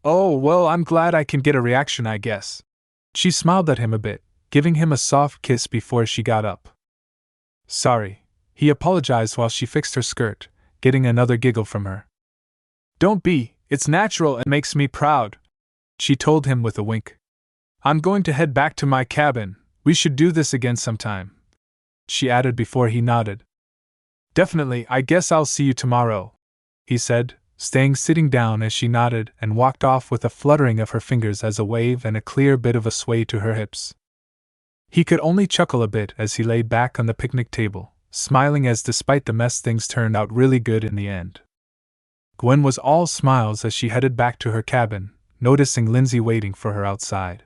Oh, well, I'm glad I can get a reaction, I guess. She smiled at him a bit, giving him a soft kiss before she got up. Sorry, he apologized while she fixed her skirt, getting another giggle from her. Don't be, it's natural and makes me proud, she told him with a wink. I'm going to head back to my cabin, we should do this again sometime, she added before he nodded. Definitely, I guess I'll see you tomorrow, he said, sitting down as she nodded and walked off with a fluttering of her fingers as a wave and a clear bit of a sway to her hips. He could only chuckle a bit as he lay back on the picnic table, smiling as despite the mess things turned out really good in the end. Gwen was all smiles as she headed back to her cabin, noticing Lindsay waiting for her outside.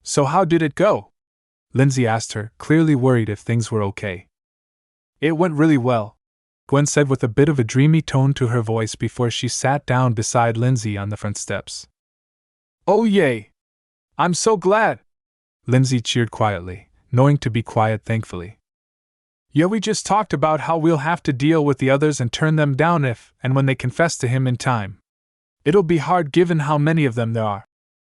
So how did it go? Lindsay asked her, clearly worried if things were okay. It went really well, Gwen said with a bit of a dreamy tone to her voice before she sat down beside Lindsay on the front steps. Oh yay! I'm so glad! Lindsay cheered quietly, knowing to be quiet thankfully. Yeah, we just talked about how we'll have to deal with the others and turn them down if and when they confess to him in time. It'll be hard given how many of them there are,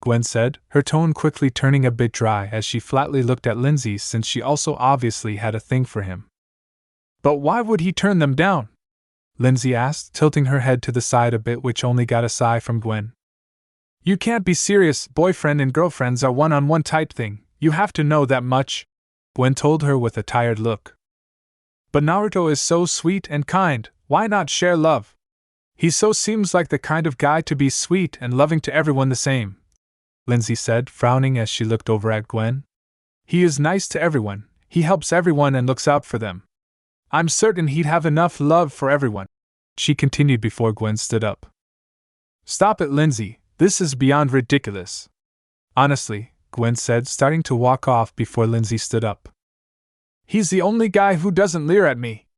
Gwen said, her tone quickly turning a bit dry as she flatly looked at Lindsay, since she also obviously had a thing for him. But why would he turn them down? Lindsay asked, tilting her head to the side a bit, which only got a sigh from Gwen. You can't be serious, boyfriend and girlfriends are one-on-one type thing, you have to know that much, Gwen told her with a tired look. But Naruto is so sweet and kind, why not share love? He so seems like the kind of guy to be sweet and loving to everyone the same, Lindsay said, frowning as she looked over at Gwen. He is nice to everyone, he helps everyone and looks out for them. I'm certain he'd have enough love for everyone, she continued before Gwen stood up. Stop it, Lindsay, this is beyond ridiculous. Honestly, Gwen said, starting to walk off before Lindsay stood up. He's the only guy who doesn't leer at me,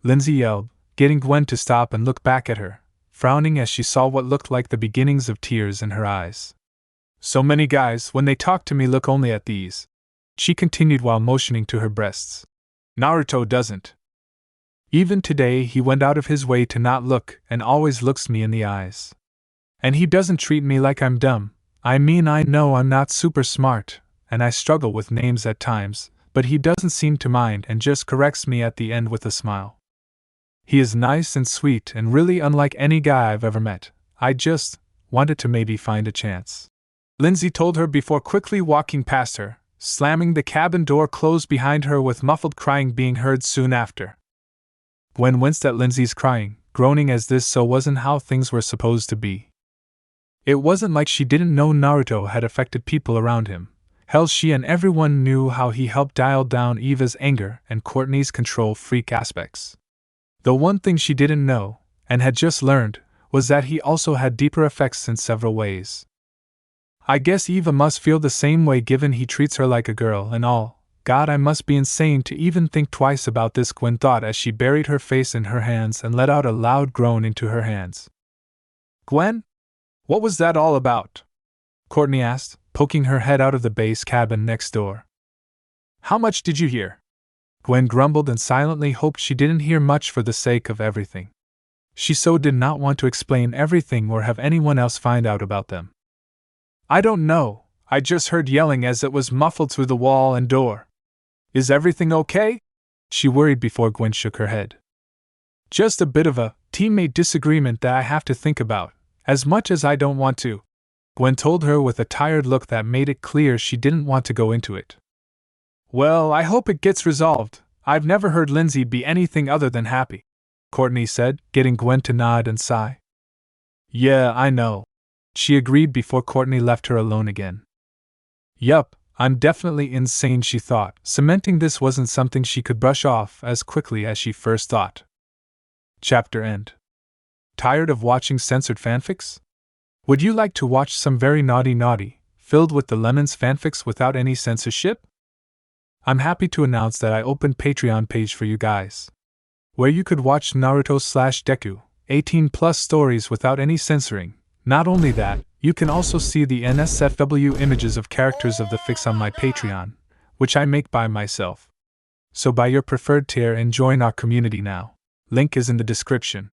Lindsay yelled, getting Gwen to stop and look back at her, frowning as she saw what looked like the beginnings of tears in her eyes. So many guys, when they talk to me, look only at these, she continued while motioning to her breasts. Naruto doesn't. Even today he went out of his way to not look and always looks me in the eyes. And he doesn't treat me like I'm dumb. I mean, I know I'm not super smart, and I struggle with names at times, but he doesn't seem to mind and just corrects me at the end with a smile. He is nice and sweet and really unlike any guy I've ever met. I just wanted to maybe find a chance. Lindsay told her before quickly walking past her, slamming the cabin door closed behind her with muffled crying being heard soon after. Gwen winced at Lindsay's crying, groaning as this so wasn't how things were supposed to be. It wasn't like she didn't know Naruto had affected people around him. Hell, she and everyone knew how he helped dial down Eva's anger and Courtney's control freak aspects. The one thing she didn't know, and had just learned, was that he also had deeper effects in several ways. I guess Eva must feel the same way given he treats her like a girl and all. God, I must be insane to even think twice about this, Gwen thought as she buried her face in her hands and let out a loud groan into her hands. Gwen? What was that all about? Courtney asked, poking her head out of the base cabin next door. How much did you hear? Gwen grumbled and silently hoped she didn't hear much for the sake of everything. She so did not want to explain everything or have anyone else find out about them. I don't know, I just heard yelling as it was muffled through the wall and door. Is everything okay? She worried before Gwen shook her head. Just a bit of a teammate disagreement that I have to think about, as much as I don't want to, Gwen told her with a tired look that made it clear she didn't want to go into it. Well, I hope it gets resolved. I've never heard Lindsay be anything other than happy, Courtney said, getting Gwen to nod and sigh. Yeah, I know, she agreed before Courtney left her alone again. Yup, I'm definitely insane, she thought, cementing this wasn't something she could brush off as quickly as she first thought. Chapter end. Tired of watching censored fanfics? Would you like to watch some very naughty, filled with the lemons fanfics without any censorship? I'm happy to announce that I opened Patreon page for you guys, where you could watch Naruto/Deku, 18+ stories without any censoring. Not only that, you can also see the NSFW images of characters of the fics on my Patreon, which I make by myself. So buy your preferred tier and join our community now. Link is in the description.